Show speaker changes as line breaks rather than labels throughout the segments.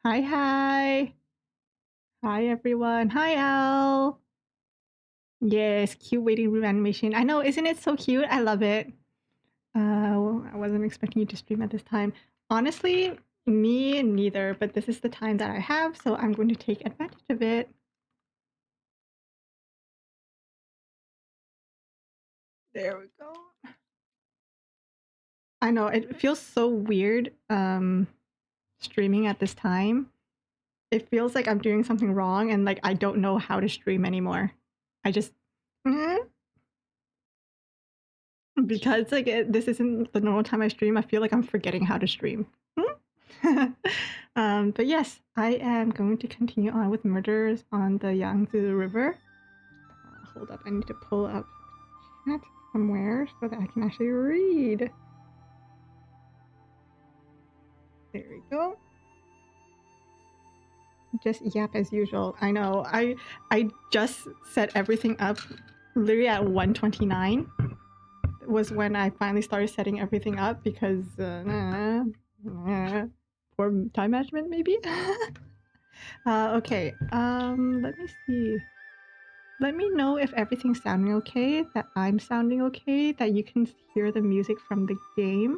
Hi, hi. Hi, everyone. Hi, Al. Yes, cute waiting room animation. I know, isn't it so cute? I love it. I wasn't expecting you to stream at this time. Honestly, me neither, but this is the time that I have, so I'm going to take advantage of it. There we go. I know, it feels so weird streaming at this time. It feels like I'm doing something wrong and like I don't know how to stream anymore. I just because like this isn't the normal time I stream, I feel like I'm forgetting how to stream. But yes, I am going to continue on with murders on the Yangtze River. Hold up, I need to pull up chat somewhere so that I can actually read. There we go. Just yap as usual. I know. I just set everything up literally at 1:29 was when I finally started setting everything up because poor time management maybe. Okay. Let me see. Let me know if everything's sounding okay, that I'm sounding okay, that you can hear the music from the game.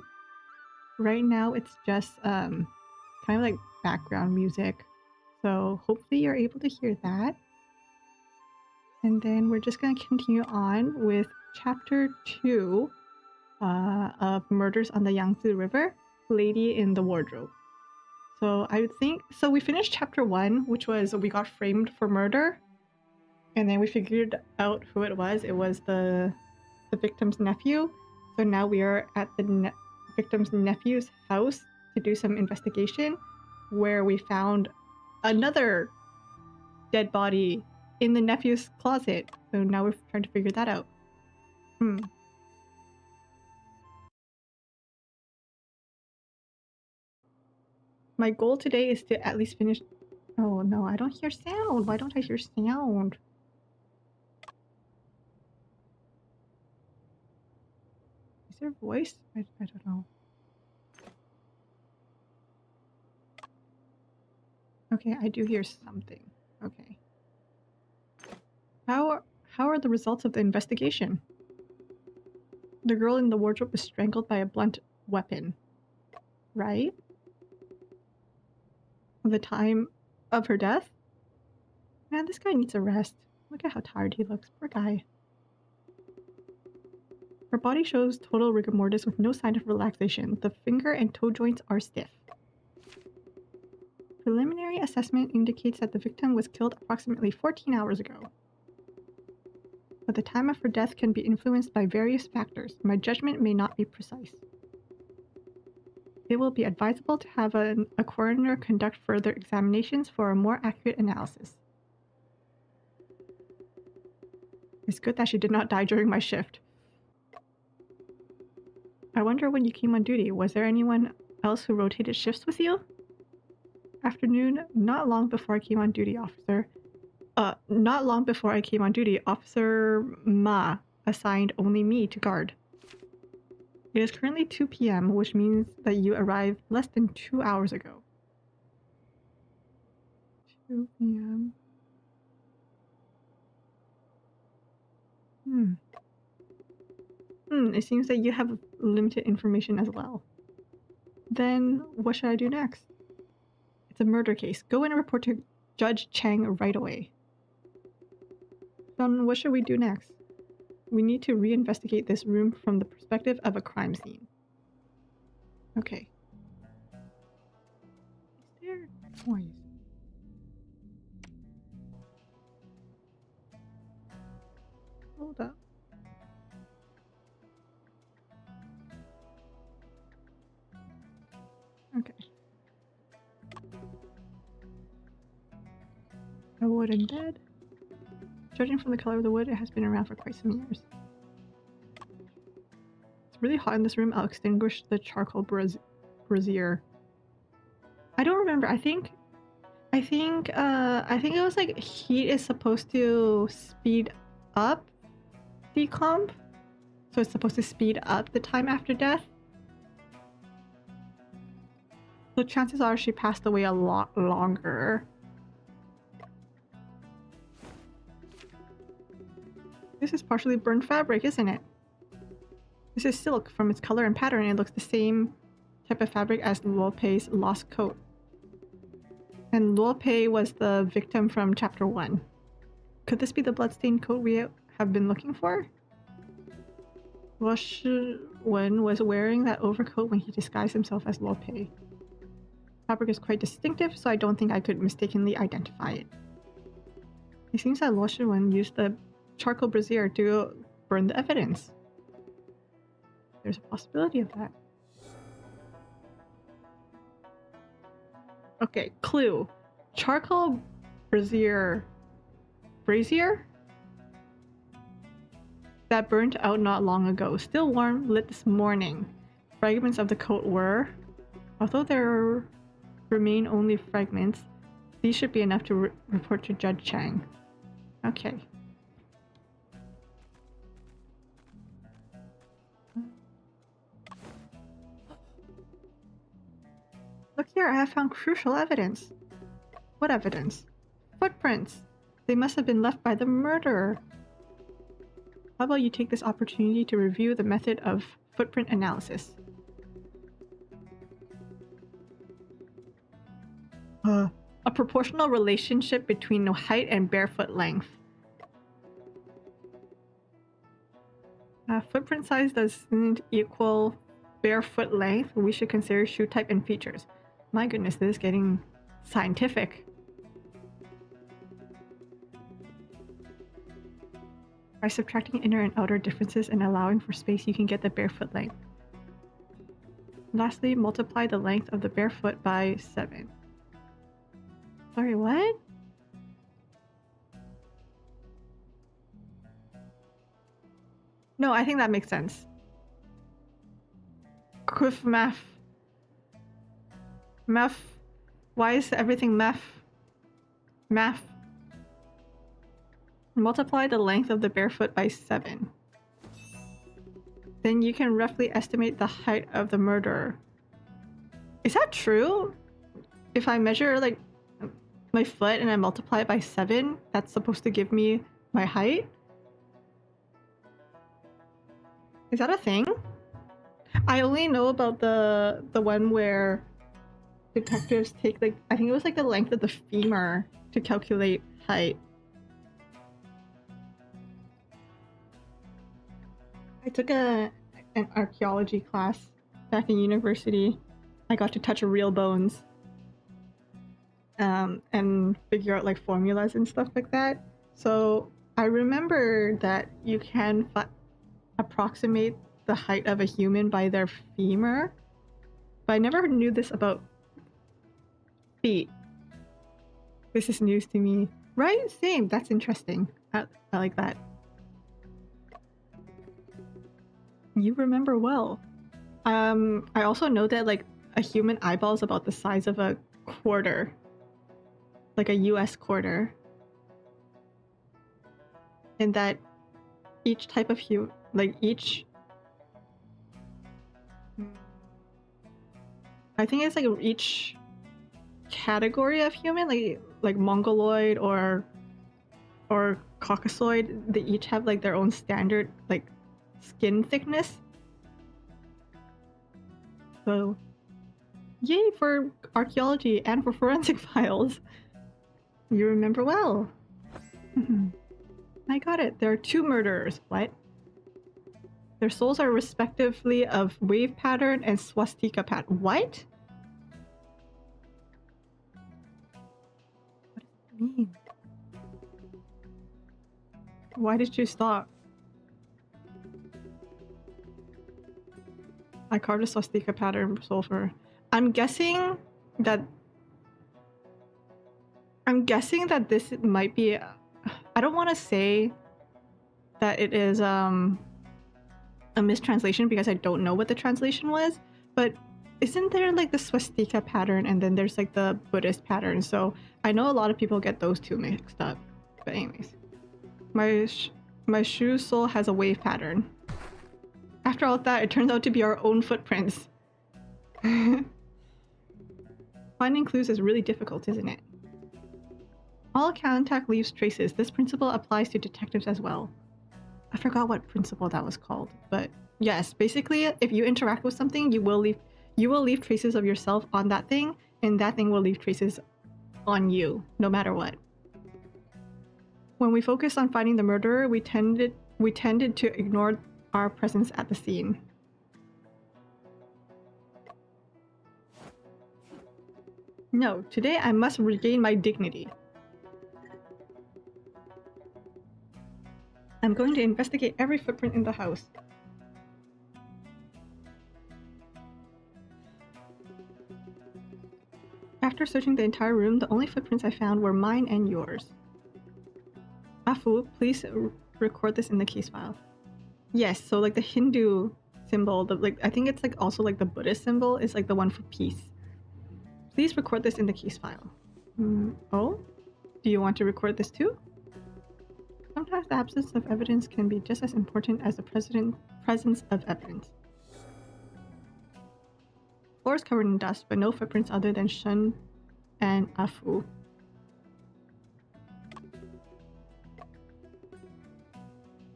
Right now it's just kind of like background music. So hopefully you're able to hear that. And then we're just going to continue on with chapter 2 of Murders on the Yangtze River, Lady in the Wardrobe. So I would think, so we finished chapter 1, which was we got framed for murder. And then we figured out who it was. It was the victim's nephew. So now we are at the victim's nephew's house to do some investigation, where we found another dead body in the nephew's closet. So now we're trying to figure that out. My goal today is to at least finish. Oh no, I don't hear sound. Why don't I hear sound? Is there voice? I don't know. Okay, I do hear something. Okay. How are the results of the investigation? The girl in the wardrobe was strangled by a blunt weapon, right? The time of her death? Man, this guy needs a rest. Look at how tired he looks. Poor guy. Her body shows total rigor mortis with no sign of relaxation. The finger and toe joints are stiff. Preliminary assessment indicates that the victim was killed approximately 14 hours ago. But the time of her death can be influenced by various factors. My judgment may not be precise. It will be advisable to have a coroner conduct further examinations for a more accurate analysis. It's good that she did not die during my shift. I wonder when you came on duty, was there anyone else who rotated shifts with you? Afternoon, not long before I came on duty, officer. Not long before I came on duty, Officer Ma assigned only me to guard. It is currently 2 p.m., which means that you arrived less than 2 hours ago. 2 p.m. It seems that you have limited information as well. Then, what should I do next? It's a murder case. Go in and report to Judge Chang right away. Then, what should we do next? We need to reinvestigate this room from the perspective of a crime scene. Okay. Is there noise? Hold up. Okay. A wooden bed. Judging from the color of the wood, it has been around for quite some years. It's really hot in this room. I'll extinguish the charcoal brazier. I don't remember. I think it was like heat is supposed to speed up decomp. So it's supposed to speed up the time after death. So chances are she passed away a lot longer. This is partially burned fabric, isn't it? This is silk. From its color and pattern, it looks the same type of fabric as Luopei's lost coat. And Luopei was the victim from chapter 1. Could this be the bloodstained coat we have been looking for? Luo Shiwen was wearing that overcoat when he disguised himself as Luopei. Fabric is quite distinctive, so I don't think I could mistakenly identify it. It seems that Luo Shiwen used the charcoal brazier to burn the evidence. There's a possibility of that. Okay, clue. Charcoal brazier. Brazier? That burnt out not long ago. Still warm, lit this morning. Fragments of the coat were... Although there remain only fragments, these should be enough to report to Judge Chang. Okay. Look here, I have found crucial evidence. What evidence? Footprints. They must have been left by the murderer. How about you take this opportunity to review the method of footprint analysis? A proportional relationship between height and barefoot length. Footprint size doesn't equal barefoot length. We should consider shoe type and features. My goodness, this is getting scientific. By subtracting inner and outer differences and allowing for space, you can get the barefoot length. Lastly, multiply the length of the barefoot by 7. Sorry, what? No, I think that makes sense. Quiff math. Math. Why is everything math? Math. Multiply the length of the barefoot by 7. Then you can roughly estimate the height of the murderer. Is that true? If I measure like my foot and I multiply it by 7, that's supposed to give me my height? Is that a thing? I only know about the one where detectives take like, I think it was like the length of the femur to calculate height. I took an archaeology class back in university. I got to touch real bones and figure out like formulas and stuff like that. So I remember that you can approximate the height of a human by their femur, but I never knew this about feet. This is news to me. Right? Same. That's interesting. I like that. You remember well. I also know that like a human eyeball is about the size of a quarter. Like a US quarter. And that each type of I think it's like each category of human, like Mongoloid or Caucasoid, they each have like their own standard like skin thickness. So yay for archaeology and for forensic files. You remember well. I got it. There are 2 murderers. What? Their souls are respectively of wave pattern and swastika pattern. What? What does it mean? Why did you stop? I carved a swastika pattern sulfur. I'm guessing that this might be... I don't want to say that it is a mistranslation because I don't know what the translation was, but isn't there like the swastika pattern and then there's like the Buddhist pattern? So I know a lot of people get those two mixed up. But anyways, my shoe sole has a wave pattern. After all that, it turns out to be our own footprints. Finding clues is really difficult, isn't it? All contact leaves traces. This principle applies to detectives as well. I forgot what principle that was called, but yes, basically, if you interact with something, you will leave traces of yourself on that thing, and that thing will leave traces on you, no matter what. When we focused on finding the murderer, we tended to ignore our presence at the scene. No, today I must regain my dignity. I'm going to investigate every footprint in the house. After searching the entire room, the only footprints I found were mine and yours. Afu, please record this in the case file. Yes, so like the Hindu symbol, I think it's like also like the Buddhist symbol is like the one for peace. Please record this in the case file. Oh? Do you want to record this too? Sometimes the absence of evidence can be just as important as the presence of evidence. Floor is covered in dust, but no footprints other than Shun and Afu.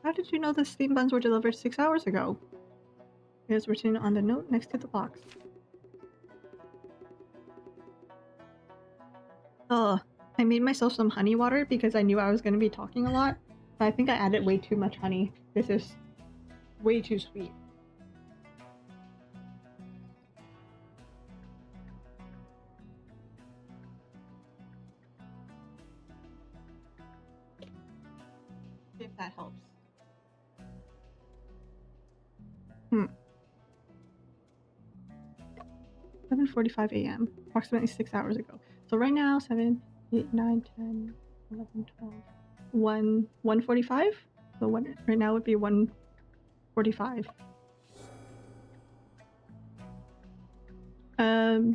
How did you know the steam buns were delivered 6 hours ago? It is written on the note next to the box. Ugh, I made myself some honey water because I knew I was going to be talking a lot. But I think I added way too much honey. This is way too sweet. If that helps. 7:45 a.m. approximately 6 hours ago. So right now, 7, 8, 9, 10, 11, 12, 1:45? So right now would be 1:45.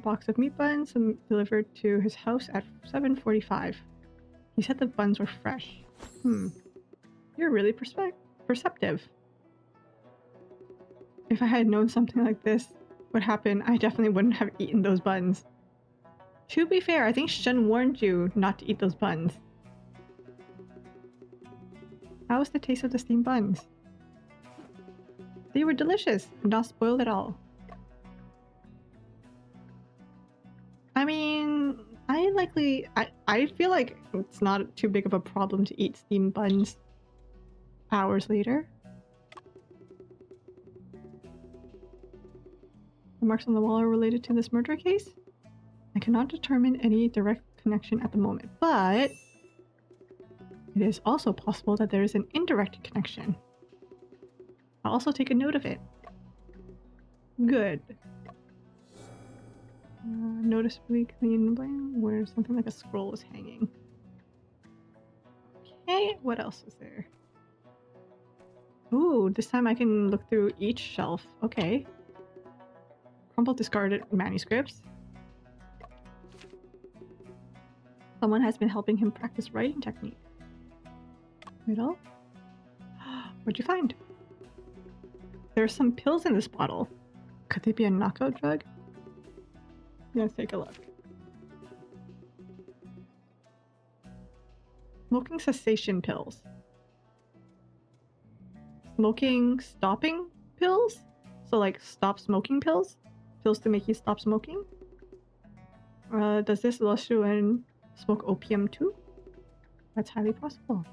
Box of meat buns delivered to his house at 7:45. He said the buns were fresh. You're really perceptive. If I had known something like this would happen, I definitely wouldn't have eaten those buns. To be fair, I think Shun warned you not to eat those buns. How was the taste of the steamed buns? They were delicious, not spoiled at all. I mean, I feel like it's not too big of a problem to eat steamed buns hours later. The marks on the wall are related to this murder case? I cannot determine any direct connection at the moment, but it is also possible that there is an indirect connection. I'll also take a note of it. Good. Noticeably clean where something like a scroll was hanging. Okay, what else is there? Ooh, this time I can look through each shelf. Okay. Crumpled discarded manuscripts. Someone has been helping him practice writing technique. Middle? What'd you find? There are some pills in this bottle. Could they be a knockout drug? Let's take a look. Smoking cessation pills. Smoking stopping pills? So like stop smoking pills? Pills to make you stop smoking? Does this Lushuan smoke opium too? That's highly possible.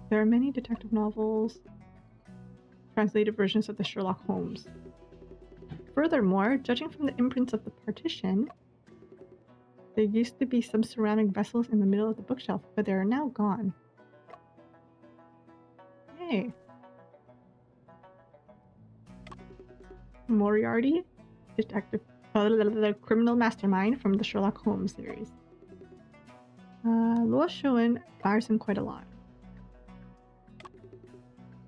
There are many detective novels, translated versions of the Sherlock Holmes. Furthermore, judging from the imprints of the partition, there used to be some ceramic vessels in the middle of the bookshelf, but they are now gone. Hey. Moriarty, detective, the criminal mastermind from the Sherlock Holmes series. Luo Shuan admires him quite a lot.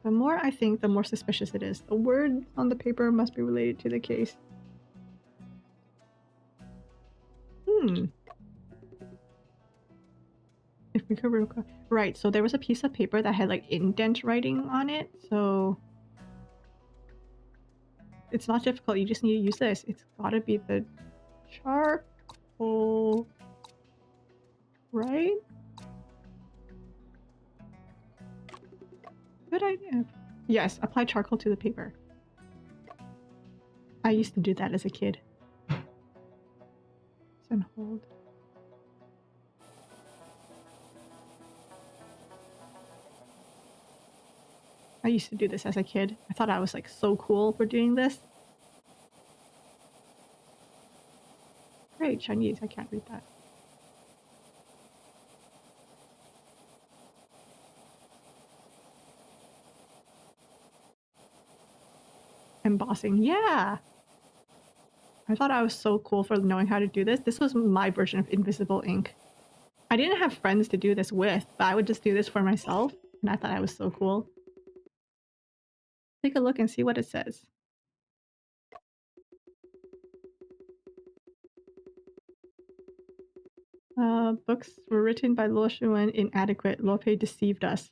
The more I think, the more suspicious it is. The words on the paper must be related to the case. If we could recall. Right, so there was a piece of paper that had like indent writing on it, so it's not difficult, you just need to use this. It's gotta be the Charcoal, right? Good idea. Yes, apply charcoal to the paper. I used to do that as a kid. And hold. I used to do this as a kid. I thought I was like so cool for doing this. Great, Chinese. I can't read that. Embossing. Yeah. I thought I was so cool for knowing how to do this. This was my version of invisible ink. I didn't have friends to do this with, but I would just do this for myself, and I thought I was so cool. Take a look and see what it says. Books were written by Luo Shuwen, inadequate. Luo Pei deceived us.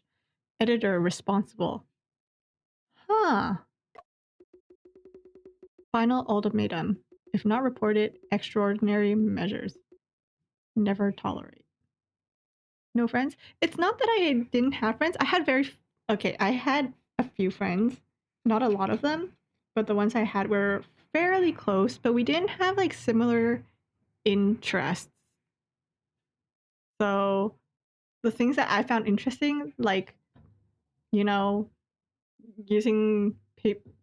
Editor responsible. Huh. Final ultimatum. If not reported, extraordinary measures. Never tolerate. No friends? It's not that I didn't have friends. I had I had a few friends. Not a lot of them, but the ones I had were fairly close, but we didn't have like similar interests. So the things that I found interesting, like, you know, using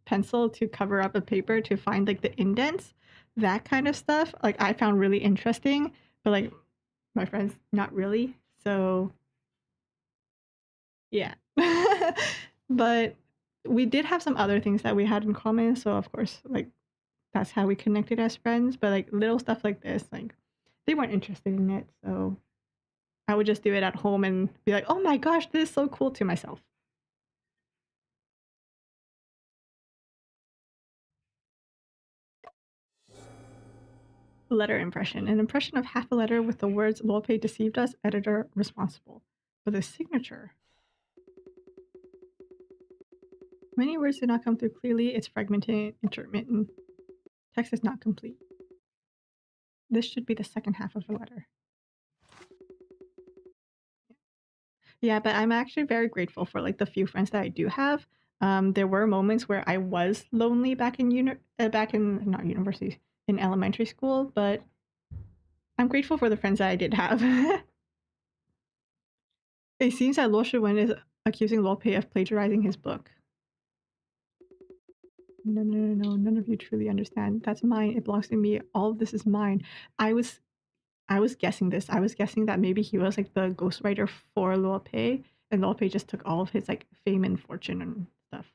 pencil to cover up a paper to find like the indents, that kind of stuff, like I found really interesting, but like my friends, not really. So yeah. But we did have some other things that we had in common. So of course, like that's how we connected as friends. But like little stuff like this, like they weren't interested in it. So I would just do it at home and be like, oh my gosh, this is so cool to myself. Letter impression. An impression of half a letter with the words Lope deceived us, editor responsible. For the signature. Many words did not come through clearly. It's fragmented, intermittent. Text is not complete. This should be the second half of the letter. Yeah, but I'm actually very grateful for like the few friends that I do have. There were moments where I was lonely back in back in not university, in elementary school, but I'm grateful for the friends that I did have. It seems that Luo Shiwen is accusing Luo Pei of plagiarizing his book. No, no, no, no, none of you truly understand. That's mine. It belongs to me. All of this is mine. I was I was guessing this. I was guessing that maybe he was like the ghostwriter for Luo Pei, and Luo Pei just took all of his like fame and fortune and stuff.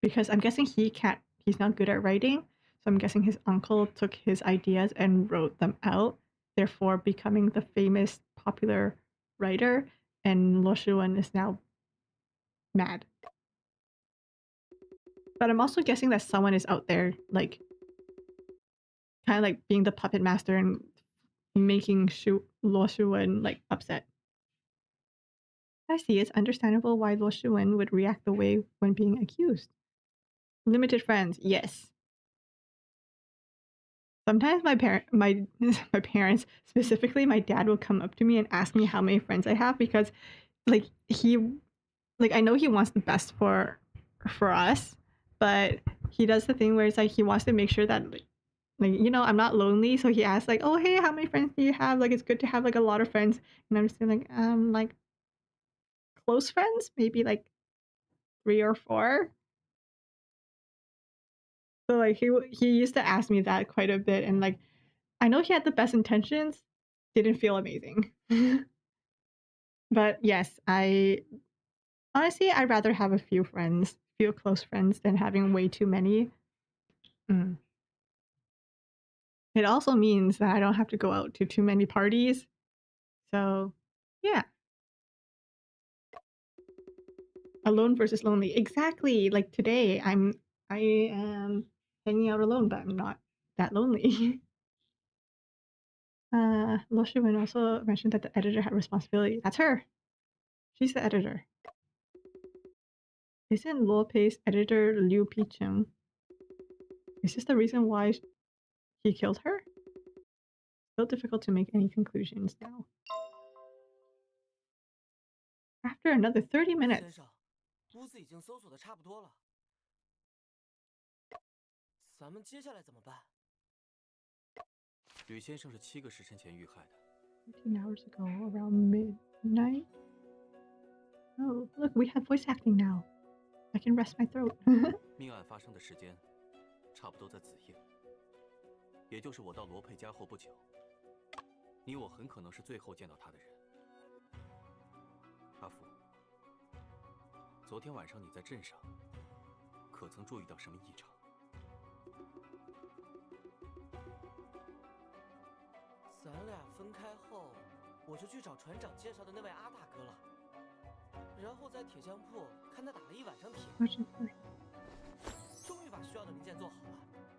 Because I'm guessing he's not good at writing. So I'm guessing his uncle took his ideas and wrote them out, therefore becoming the famous popular writer, and Luo Shiwen is now mad. But I'm also guessing that someone is out there like kind of like being the puppet master and making Luo Shiwen like upset. I see. It's understandable why Luo Shiwen would react the way when being accused. Limited friends, yes. Sometimes my parents, specifically my dad, will come up to me and ask me how many friends I have because like he like I know he wants the best for us, but he does the thing where it's like he wants to make sure that like I'm not lonely, so he asks like, oh hey, how many friends do you have? Like it's good to have like a lot of friends, and I'm just like close friends, maybe like 3 or 4. So like he used to ask me that quite a bit, and like I know he had the best intentions, didn't feel amazing. But yes, I honestly I'd rather have a few friends, few close friends than having way too many. Mm. It also means that I don't have to go out to too many parties. So yeah, alone versus lonely. Exactly. Like today, I am hanging out alone, but I'm not that lonely. Lo Shiwen also mentioned that the editor had responsibility. That's her. She's the editor. Isn't Luo Pei's editor Liu Picheng? Is this the reason why he killed her? So difficult to make any conclusions now. After another 30 minutes.
先生，屋子已经搜索的差不多了，咱们接下来怎么办？
吕先生是7个时辰前遇害的。
13 hours ago, around midnight. Oh, look, we have voice acting now. I can rest my throat.
命案发生的时间，差不多在子夜，也就是我到罗佩家后不久。你我很可能是最后见到他的人。阿福，昨天晚上你在镇上，可曾注意到什么异常？
咱俩分开后，我就去找船长介绍的那位阿大哥了，然后在铁匠铺看他打了一晚上铁，终于把需要的零件做好了。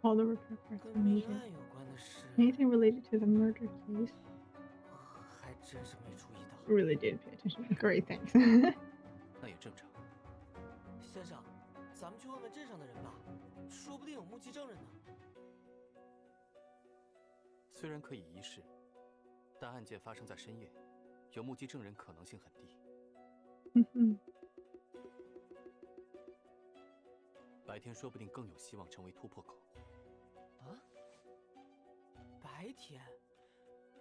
All the repair parts
跟
are
命
needed.
案有关的事，
Anything related to the murder case?
还真是没注意到。
Really did pay attention. Great, thanks.
那也正常。
先生，咱们去问问镇上的人吧，说不定有目击证人呢。
虽然可以一试，但案件发生在深夜，有目击证人可能性很低。白天说不定更有希望成为突破口。
啊？白天？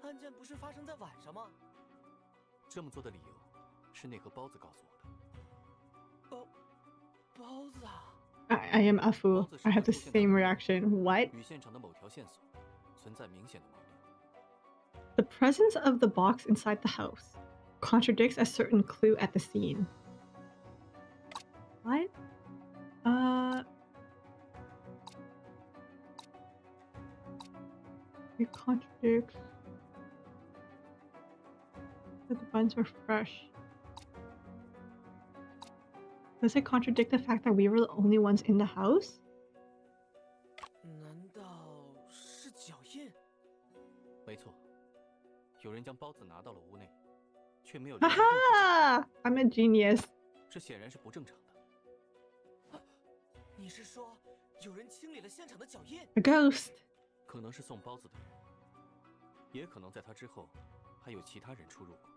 案件不是发生在晚上吗？
这么做的理由是那盒包子告诉我的。
包子啊！
I am a fool. I have the same reaction. What?
与现场的某条线索存在明显的矛盾。
The presence of the box inside the house contradicts a certain clue at the scene. What? It contradicts that the buns were fresh. Does it contradict the fact that we were the only ones in the house?
难道是脚印？
没错，有人将包子拿到了屋内，却没有。
哈哈 I'm a genius.
这显然是不正常的。
你是说有人清理了现场的脚印？
A ghost.
可能是送包子的人，也可能在他之后还有其他人出入过。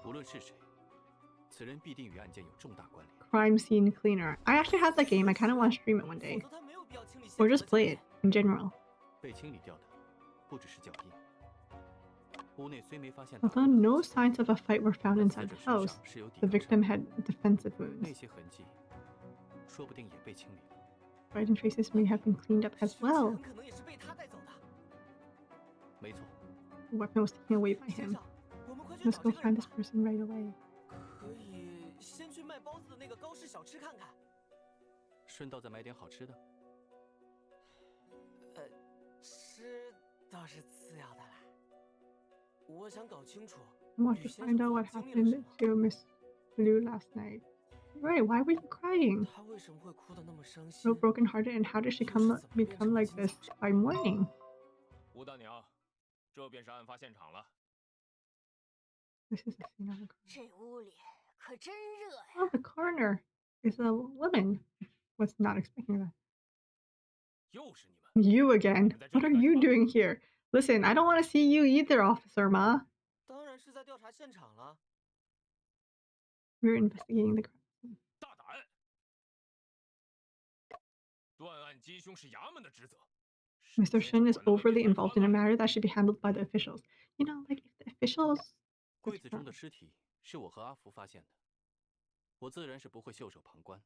无论是谁，此人必定与案件有重大关联。
Crime scene cleaner. I actually have that game. I kind of want to stream it one day. Or just play it in general.
被清理掉的不只是脚印。屋内虽没发现。
Although no signs of a fight were found inside the house, the victim had defensive wounds.
那些痕迹，说不定也被清理了。
Riding traces may have been cleaned up as well.
可能也是被他带走的。
没错。
The weapon was taken away by him. Let's go find this person right away.
可以先去卖包子的那个高氏小吃看看。
顺道再买点好吃的。
吃倒是次要的啦。我想搞清楚。
I want to find out what happened to Miss Blue last night. Right, why were you crying?
她为什么会哭得那么伤心
So brokenhearted, and how did she become like this by morning?
吴大娘，这便是案发现场了。
This is a scene of a crime.
这屋里可真热呀！
Oh, the coroner is a woman. Was not expecting that.
又是你们！
You again? What are you doing here? Listen, I don't want to see you either, Officer Ma.
当然是在调查现场了。
We're investigating the crime.
大胆！断案缉凶是衙门的职责。
Mr. Shen is overly involved in a matter that should be handled by the officials. You know, like if the officials.
柜子中的尸体是我和阿福发现的，我自然是不会袖手旁观。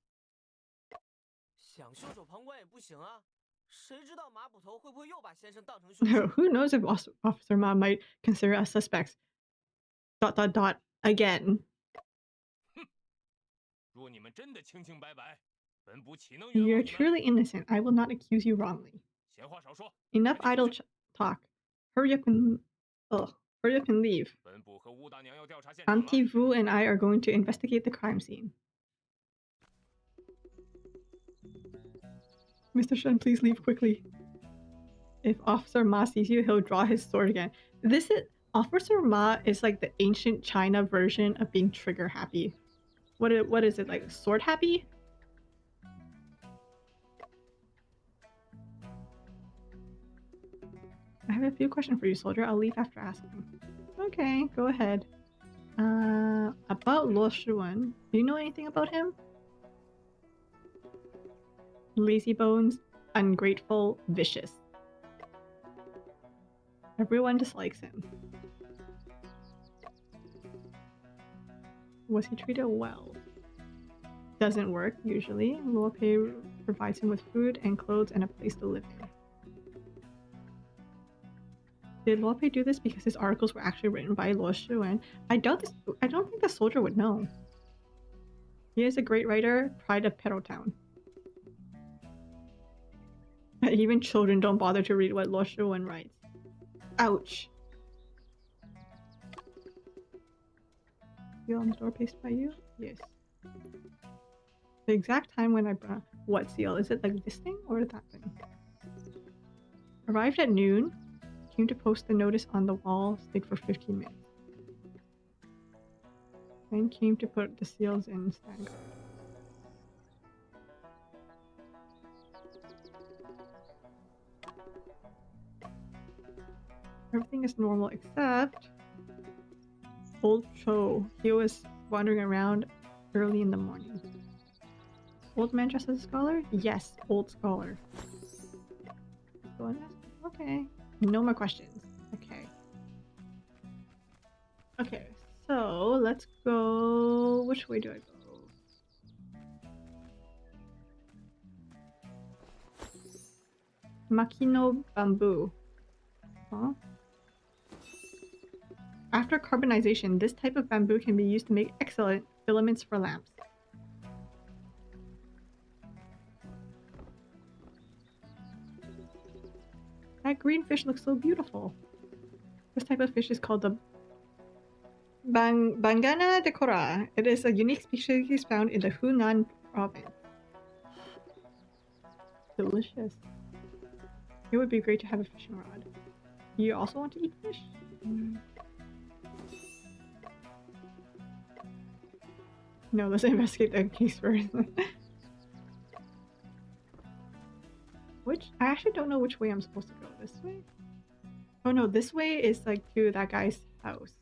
想袖手旁观也不行啊，谁知道马捕头会不会又把先生当成凶手
Who knows if Officer Ma might consider us suspects? ... Again.
若你们真的清清白白，本部岂能
You're
冤枉你们？
truly innocent. I will not accuse you wrongly.
闲话少说。
Enough idle talk. Hurry up and leave.
本部和吴大娘要调查现场了。
Auntie Vu and I are going to investigate the crime scene. Mr. Shen, please leave quickly. If Officer Ma sees you, he'll draw his sword again. Officer Ma is like the ancient China version of being trigger happy. What is it, like sword happy? I have a few questions for you, soldier. I'll leave after asking. Okay, go ahead. About Luo Shuwen. Do you know anything about him? Lazy bones, ungrateful, vicious. Everyone dislikes him. Was he treated well? Doesn't work, usually. Luo Pei provides him with food and clothes and a place to live in. Did Luo Pei do this because his articles were actually written by Luo Shuwen? I don't think the soldier would know. He is a great writer, pride of Pedal Town. Even children don't bother to read what Luo Shuwen writes. Ouch. Seal on the door pasted by you? Yes. The exact time when I brought what seal? Is it like this thing or that thing? Arrived at noon. Came to post the notice on the wall. Stayed for 15 minutes. Then came to put the seals in stand guard. Everything is normal except Old Cho. He was wandering around early in the morning. Old man dressed as a scholar? Yes, old scholar. Go on. Okay. No more questions. Okay. Okay, so let's go. Which way do I go? Makino bamboo. Huh? After carbonization, this type of bamboo can be used to make excellent filaments for lamps. That green fish looks so beautiful. This type of fish is called the Bangana decora. It is a unique species found in the Hunan province. Delicious. It would be great to have a fishing rod. You also want to eat fish? No, let's investigate the case first. I actually don't know which way I'm supposed to go. This way? Oh no, this way is like to that guy's house.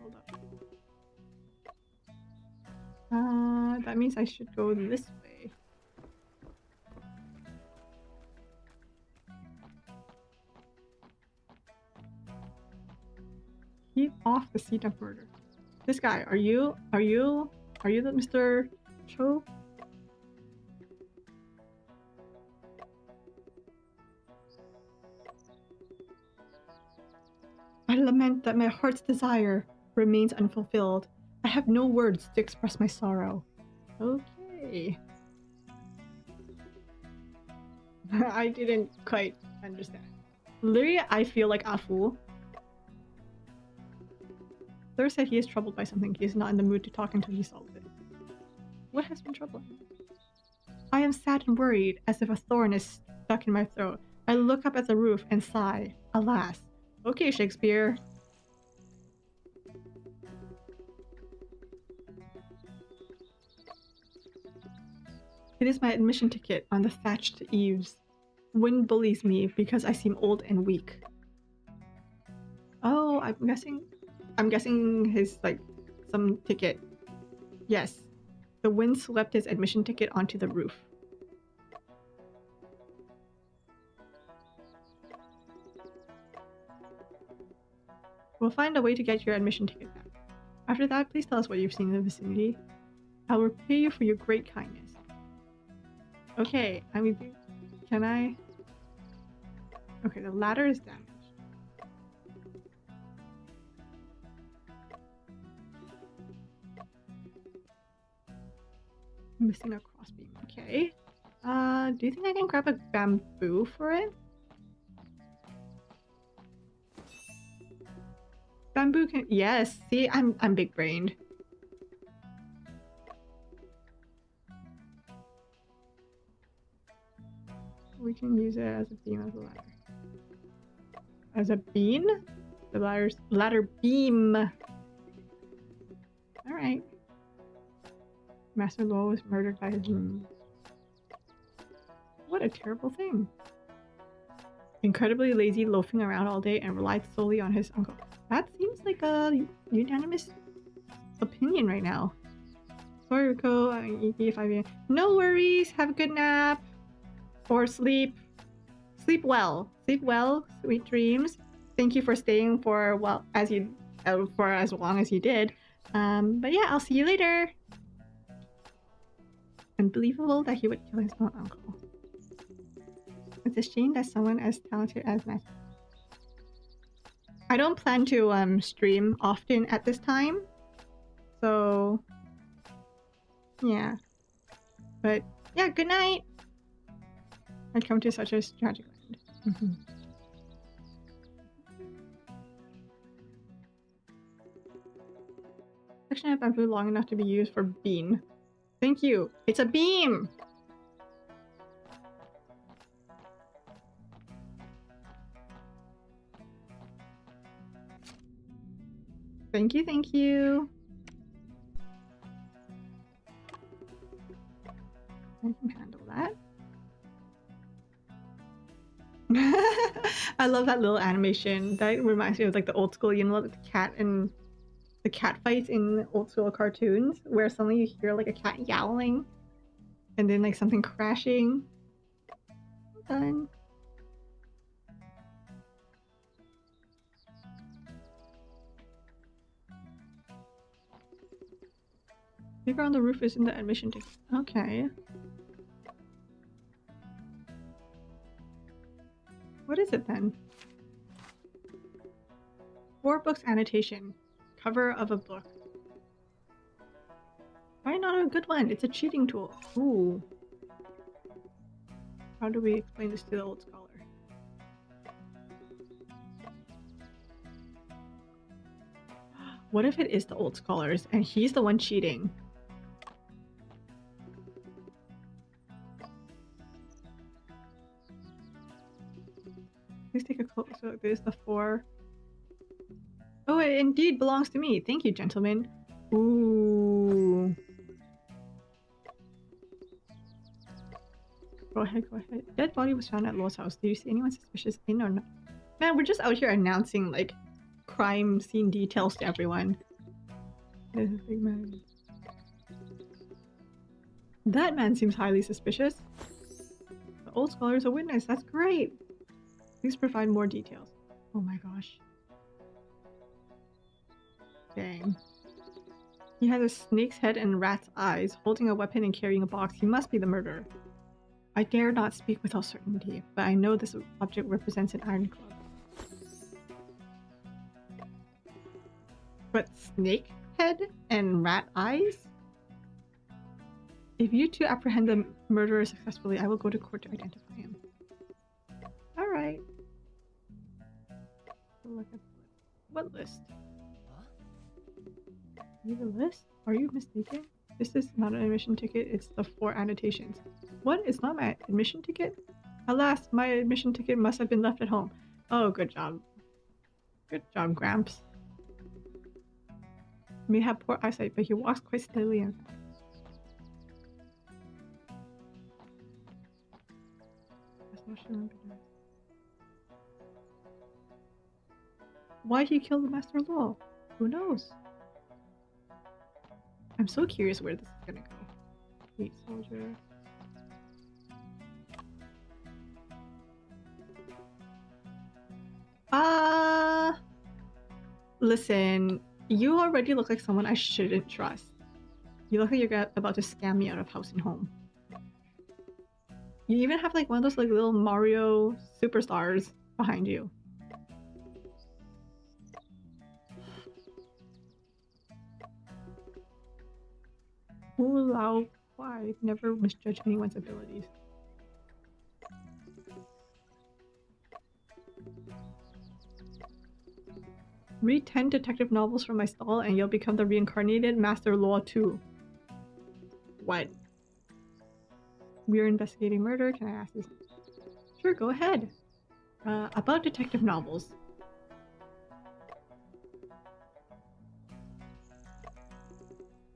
Hold up. That means I should go this way. Keep off the scene of murder. This guy, are you the Mr. Cho? I lament that my heart's desire remains unfulfilled. I have no words to express my sorrow. Okay. I didn't quite understand. Literally, I feel like a fool. Thur said he is troubled by something. He is not in the mood to talk until he solves it. What has been troubling him? I am sad and worried, as if a thorn is stuck in my throat. I look up at the roof and sigh. Alas. Okay, Shakespeare. It is my admission ticket on the thatched eaves. Wind bullies me because I seem old and weak. Oh, I'm guessing his, like, some ticket. Yes. The wind swept his admission ticket onto the roof. We'll find a way to get your admission ticket back. After that, please tell us what you've seen in the vicinity. I will repay you for your great kindness. Okay, I mean, can I? Okay, the ladder is damaged. Missing a crossbeam. Okay. Do you think I can grab a bamboo for it? Bamboo can— yes, see, I'm big brained. We can use it as a beam of the ladder. As a beam? The ladder beam. Alright. Master Luo was murdered by his What a terrible thing. Incredibly lazy, loafing around all day, and relied solely on his uncle. That seems like a unanimous opinion right now. Sorry, Rico. No worries. Have a good nap. Or sleep. Sleep well. Sleep well. Sweet dreams. Thank you for staying for as long as you did. But yeah, I'll see you later. Unbelievable that he would kill his own uncle. It's a shame that someone as talented as Matt. I don't plan to stream often at this time, so yeah. But yeah, good night. I'd come to such a tragic end. Section of bamboo long enough to be used for beam. Thank you. It's a beam. Thank you, thank you. I can handle that. I love that little animation. That reminds me of like the old school, you know, like the cat fights in old school cartoons where suddenly you hear like a cat yowling and then like something crashing. Done. Figure on the roof is in the admission ticket. Okay. What is it then? 4 books annotation. Cover of a book. Why not a good one? It's a cheating tool. Ooh. How do we explain this to the old scholar? What if it is the old scholars and he's the one cheating? Please take a closer look. There's the 4. Oh, it indeed belongs to me. Thank you, gentlemen. Ooh. Go ahead, go ahead. Dead body was found at Low's house. Did you see anyone suspicious in or not? Man, we're just out here announcing, like, crime scene details to everyone. There's a big man. That man seems highly suspicious. The old scholar is a witness. That's great. Please provide more details. Oh my gosh. Dang. He has a snake's head and rat's eyes, holding a weapon and carrying a box. He must be the murderer. I dare not speak without certainty, but I know this object represents an iron club. But snake head and rat eyes? If you two apprehend the murderer successfully, I will go to court to identify him. Alright. What list? You have a list? Are you mistaken? This is not an admission ticket, it's the 4 annotations. What? It's not my admission ticket? Alas, my admission ticket must have been left at home. Oh, good job. Good job, Gramps. He may have poor eyesight, but he walks quite steadily and why he killed the Master Law? Who knows? I'm so curious where this is gonna go. Wait, soldier. Listen, you already look like someone I shouldn't trust. You look like you're about to scam me out of house and home. You even have like one of those like little Mario superstars behind you. Wu Lao Kuai never misjudge anyone's abilities. Read 10 detective novels from my stall and you'll become the reincarnated Master Law 2. What? We're investigating murder. Can I ask this? Sure, go ahead. About detective novels.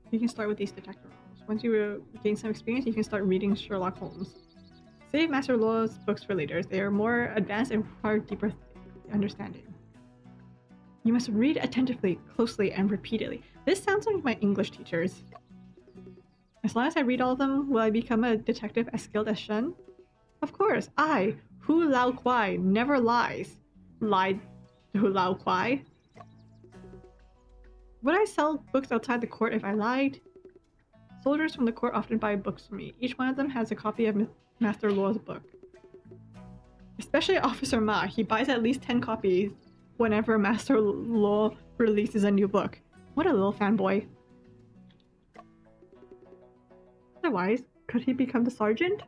You can start with these detective novels. Once you gain some experience, you can start reading Sherlock Holmes. Save Master Law's books for later. They are more advanced and require deeper understanding. You must read attentively, closely, and repeatedly. This sounds like my English teachers. As long as I read all of them, will I become a detective as skilled as Shen? Of course, I, Hu Lao Kuai, never lies. Lied to Hu Lao Kuai? Would I sell books outside the court if I lied? Soldiers from the court often buy books from me. Each one of them has a copy of Master Law's book. Especially Officer Ma, he buys at least 10 copies whenever Master Law releases a new book. What a little fanboy. Otherwise, could he become the sergeant?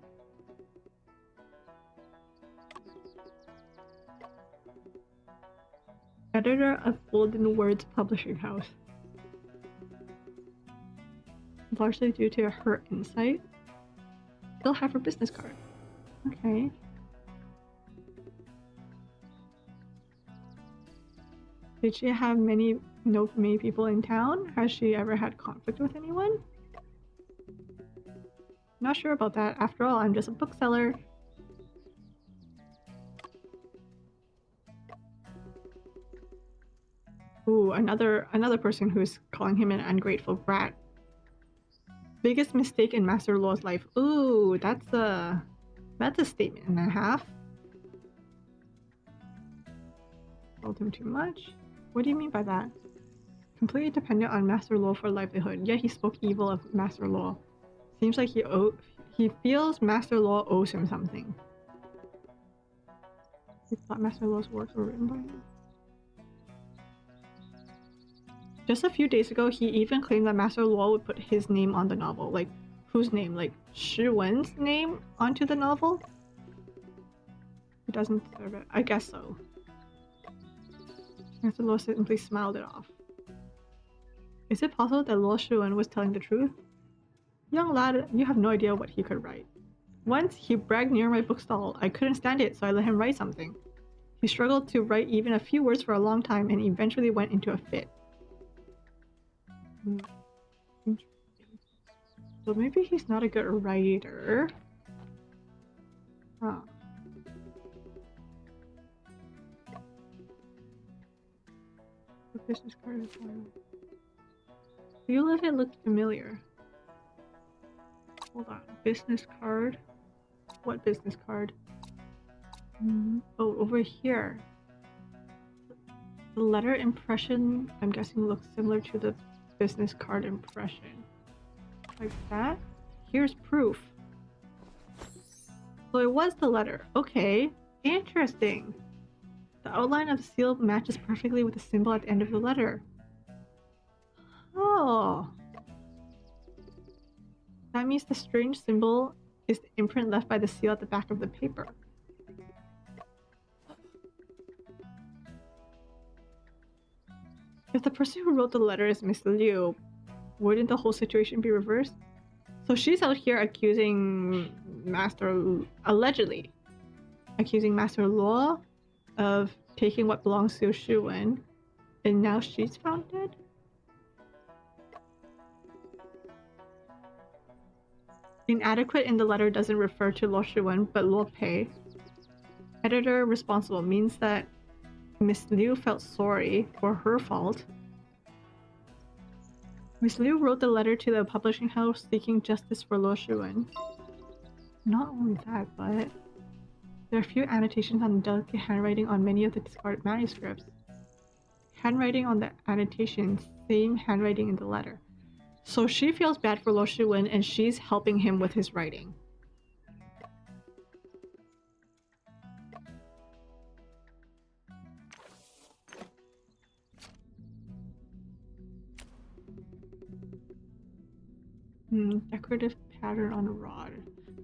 Editor of Golden Words Publishing House. Largely due to her insight. Still have her business card. Okay. Did she have many people in town? Has she ever had conflict with anyone? Not sure about that. After all, I'm just a bookseller. Ooh, another person who's calling him an ungrateful brat. Biggest mistake in Master Law's life. Ooh, that's a statement and a half. Told him too much. What do you mean by that? Completely dependent on Master Law for livelihood. Yet he spoke evil of Master Law. Seems like he feels Master Law owes him something. He thought Master Law's works were written by him. Just a few days ago, he even claimed that Master Luo would put his name on the novel. Like, whose name? Like, Shi Wen's name onto the novel? He doesn't deserve it. I guess so. Master Luo simply smiled it off. Is it possible that Luo Shiwen was telling the truth? Young lad, you have no idea what he could write. Once, he bragged near my bookstall. I couldn't stand it, so I let him write something. He struggled to write even a few words for a long time and eventually went into a fit. So maybe he's not a good writer. Huh. The business card is fine. You let it look familiar. Hold on. Business card? What business card? Oh, over here. The letter impression, I'm guessing, looks similar to the business card impression. Like that? Here's proof. So it was the letter. Okay. Interesting. The outline of the seal matches perfectly with the symbol at the end of the letter. Oh. That means the strange symbol is the imprint left by the seal at the back of the paper. If the person who wrote the letter is Miss Liu, wouldn't the whole situation be reversed? So she's out here accusing allegedly accusing Master Luo of taking what belongs to Shi Wen, and now she's found dead? Inadequate in the letter doesn't refer to Luo Shi Wen, but Luo Pei. Editor responsible means that Miss Liu felt sorry for her fault. Miss Liu wrote the letter to the publishing house seeking justice for Luo Shi Wen. Not only that, but there are few annotations on the delicate handwriting on many of the discarded manuscripts. Handwriting on the annotations, same handwriting in the letter. So she feels bad for Luo Shi Wen and she's helping him with his writing. Decorative pattern on a rod.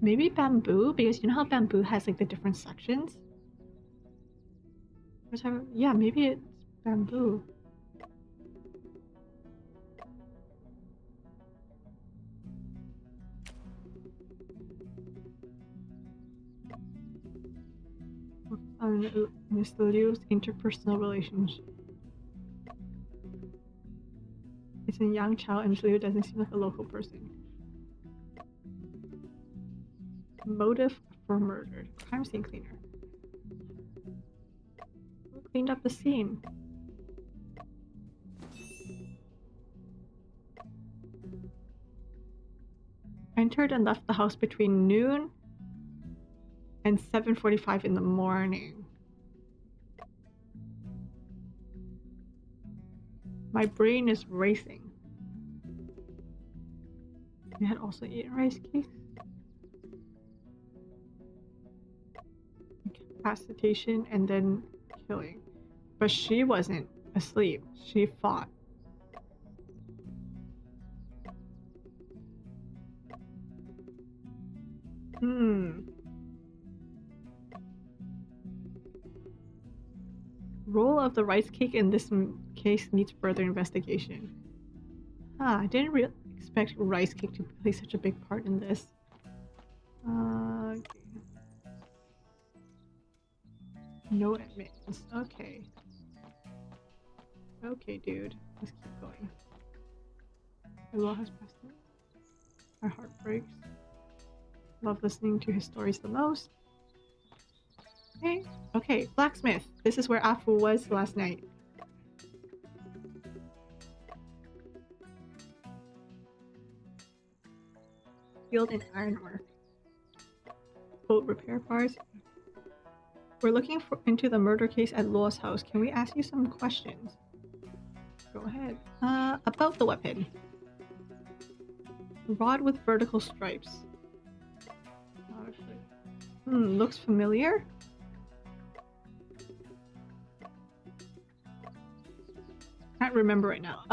Maybe bamboo, because you know how bamboo has like the different sections? Yeah, maybe it's bamboo. On Miss Liu's interpersonal relationship. It's in Yangchao and Liu doesn't seem like a local person. Motive were murdered. Crime scene cleaner. Who cleaned up the scene? Entered and left the house between noon and 7:45 in the morning. My brain is racing. We had also eaten rice cakes. Incapacitation and then killing. But she wasn't asleep. She fought. Role of the rice cake in this case needs further investigation. I didn't really expect rice cake to play such a big part in this. Okay. No admittance. Okay. Okay, dude. Let's keep going. The law has passed it. My heart breaks. Love listening to his stories the most. Okay. Okay, blacksmith. This is where Afu was last night. Field and ironwork. Boat repair parts. We're looking into the murder case at Law's house. Can we ask you some questions? Go ahead. About the weapon. Rod with vertical stripes. Looks familiar. Can't remember right now.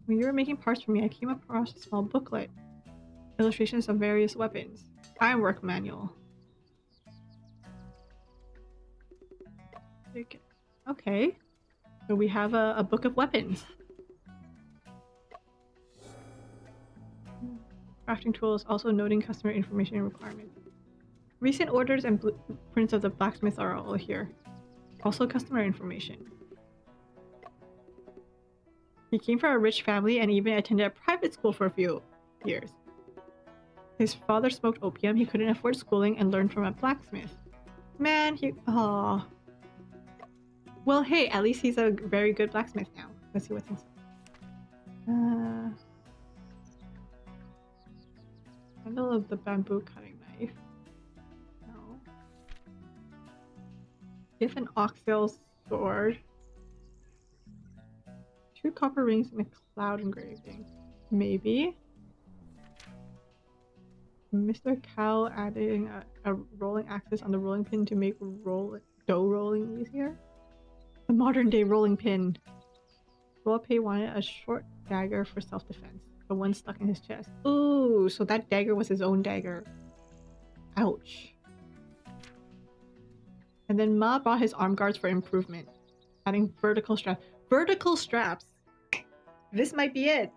When you were making parts for me, I came across a small booklet. Illustrations of various weapons. Ironwork manual. Okay. So we have a book of weapons. Crafting tools, also noting customer information requirements. Recent orders and blueprints of the blacksmith are all here. Also customer information. He came from a rich family and even attended a private school for a few years. His father smoked opium, he couldn't afford schooling, and learned from a blacksmith. Man, Aww. Well, hey, at least he's a very good blacksmith now. Let's see what's inside. Handle of the bamboo cutting knife. No. If an oxtail sword. 2 copper rings and a cloud engraving. Maybe. Mr. Cow adding a rolling axis on the rolling pin to make dough rolling easier. A modern day rolling pin. Rolepay wanted a short dagger for self-defense. The one stuck in his chest. Ooh, so that dagger was his own dagger. Ouch. And then Ma bought his arm guards for improvement. Adding vertical straps. Vertical straps! This might be it.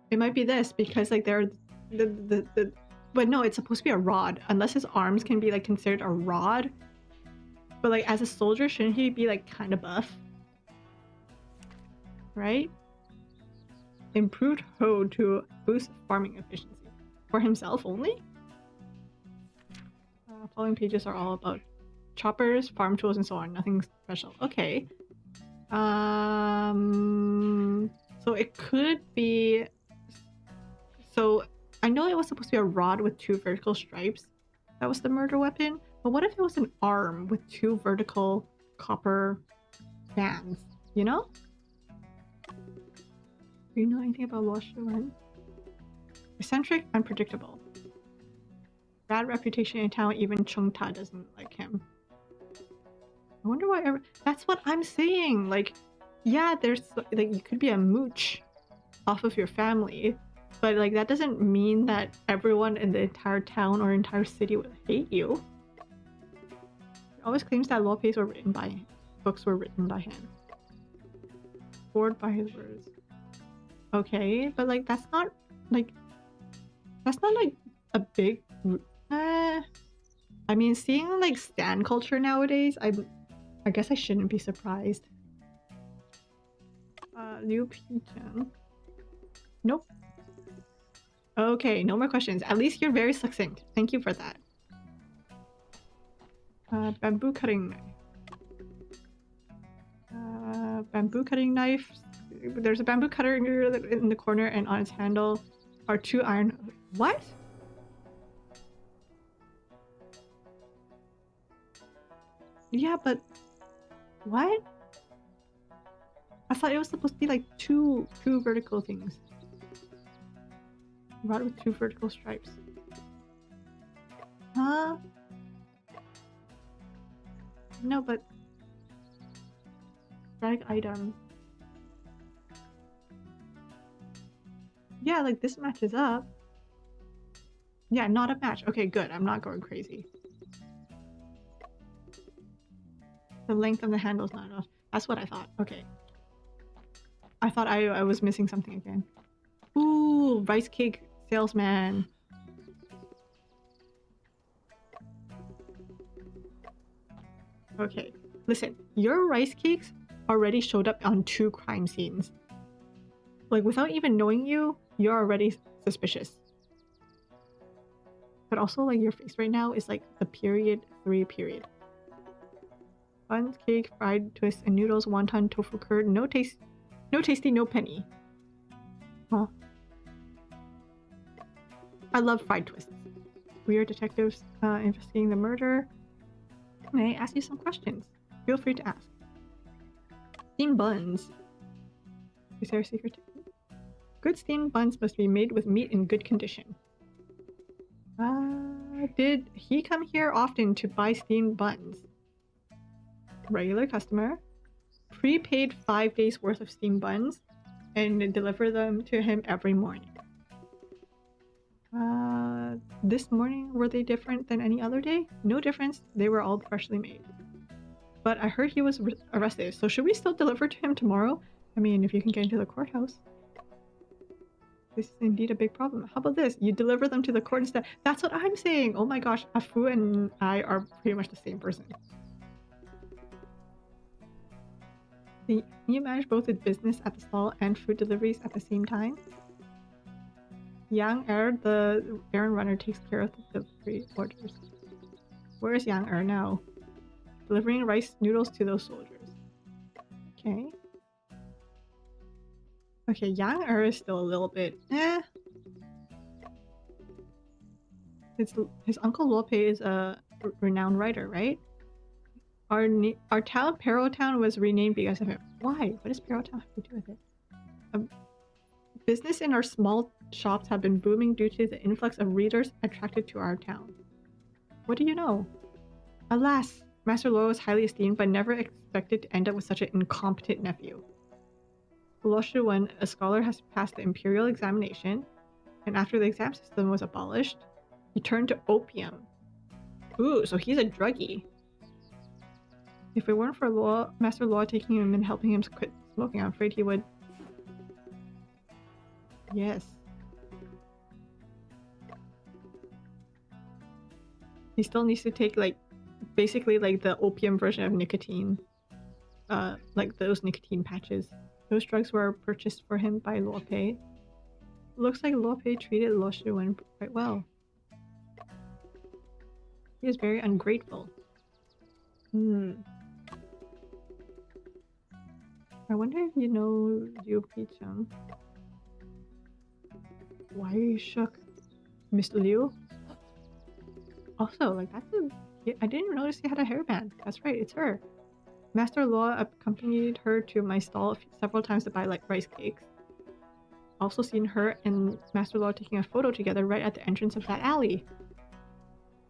It might be this because like they're but no, it's supposed to be a rod. Unless his arms can be like considered a rod. But like as a soldier, shouldn't he be like kind of buff? Right? Improved hoe to boost farming efficiency. For himself only? Following pages are all about choppers, farm tools, and so on. Nothing special. Okay. So it could be... So I know it was supposed to be a rod with 2 vertical stripes. That was the murder weapon. But what if it was an arm with 2 vertical copper bands? You know? Do you know anything about Luo Shiwen? Eccentric, unpredictable. Bad reputation in town, even Chung Ta doesn't like him. I wonder why that's what I'm saying! Like, yeah, there's like, you could be a mooch off of your family, but like that doesn't mean that everyone in the entire town or entire city would hate you. He always claims that books were written by him. Bored by his words. Okay, but like that's not like a big I mean, seeing like stan culture nowadays, I guess I shouldn't be surprised. Liu Picheng. Nope, Okay, no more questions. At least you're very succinct. Thank you for that. Bamboo cutting knife. Bamboo cutting knife. There's a bamboo cutter in the corner, and on its handle are 2 iron. What? Yeah, but what? I thought it was supposed to be like two vertical things. Rod with 2 vertical stripes. Huh? No, but drag item. Yeah, like this matches up. Yeah, not a match. Okay, good. I'm not going crazy. The length of the handle is not enough. That's what I thought. Okay. I thought I was missing something again. Ooh, rice cake salesman. Okay, listen. Your rice cakes already showed up on 2 crime scenes. Like, without even knowing you, you're already suspicious. But also, like, your face right now is like the period 3 period. Buns, cake, fried twist, and noodles, wonton, tofu curd. No tasty, no penny. Huh? I love fried twists. We are detectives investigating the murder. May I ask you some questions? Feel free to ask. Steamed buns. Is there a secret technique? Good steamed buns must be made with meat in good condition. Did he come here often to buy steamed buns? Regular customer. Prepaid 5 days worth of steamed buns and deliver them to him every morning. This morning, were they different than any other day? No difference. They were all freshly made. But I heard he was arrested, so should we still deliver to him tomorrow? I mean, if you can get into the courthouse. This is indeed a big problem. How about this? You deliver them to the court instead. That's what I'm saying! Oh my gosh, Afu and I are pretty much the same person. Can you manage both the business at the stall and food deliveries at the same time? Yang the errand runner, takes care of the delivery orders. Where is Yang now? Delivering rice noodles to those soldiers. Okay. Okay, Yang is still a little bit His uncle Lope is a renowned writer, right? Our town, Pero Town, was renamed because of him. Why? What does Pero Town have to do with it? Business in our small shops have been booming due to the influx of readers attracted to our town. What do you know? Alas, Master Luo is highly esteemed, but never expected to end up with such an incompetent nephew. Luo Shiwen, a scholar, has passed the imperial examination, and after the exam system was abolished, he turned to opium. Ooh, so he's a druggie. If it weren't for Master Luo taking him and helping him quit smoking, I'm afraid he would... Yes. He still needs to take, like, basically, like, the opium version of nicotine. Like, those nicotine patches. Those drugs were purchased for him by Luo. Looks like Luo treated Luo Shiwen quite well. He is very ungrateful. I wonder if you know Liu Picheng. Why are you shook? Miss Liu? Also, like, that's a... I didn't notice he had a hairband. That's right, it's her. Master Luo accompanied her to my stall several times to buy, like, rice cakes. Also seen her and Master Luo taking a photo together right at the entrance of that alley.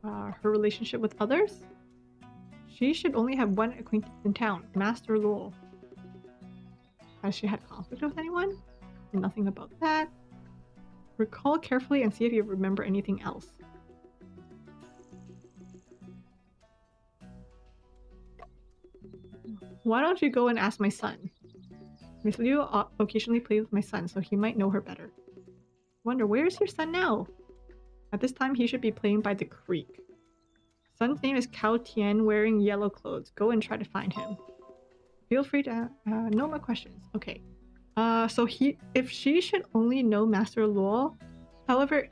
Her relationship with others? She should only have one acquaintance in town, Master Luo. Has she had conflict with anyone? Nothing about that. Recall carefully and see if you remember anything else. Why don't you go and ask my son? Miss Liu occasionally plays with my son, so he might know her better. Wonder, where is your son now? At this time, he should be playing by the creek. Son's name is Cao Tian, wearing yellow clothes. Go and try to find him. Feel free to... no more questions. Okay. So if she should only know Master Luo, However,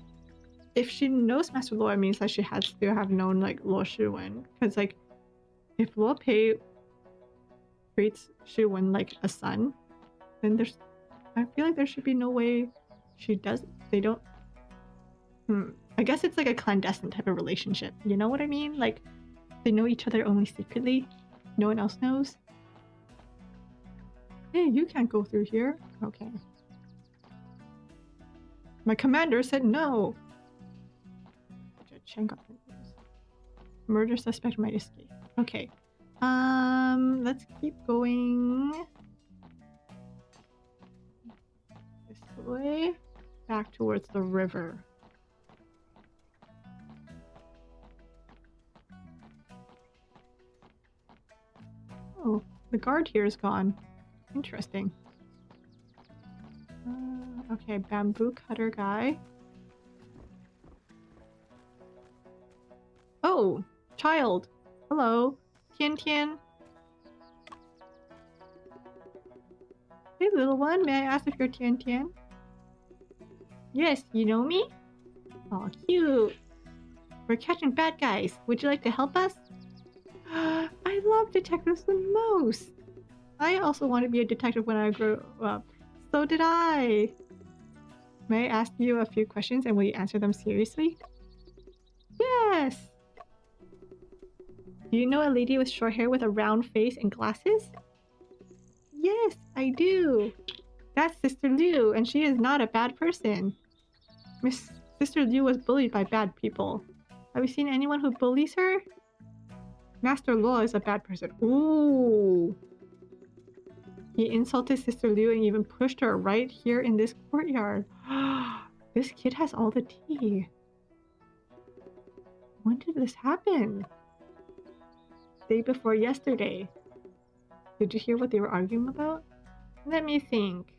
if she knows Master Luo, it means that she has to have known like Luo Shiwen. Because like, if Luo Pei treats Shiwen like a son, then I feel like there should be no way she does. They don't. I guess it's like a clandestine type of relationship. You know what I mean? Like, they know each other only secretly. No one else knows. Hey, you can't go through here. Okay. My commander said no. Murder suspect might escape. Okay. Let's keep going. This way. Back towards the river. Oh, the guard here is gone. Interesting. Okay, bamboo cutter guy. Oh, child. Hello. Tian Tian. Hey, little one. May I ask if you're Tian Tian? Yes, you know me? Aw, cute. We're catching bad guys. Would you like to help us? I love detectives the most. I also want to be a detective when I grow up. So did I. May I ask you a few questions and will you answer them seriously? Yes. Do you know a lady with short hair with a round face and glasses? Yes, I do. That's Sister Liu, and she is not a bad person. Sister Liu was bullied by bad people. Have you seen anyone who bullies her? Master Luo is a bad person. Ooh. He insulted Sister Liu and even pushed her right here in this courtyard. This kid has all the tea. When did this happen? Day before yesterday. Did you hear what they were arguing about? Let me think.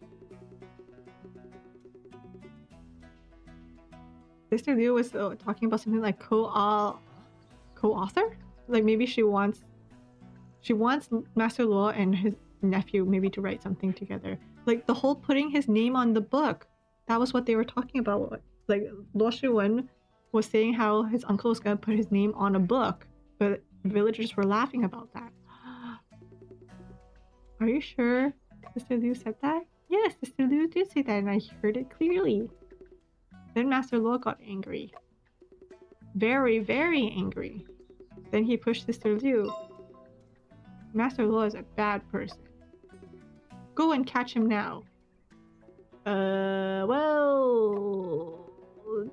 Sister Liu was talking about something like co-author? Like maybe she wants Master Luo and his nephew maybe to write something together. Like the whole putting his name on the book. That was what they were talking about. Like Luo Shiwen was saying how his uncle was gonna put his name on a book, but villagers were laughing about that. Are you sure Sister Liu said that? Yes, Sister Liu did say that and I heard it clearly. Then Master Luo got angry. Very, very angry. Then he pushed Sister Liu. Master Luo is a bad person. Go and catch him now. Well...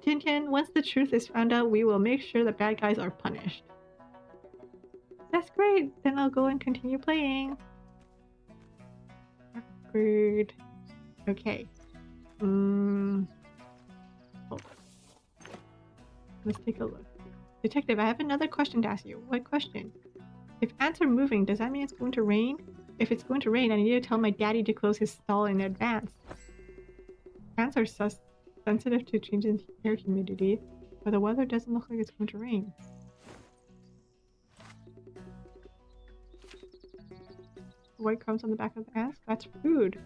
Tian Tian, once the truth is found out, we will make sure the bad guys are punished. That's great. Then I'll go and continue playing. Awkward. Okay. Hold on. Let's take a look. Detective, I have another question to ask you. What question? If ants are moving, does that mean it's going to rain? If it's going to rain, I need to tell my daddy to close his stall in advance. Ants are sensitive to changes in air humidity, but the weather doesn't look like it's going to rain. White crumbs on the back of the ants? That's food.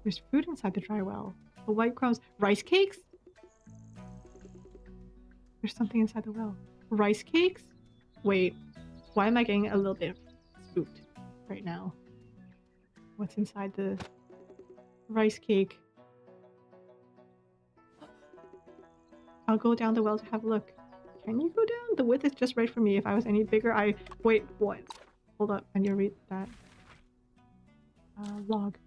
There's food inside the dry well. The white crumbs. Rice cakes? There's something inside the well. Rice cakes? Wait. Why am I getting a little bit spooked right now? What's inside the rice cake? I'll go down the well to have a look. Can you go down? The width is just right for me. If I was any bigger, Wait, what? Hold up, I need to read that. Log.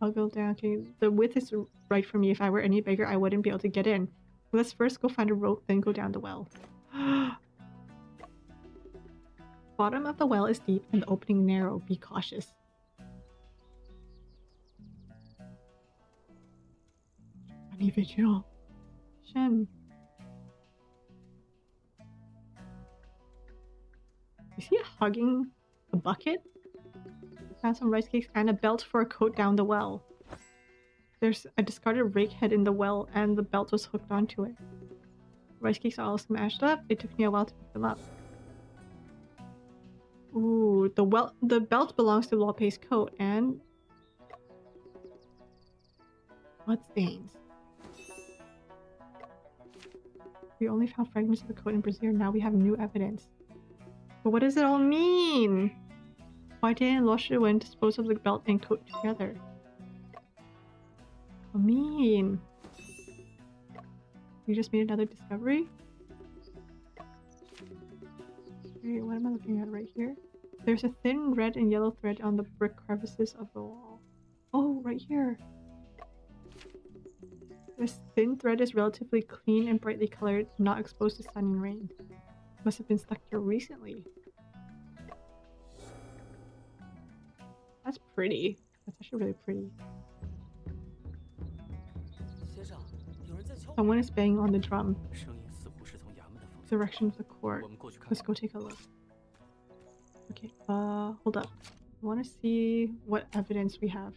I'll go down. Okay, the width is right for me. If I were any bigger, I wouldn't be able to get in. Let's first go find a rope, then go down the well. Bottom of the well is deep and the opening narrow. Be cautious. Funny vigil. Shen. Is he hugging a bucket? Found some rice cakes and a belt for a coat down the well. There's a discarded rake head in the well and the belt was hooked onto it. Rice cakes are all smashed up. It took me a while to pick them up. Ooh, the belt belongs to Luo Pei's coat and... Blood stains. We only found fragments of the coat in Brazil. Now we have new evidence. But what does it all mean? Why didn't Lo Shiwen dispose of the belt and coat together? I mean, you just made another discovery? Wait, what am I looking at right here? There's a thin red and yellow thread on the brick crevices of the wall. Oh, right here. This thin thread is relatively clean and brightly colored, not exposed to sun and rain. Must have been stuck here recently. That's pretty. That's actually really pretty.
先生，有人在敲门。
Someone is banging on the drum.
声音似乎是从衙门的方向。
Direction of the court.
我们过去看。
Let's go take a look. Okay, hold up. I want to see what evidence we have.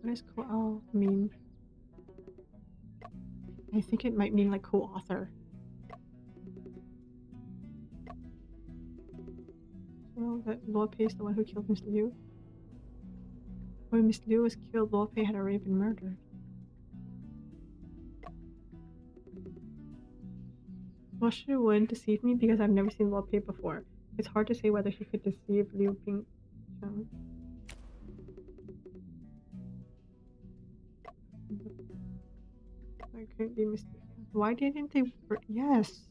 What does co-au mean? I think it might mean like co-author. So that Luo Pei is the one who killed Miss Liu. When Miss Liu was killed, Luo Pei had already been murdered. Luo Shiwen deceived me because I've never seen Luo Pei before. It's hard to say whether he could deceive Liu Bing. I couldn't be mistaken. Why didn't they? Yes.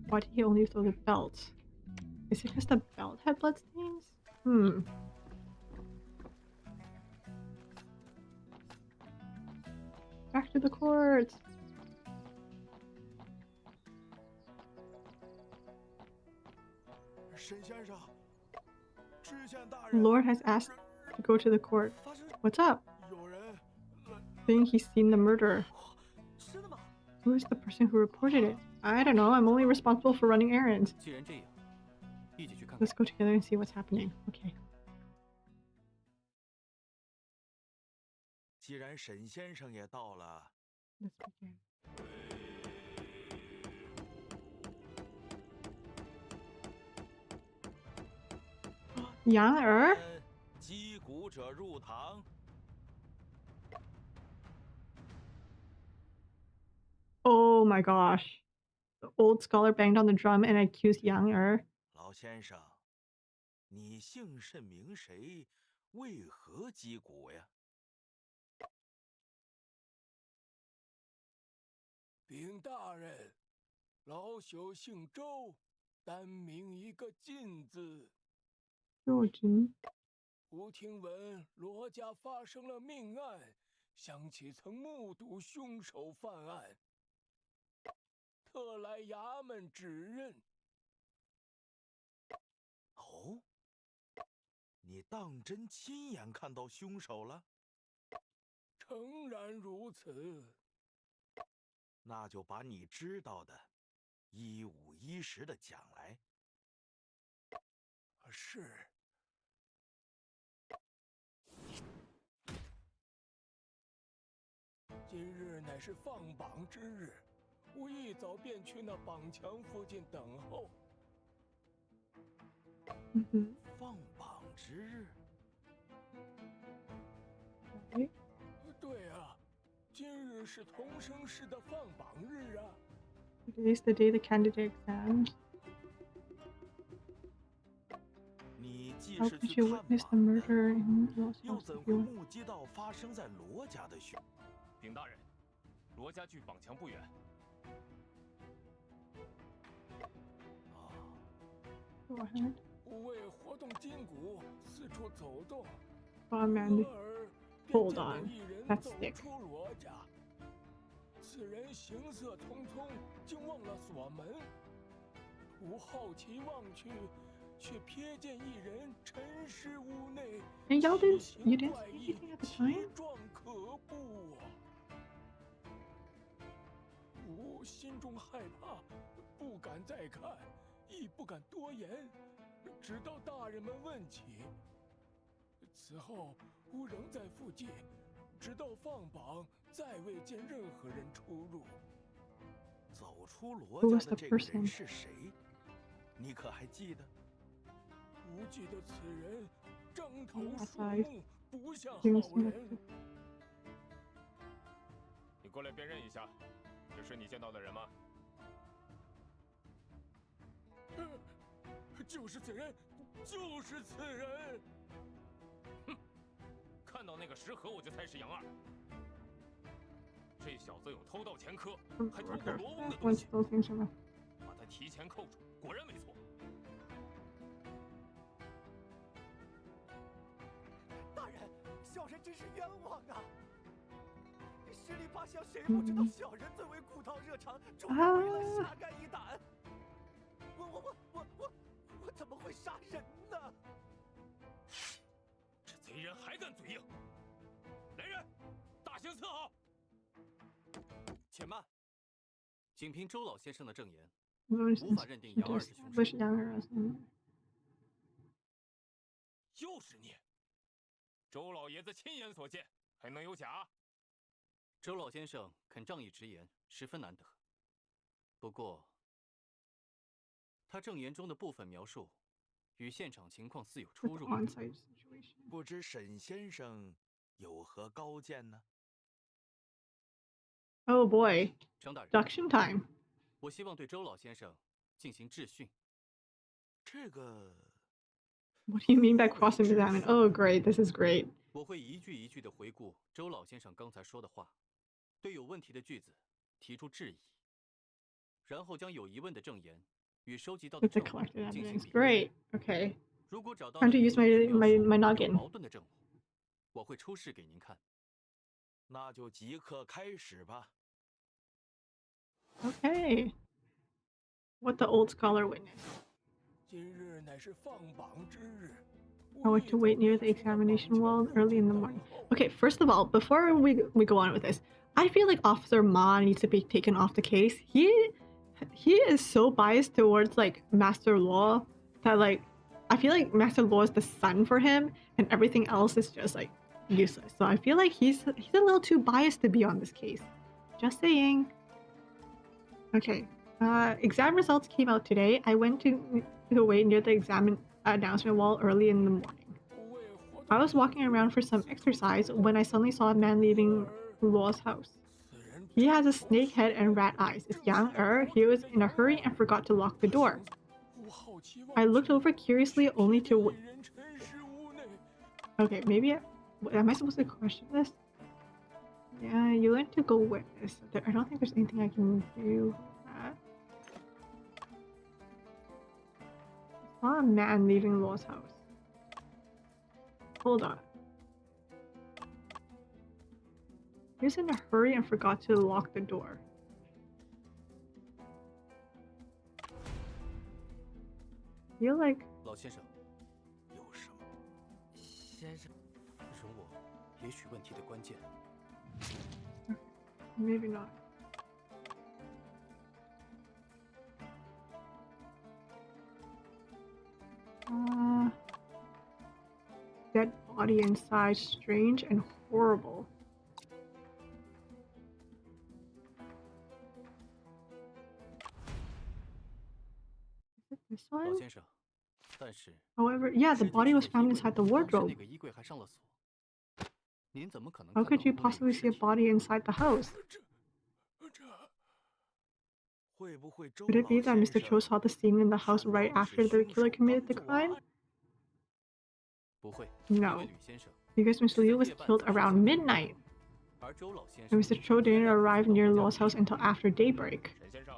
Why did he only throw the belt? Is it because the belt had bloodstains? Back to the court. The Lord has asked to go to the court. What's up? Think he's seen the murder. Who is the person who reported it? I don't know. I'm only responsible for running errands. Let's go together and see what's happening. Okay.
既然沈先生也到了，
Let's begin. 羊儿？
击鼓者入堂。
Oh my gosh. The old scholar banged on the drum and accused Yang Er.
老先生，你姓甚名谁？为何击鼓呀？
禀大人，老朽姓周，单名一个进字。
周军。
吾听闻罗家发生了命案，想起曾目睹凶手犯案，特来衙门指认。
哦，你当真亲眼看到凶手了？
诚然如此。
那就把你知道的15110的讲来。
是。今日乃是放榜之日，吾一早便去那榜墙附近等候。
放榜之日？
对啊。 今日是同生市的放榜日啊
Today is the day the candidate exams. How could you witness the murder in Los
又怎会目击到发生在罗家的凶？
禀大人，罗家距榜墙不远。
吾为活动筋骨，四处走动。
Hold on, that's thick.
此人行色匆匆，竟忘了锁门。吾好奇望去，却瞥见一人沉尸屋内。
And y'all didn't, you didn't say anything at the time?
状可怖啊！吾心中害怕，不敢再看，亦不敢多言，直到大人们问起。此后。 吾仍在附近，直到放榜，再未见任何人出入。
走出罗家的这个人是谁？你可还记得？
吾记得此人獐头鼠目，不像好人。
你过来辨认一下，这是你你见到的人吗？
就是此人，就是此人。
哼，看到那个石盒我就猜是杨二。这小子有偷盗前科，还偷过罗翁的东西，把他提前扣住，果然没错。
大人，小人真是冤枉啊！十里八乡谁不知道小人最为古道热肠，终于为了侠肝义胆。我怎么会杀人呢？
这贼人还敢嘴硬！来人，大刑伺候！
且慢，仅凭周老先生的证言，
Most
无法认定杨二是凶手。
established younger as
又是你！周老爷子亲眼所见，还能有假？
周老先生肯仗义直言，十分难得。不过，他证言中的部分描述与现场情况似有出
with
入。
on-site situation.
不知沈先生有何高见呢？
Oh boy,
张大人，
induction time.
我希望对周老先生进行质询。
这个
What do you mean by cross-examine? Oh great, this is great.
我会一句一句地回顾周老先生刚才说的话，对有问题的句子提出质疑，然后将有疑问的证言与收集到的
With the
证物
collected
进行
evidence.
比对。
Great. Okay.
如果找到
Time
了
to
与
use my
文本描述
noggin.
有矛盾的证物，我会出示给您看。
那就即刻开始吧。
Okay. What the old scholar witnessed.
今日乃是放榜之日。
I went to wait near the examination wall early in the morning. Okay, first of all, before we go on with this, I feel like Officer Ma needs to be taken off the case. He is so biased towards like Master Law that like I feel like Master Law is the son for him, and everything else is just like useless. So I feel like he's a little too biased to be on this case. Just saying. Okay. Exam results came out today. I went to wait near the exam announcement wall early in the morning. I was walking around for some exercise when I suddenly saw a man leaving Law's house. He has a snake head and rat eyes. It's Yang He was in a hurry and forgot to lock the door. I looked over curiously only to... Okay, maybe... Am I supposed to question this? Yeah, you went to go witness. I don't think there's anything I can do with that. I saw a man leaving Law's house. Hold on. He was in a hurry and forgot to lock the door. I feel like...
老先生，
有什么？
先生，
容我也许问题的关键。
Maybe not. Dead body inside, strange and horrible. Is it this
老
one?
先生，但是
However, yeah, the
尸体
body
所
was
遗
found
留的
inside the
当时
wardrobe.
那个衣柜还上了锁。您怎么可能
How
看到
could you
屋里有
possibly
尸
see a
体？
body inside the house?
会不会周
Could it be
老
that
先
Mr. Cho
生
saw the scene in the house
看
right
到是
after the
凶手
killer committed the
刚做
crime?
完？
不会，
No.
因为吕先生，
Because Mr. Liu was killed around midnight,
而周老先
and
生
Mr. Cho didn't arrive near Law's house until after daybreak.
沈先生，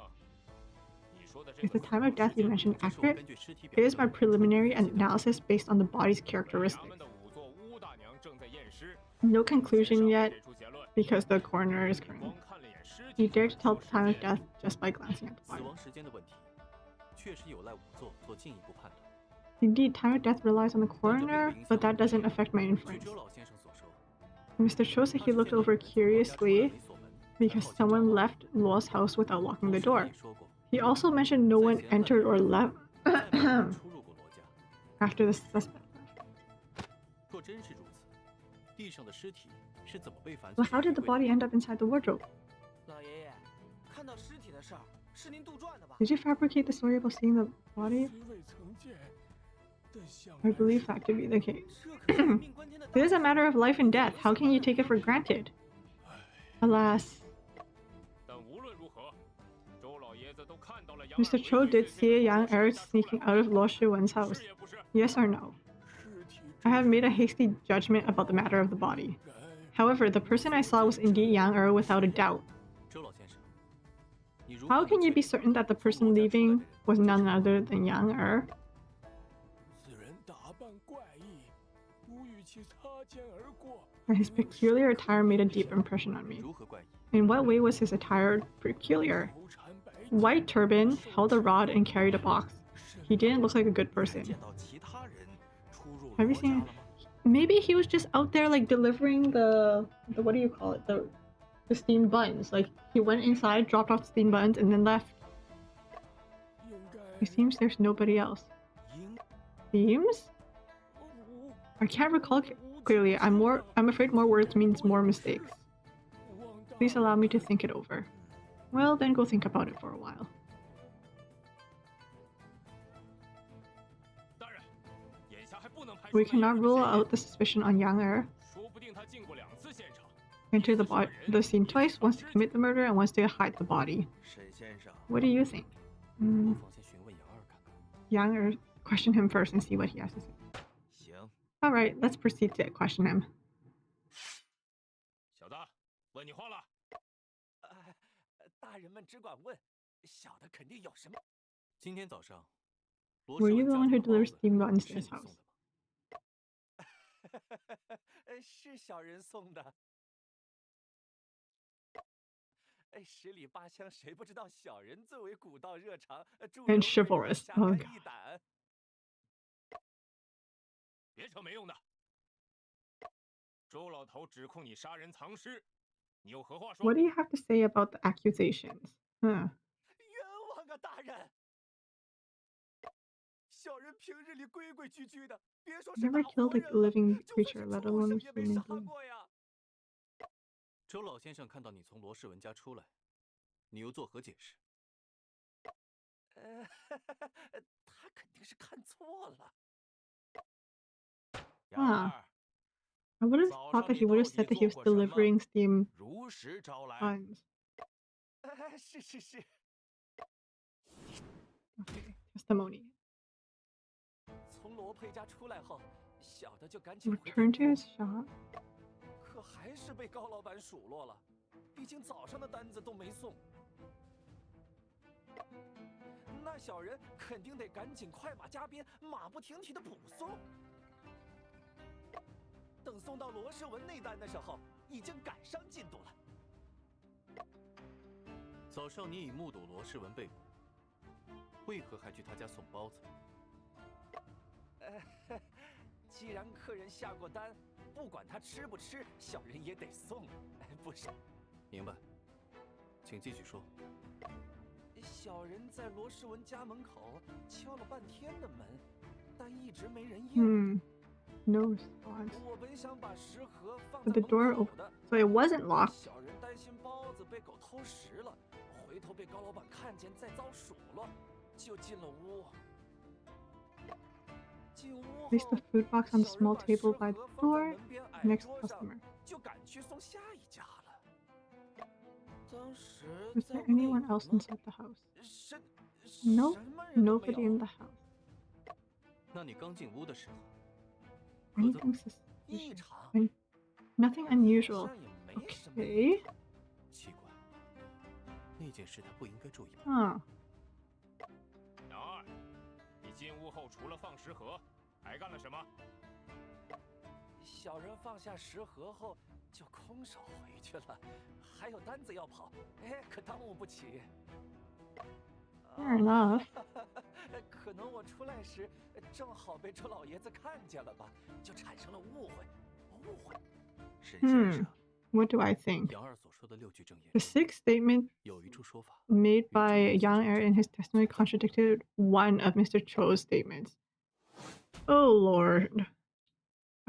你说的这
Is the
个
time of death you
时间
mentioned
这是我
accurate?
根据尸体
It
表
is my
证
preliminary analysis based on the body's
本衙
characteristics.
门的仵作巫大娘正在验尸，
No
先
conclusion
生
yet
给出结论。
because the coroner is
你
current.
光看了眼尸
You
体
dare
就
to tell
说
the
时
time of
间
death just by glancing at the
死
body.
亡时间的问题，确实有赖仵作做进一步判断。
Indeed, time of death relies on the coroner, but that doesn't affect my
据
inference.
周老先生所说，
Mr. Cho said
他
he
是
looked
见到有
over
人从王家出来
curiously
没锁门，
because
靠近
someone
张望。
left Law's house without locking the
同时
door.
也说过，
He also mentioned no
在
one
嫌犯
entered
留
or
后
left
再没有人出入过罗家。
after the suspect left.
若真是如此，地上的尸体是怎么被反
So
锁
how
进
did the
衣柜的？
body end up inside the wardrobe?
老爷爷，看到尸体的事儿是您杜撰的吧？
Did you fabricate the story about seeing the body?
虽未曾见，但想
I
来
believe
是
that to be the case.
这可是人命关天的大
It is a
事，
matter of life and death. How can you take it for granted? Alas.
但无论如何，
Mr. Cho did see Yang Er sneaking out of Luo Shiwen's house. Yes or no? I have made a hasty judgment about the matter of the body. However, the person I saw was indeed Yang Er without a doubt. How can you be certain that the person leaving was none other than Yang Er? His peculiar attire made a deep impression on me. In what way was his attire peculiar? White turban, held a rod, and carried a box. He didn't look like a good person. Have you seen? Maybe he was just out there like delivering the what do you call it? The steamed buns. Like he went inside, dropped off the steamed buns, and then left. It seems there's nobody else. Themes? I can't recall clearly. I'm afraid more words means more mistakes. Please allow me to think it over. Well, then go think about it for a while. We cannot rule out the suspicion on Yang Er. Entered the scene twice, once to commit the murder and once to hide the body. What do you think? Yang Er, question him first and see what he has to say. Alright, let's proceed to question him. Were you the one who delivered steamed buns to his house?
是小人送的。十里八乡谁不知道小人最为古道热肠，助人
And chivalrous.
侠
Oh
肝
god.
义胆。
别扯没用的。周老头指控你杀人藏尸，你有何话说
What do you have to say about the accusations? Huh.
冤枉啊，大人！小人平日里规规矩矩的，别说是
Never
大
killed
活
a
人了，
living
就算
creature,
是
let
畜
alone
生
a
也没
human
杀
being.
过呀。
周老先生看到你从罗世文家出来，你又作何解释？
他肯定是看错了。
Huh. I would have thought that he would have said that he was delivering steam buns.
是是是。
Okay, testimony.
从罗佩家出来后，小的就赶紧回
Return to his shop.
可还是被高老板数落了，毕竟早上的单子都没送。那小人肯定得赶紧快马加鞭、马不停蹄的补送。等送到罗世文那单的时候，已经赶上进度了。
早上你已目睹罗世文被捕，为何还去他家送包子？
既然客人下过单，不管他吃不吃，小人也得送，不是？
明白，请继续说。
小人在罗世文家门口敲了半天的门，但一直没人应。
No response.
我本想把食盒放
But
在
the door
门口
opened,
的，
so it wasn't locked.
小人担心包子被狗偷食了，回头被高老板看见再遭数落，就进了屋。进屋后，
Place the food box on the small
小人
table
把
by
食
the
盒放在
door
门边矮
next
桌
to
上，
customer.
就赶去送下一家了。当时
Was
在
there
屋内
anyone
有
else
吗？
inside the house?
什
No,
什么人都没
nobody
有
in the house.
那你刚进屋的时候，
Anything
异
suspicious?
常，
Nothing
好
unusual.
像也没什么。
Okay.
奇怪，那件事他不应该注意吧？
Huh.
杨二，你进屋后除了放食盒，还干了什么？
小人放下食盒后就空手回去了，还有单子要跑，可当务不起。
Fair enough.
可能我出来时正好被周老爷子看见了吧，就产生了误会。
沈先生，
What do I think?
杨二所说的6句证言
The
中，
sixth statement
有一处说法
made by Yang Er in his testimony contradicted one of Mr. Cho's statements. Oh lord.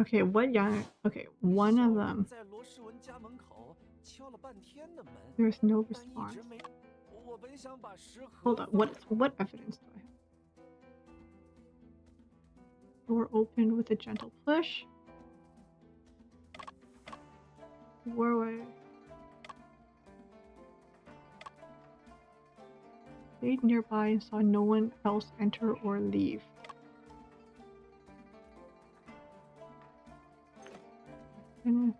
Okay, what Yang? Okay, one of them.
在罗世文家门口敲了半天的门，
There's no
但一
response.
直没。我本想把食盒
Hold on. What evidence do I have? Door opened with a gentle push. Where stayed nearby and saw no one else enter or leave. And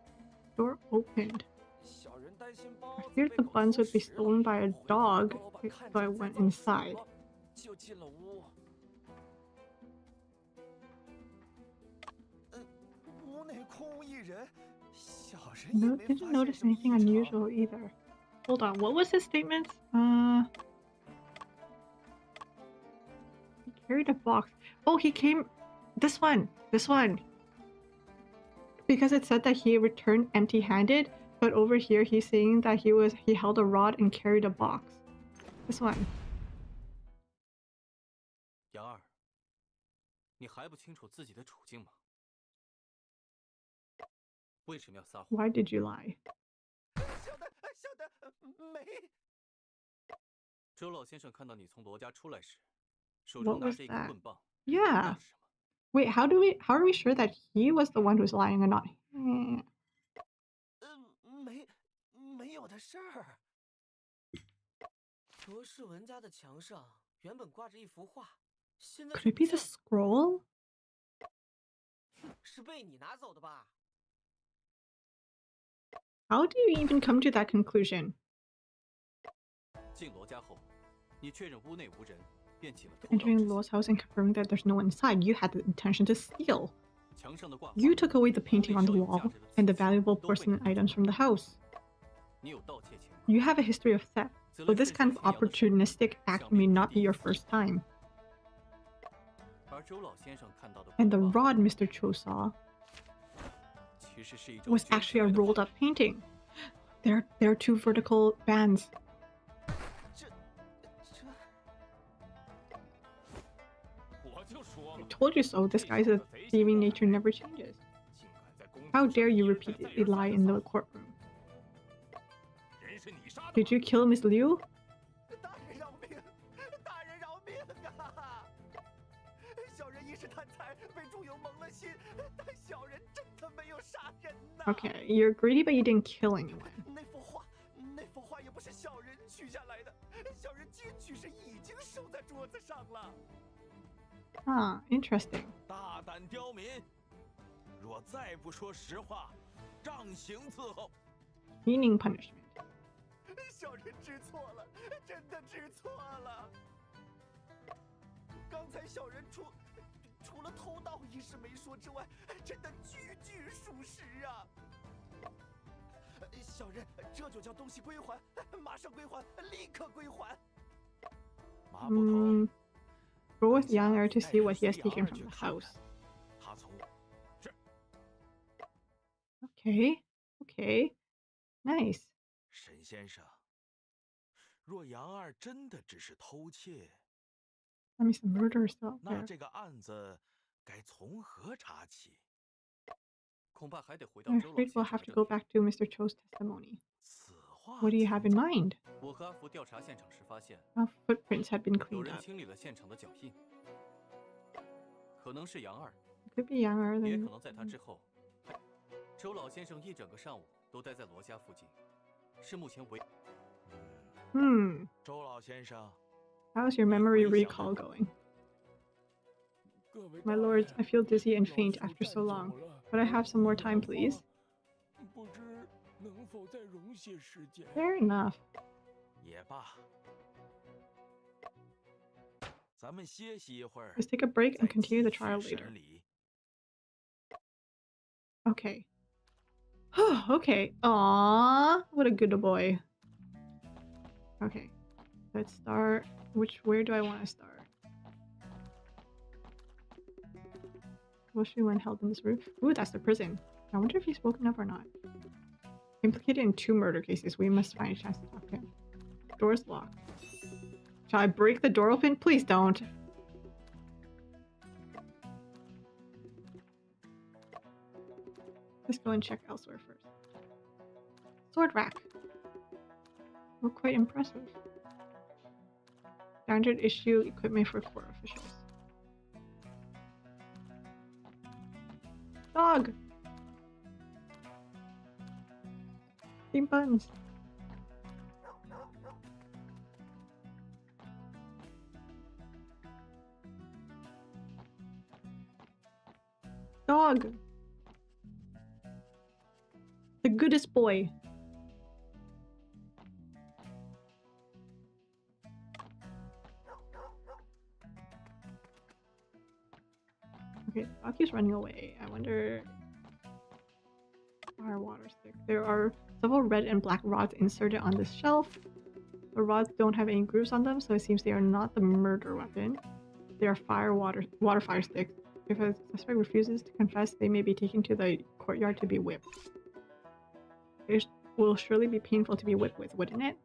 door opened. I feared the buns would be stolen by a dog, so I went inside. No, didn't notice anything unusual either. Hold on, what was his statement? He carried a box. Oh, he came. This one. Because it said that he returned empty-handed, but over here he's saying that he held a rod and carried a box. This one.
杨二，你还不清楚自己的处境吗？为什么要撒谎？
Why did you lie?
没。
周老先生看到你从罗家出来时，手
What
中拿
was
着一根
that?
棍棒，
Yeah.
那是什么？
Wait, how are we sure that he was the one who's lying and not?
没有的事儿。罗世文家的墙上原本挂着一幅画，现在
Could it be the scroll?
是被你拿走的吧？
How do you even come to that conclusion?
进罗家后，你确认屋内无人，便起了偷盗之
Entering
心。
Law's house and confirming that there's no one inside, you had the intention to steal.
墙上的挂画，
You took away the
屋内
painting on the
稍有
wall
价值的
and the
瓷器
valuable
都被
porcelain
你
items from the house.
你有盗窃情况，
You have a history of theft, so this kind of opportunistic act may not be your first time.
而周老先生看到的
And the
棍棒
rod Mr. Cho saw
其实是一种
was
卷起
actually a
来的
rolled
画
up painting. There are two vertical bands.
我就说
I
嘛，
told you so, this guy's a thieving nature never changes.
竟敢在公
How
堂
dare
上
you
一而再再
repeatedly
而三
lie
地
in the
撒谎
courtroom?
人是你杀的
Did you kill Miss Liu?
大人饶命！大人饶命啊！小人一时贪财，被猪油蒙了心，但小人真的没有杀人呐。
Okay, you're greedy but you didn't kill anyone.
那幅画也不是小人取下来的，小人进去时已经收在桌子上了。
Huh, interesting.
大胆刁民！若再不说实话，杖刑伺候。
Meaning punishment.
小人知错了，真的知错了。刚才小人除了偷盗一事没说之外，真的句句属实啊。小人这就叫东西归还，马上归还，立刻归还。
马捕头，
Go with Yang to see what he has taken from the house.
他从
Okay. Nice.
沈先生，若杨二真的只是偷窃，
That means the murder is still out
那
there.
这个案子该从何查起？
恐怕还得回到
I'm
周老
afraid
先
we'll
生
have
的
to go
证言。
back to Mr. Cho's testimony.
此话
What do you have in
怎
mind?
我和阿福调查现场时发现，
Our footprints had been
有
cleaned
人
up.
清理了现场的脚印，可能是杨二，
It could be Yang
也
then.
可能在他之后。周老先生一整个上午都待在罗家附近，是目前唯。
周老先生，
How's your memory recall going?
各位
My
大
lords,
人
I feel dizzy and
老
faint
朽
after
站
so
久
long.
了
Could I have some more time, please?
不知能否再容些时间？
Fair enough.
也罢，咱们歇息一会儿，
Let's take a break
再
and continue the
继续
trial later.
审理。
Okay. Okay. Aww, what a good boy. Okay. Let's start. Where do I want to start? Was she when held in this room? Ooh, that's the prison. I wonder if he's spoken up or not. Implicated in 2 murder cases. We must find a chance to talk to him. Door's locked. Shall I break the door open? Please don't. Let's go and check elsewhere first. Sword rack. Look quite impressive. Standard issue equipment for court officials. Dog! Team buns. Dog. The goodest boy. Okay, the dog keeps running away. I wonder... Fire water stick. There are several red and black rods inserted on this shelf. The rods don't have any grooves on them, so it seems they are not the murder weapon. They are water fire sticks. If a suspect refuses to confess, they may be taken to the courtyard to be whipped. It will surely be painful to be whipped with, wouldn't it?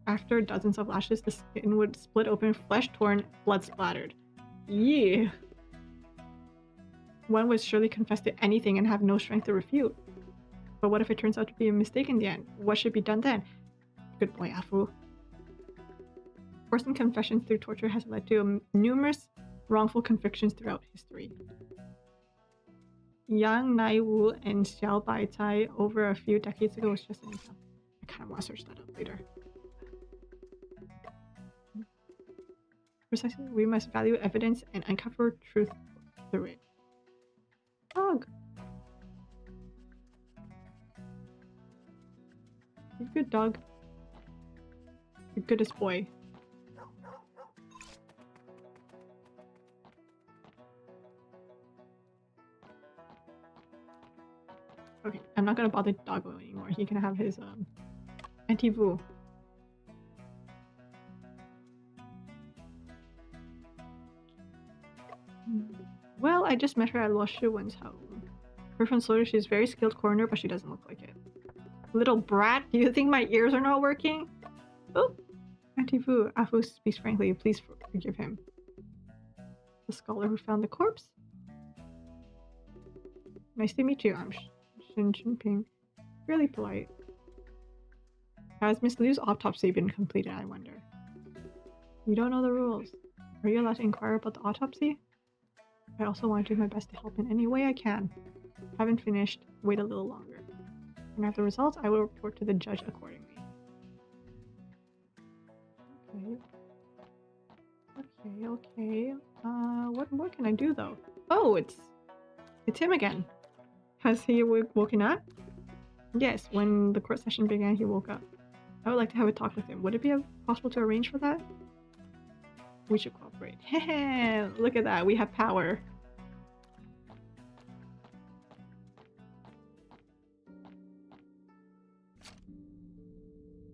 After dozens of lashes, the skin would split open, flesh torn, blood splattered. Yeah. One would surely confess to anything and have no strength to refute. But what if it turns out to be a mistake in the end? What should be done then? Good boy, Afu. Forcing confessions through torture has led to numerous wrongful convictions throughout history. Yang Naiwu and Xiao Baitai over a few decades ago was just an example. I kind of want to search that up later. Precisely, we must value evidence and uncover truth through it. Dog! You're good, dog. The goodest boy. Okay, I'm not gonna bother Doggo anymore. He can have his anti-vu. Well, I just met her at Luo Shiwen's home. Her from Slaughter, she's a very skilled coroner, but she doesn't look like it. Little brat, do you think my ears are not working? Oh, anti-vu. Afu speaks frankly. Please forgive him. The scholar who found the corpse? Nice to meet you. I'm Shin Jinping. Really polite. Has Miss Liu's autopsy been completed, I wonder? You don't know the rules. Are you allowed to inquire about the autopsy? I also want to do my best to help in any way I can. Haven't finished. Wait a little longer. When I have the results, I will report to the judge accordingly. Okay. What more can I do though? Oh, it's him again. Has he woken up? Yes, when the court session began, he woke up. I would like to have a talk with him. Would it be possible to arrange for that? We should cooperate. Heh, look at that. We have power.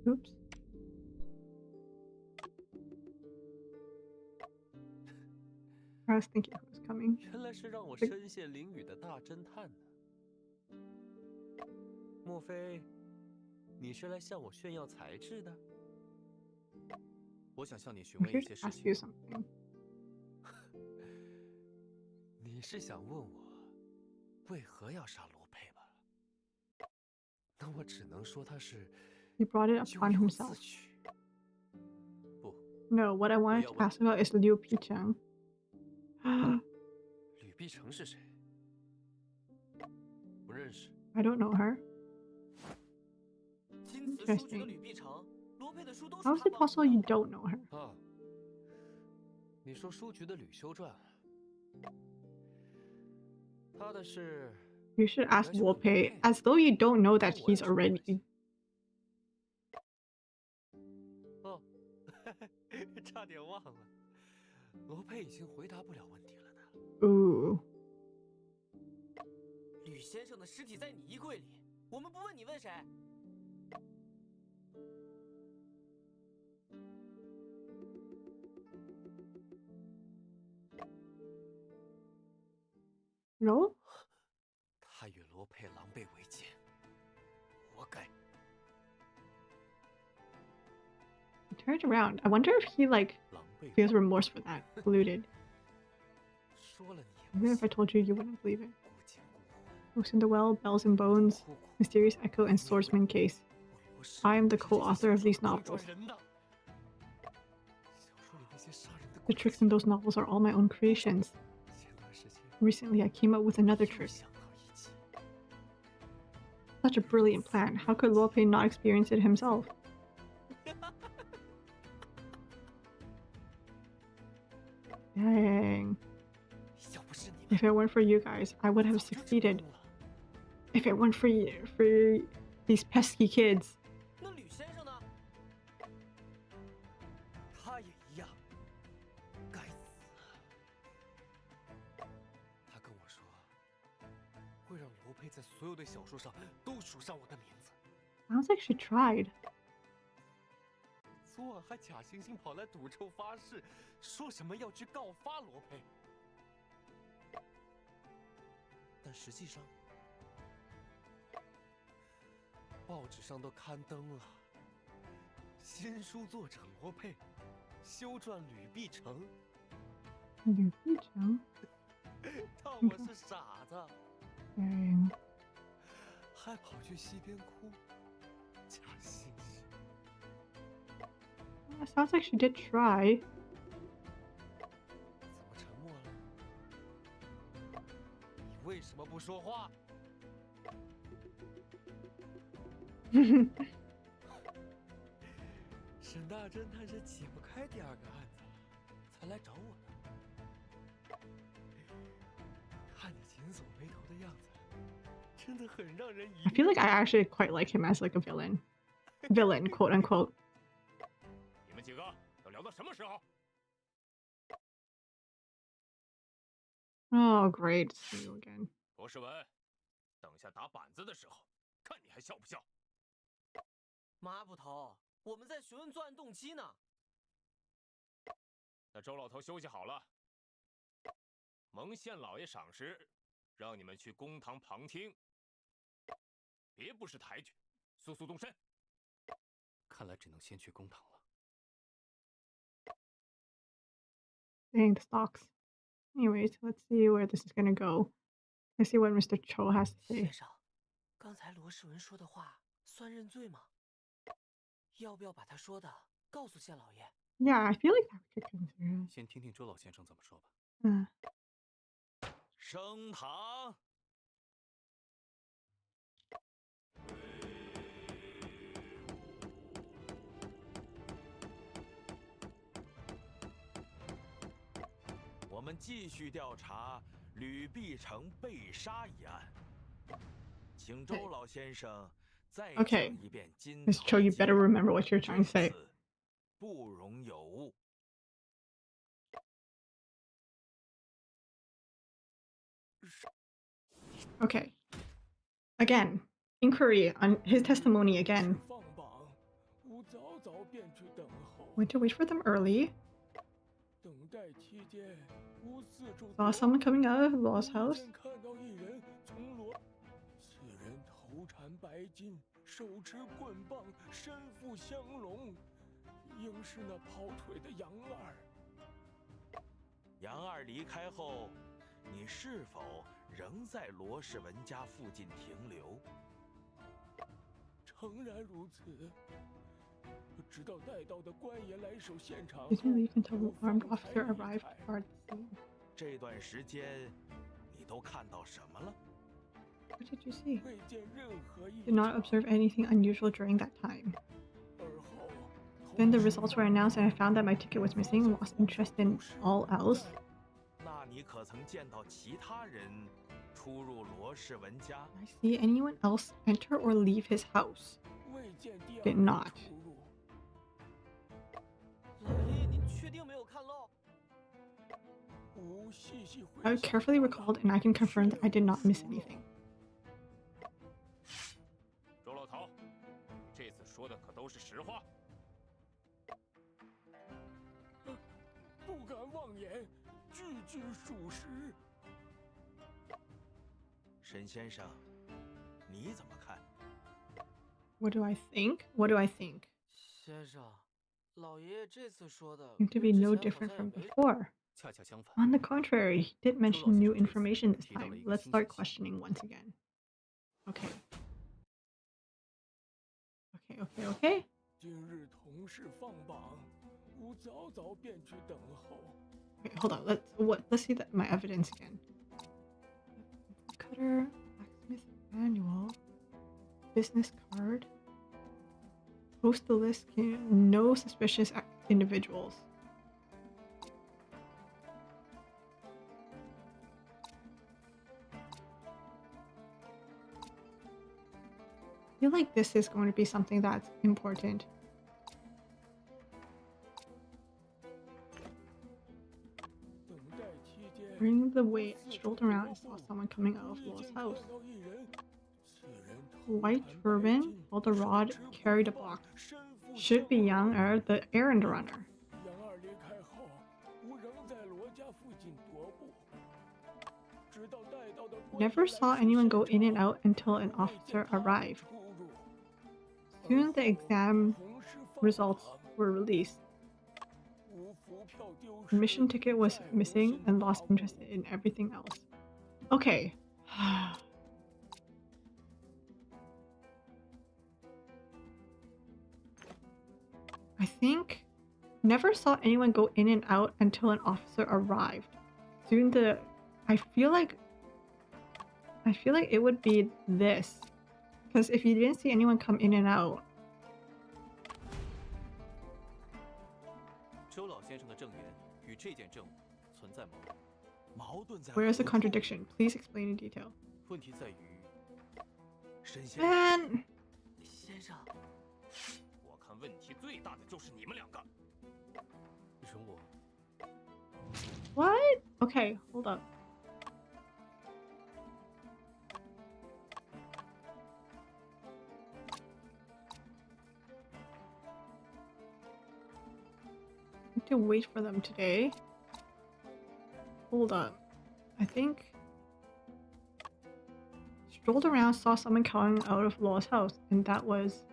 Oops. I was thinking who was coming.
原来是让我身陷囹圄的大侦探呢。莫非你是来向我炫耀才智的？
我想向你询
I'm
问一
here
些
to
事
ask
情。
you something.
你是想问我为何要杀罗佩吧？那我只能说他是
He brought it
咎
upon
由
himself.
自取。
不，
No, what I wanted to ask about is Liu Picheng.
吕碧城是谁？不认识。
I don't know her.
金瓷书局的吕碧城，罗佩的书都是
How
他
is it
帮
possible you don't know her?
啊，你说书局的吕修传，他的是
You should ask Wolpei, as though you don't know that he's already.
哦，差点忘了，罗佩已经回答不了问题了呢。
Ooh.
吕先生的尸体在你衣柜里，我们不问你问谁？
No?
他与罗佩狼狈为奸，活该。
He turned around. I wonder if he, like,
狼狈
feels remorse for that. Polluted.
说了你也
Even
不
if I
信，
told you, you wouldn't believe it.
孤奸孤魂，
Ghost in the Well, Bells and Bones,
苦苦
Mysterious Echo, and Swordsman Case.
我是
I am the co-author of these
这些
novels.
小说里那些杀人的
The tricks in those novels are all my own creations.
前段时间
Recently, I came up with another
又
trick.
想到一起，
Such a brilliant plan. How could Luopei not experience it himself? Dang.
要不是你
If it weren't for you guys, I would have succeeded. If it weren't for you, for these pesky kids.
那吕先生呢？他也一样，该死！他跟我说，会让罗佩在所有的小说上都署上我的名字。
Sounds like she tried.
昨晚还假惺惺跑来赌咒发誓，说什么要去告发罗佩，但实际上，报纸上都刊登了新书作者罗佩修撰吕碧城，
吕碧城？
当我是傻子，还跑去溪边哭，假惺惺。
Sounds like she did try.
怎么沉默了？你为什么不说话？沈大侦探是解不开第二个案子了，才来找我的。看你紧锁眉头的样子，真的很让人疑
I feel like I actually quite like him as like a villain. Villain, quote unquote.
你们几个要聊到什么时候？
Oh, great. See you again.
罗世文，等下打板子的时候，看你还笑不笑？
马捕头，我们在询问作案动机呢。
那周老头休息好了，蒙县老爷赏识，让你们去公堂旁听，别不识抬举，速速动身。
看来只能先去公堂了。
Dang, the stocks. Anyways, let's see where this is gonna go. Let's see what Mr. Cho has to say.
先生，刚才罗世文说的话算认罪吗？要不要把他说的告诉县老爷？
Yeah, I feel like that we could consider it.
先听听周老先生怎么说吧。
升堂。我们继续调查吕碧城被杀一案，请周老先生再讲一遍今早
Mr. Cho, you better remember what you're trying to say.
不容有误。
Okay. Again, inquiry on his testimony again.
放榜，吾早早便去等候。
Went to wait for them early.
等待期间，吾四处
Saw someone coming out of Law's house.
看到一人从罗，此人头缠白巾，手持棍棒，身负香笼，应是那跑腿的杨二。
杨二离开后，你是否仍在罗世文家附近停留？
诚然如此。直到带到的官爷来守现场后，
Didn't leave until the armed officer arrived to guard the scene.
这段时间，你都看到什么了？
What did you see?
未见任何异
Did not
常。
observe anything unusual during that time.
而后，
Then the results were announced and I found that my ticket was missing. Lost interest in all else.
那你可曾见到其他人出入罗世文家？
Did I see anyone else enter or leave his house?
未见第二
Did
人
not.
出入。
老爷，您确定没有看漏？
吾细细回
I
想
carefully recalled and I can confirm that I did not miss anything.
周老头，这次说的可都是实话。
不敢妄言，句句属实。
沈先生，你怎么看？
What do I think? What do I think?
先生，老爷这次说的
Seemed to be
跟之
no
前
different
好
from
像也没
before.
恰恰相反，
On the contrary, he did mention new information this time. Let's start questioning once again. Okay. Okay.
今日同事放榜，吾早早便去等候。
Okay, hold on. Let's see my evidence again. Cutter, blacksmith manual, business card. Post the list. No suspicious individuals. feel like this is going to be something that's important. During the wait, I strolled around and saw someone coming out of Law's house. White turban, held a rod, carried a box. Should be Yang Er, the errand runner. Never saw anyone go in and out until an officer arrived. Soon the exam results were released. Admission ticket was missing and lost interest in everything else. Okay. I think never saw anyone go in and out until an officer arrived. Soon the I feel like it would be this. Because if you didn't see anyone come in and out. Where is the contradiction? Please explain in detail. Man!
先生，我看问题最大的就是你们两个。容我。
What? Okay, hold up. I need to wait for them today. Hold up. I think... Strolled around, saw someone coming out of Law's house, and that was...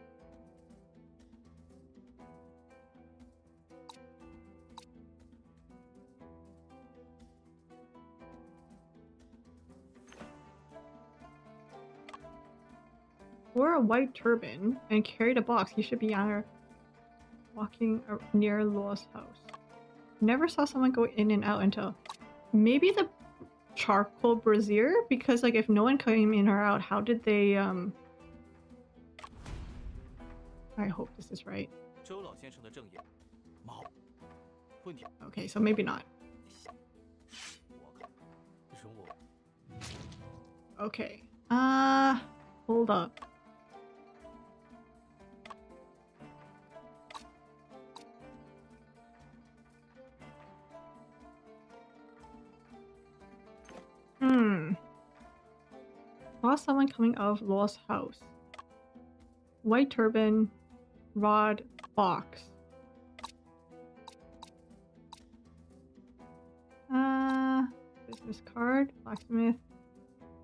Wore a white turban and carried a box. He should be younger, walking near Law's house. Never saw someone go in and out until... Maybe the charcoal brazier? Because like if no one came in or out, how did they I hope this is right. Okay, so maybe not. Okay. Hold up. Saw someone coming out of Law's house. White turban, rod, box. Business card, blacksmith,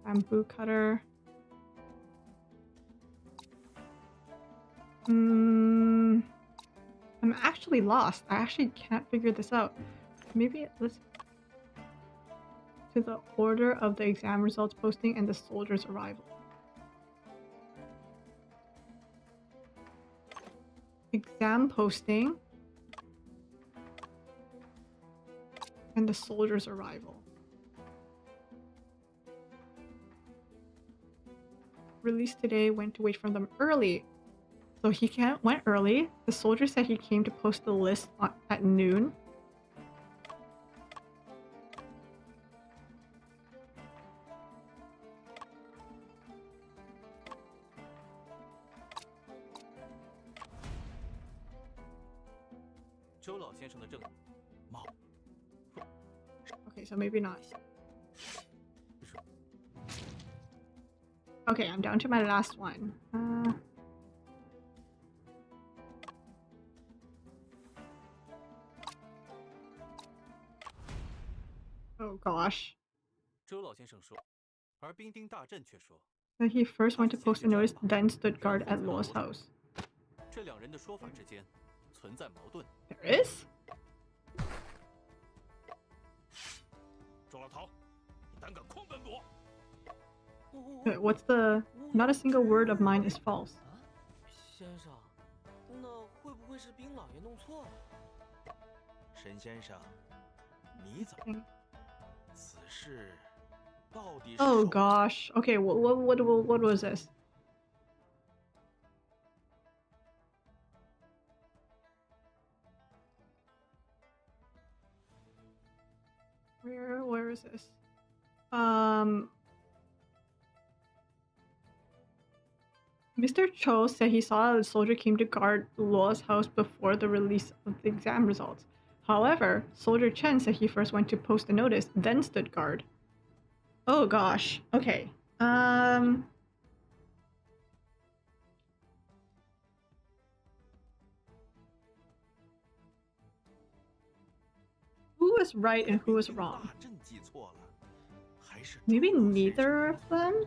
bamboo cutter. I'm actually lost. I actually can't figure this out. Maybe let's... To the order of the exam results posting and the soldier's arrival. Exam posting and the soldier's arrival. Released today, went to wait for them early. So he went early. The soldier said he came to post the list at noon. Okay, so maybe not. Okay, I'm down to my last one. Oh gosh. So he first went to post a notice, then stood guard at Law's house. There is? What's the... Not a single word of mine is false.
先生，那会不会是兵老爷弄错了？
沈先生，你怎么？此事到底是
Oh gosh. Okay, what was this? Where is this? Mr. Cho said he saw a soldier came to guard Luo's house before the release of the exam results. However, Soldier Chen said he first went to post a notice, then stood guard. Oh gosh. Okay. Who was right and who was wrong? Maybe neither of them?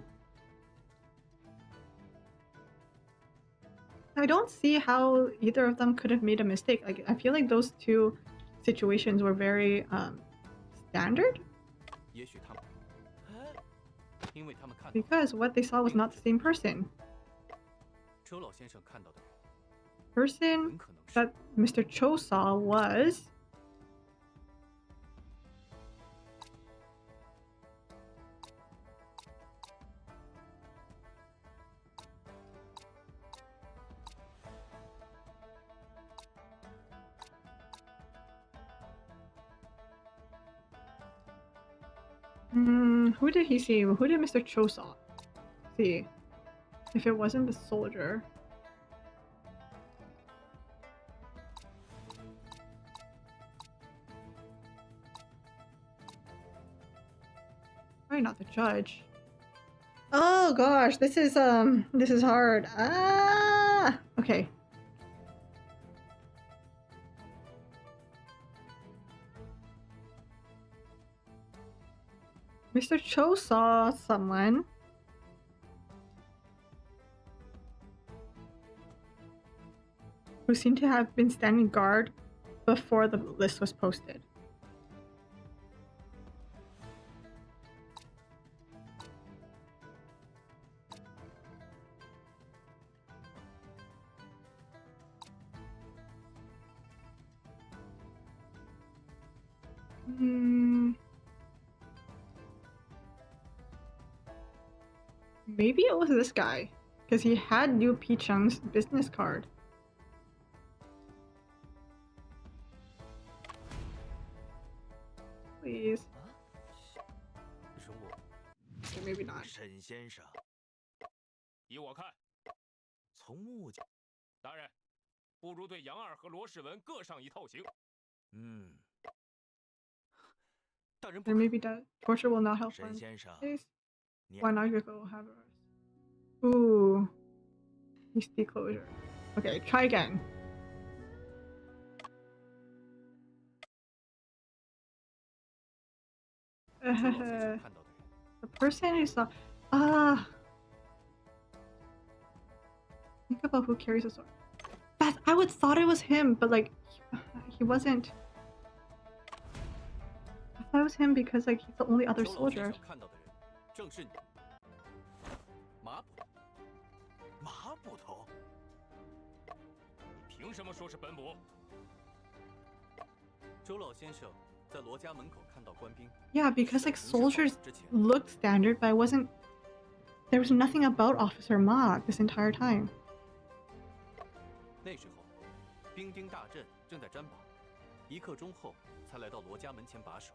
I don't see how either of them could have made a mistake. Like, I feel like those two situations were very standard. Because what they saw was not the same person. Person that Mr. Cho saw was... who did he see? Who did Mr. Cho saw? See. If it wasn't the soldier. Probably not the judge. Oh gosh, this is hard. Ah, okay. Mr. Cho saw someone. Who seemed to have been standing guard before the list was posted. Maybe it was this guy, because he had Liu Picheng's business card. Please. Okay, maybe not.
沈先生，依我看，从目前，大人，不如对杨二和罗世文各上一套刑。
大人
Or maybe that torture will not help him. Why not you go have it? Ooh. Hasty closure. Okay, try again. The person who saw... Think about who carries a sword. I would thought it was him, but like, he wasn't. I thought it was him because like he's the only other soldier.
马捕头，你凭什么说是本捕？
周老先生在罗家门口看到官兵。
Yeah, because like soldiers looked standard, but I wasn't. There was nothing about Officer Ma this entire time.
那时候，兵丁大阵正在占榜，1刻钟后才来到罗家门前把守。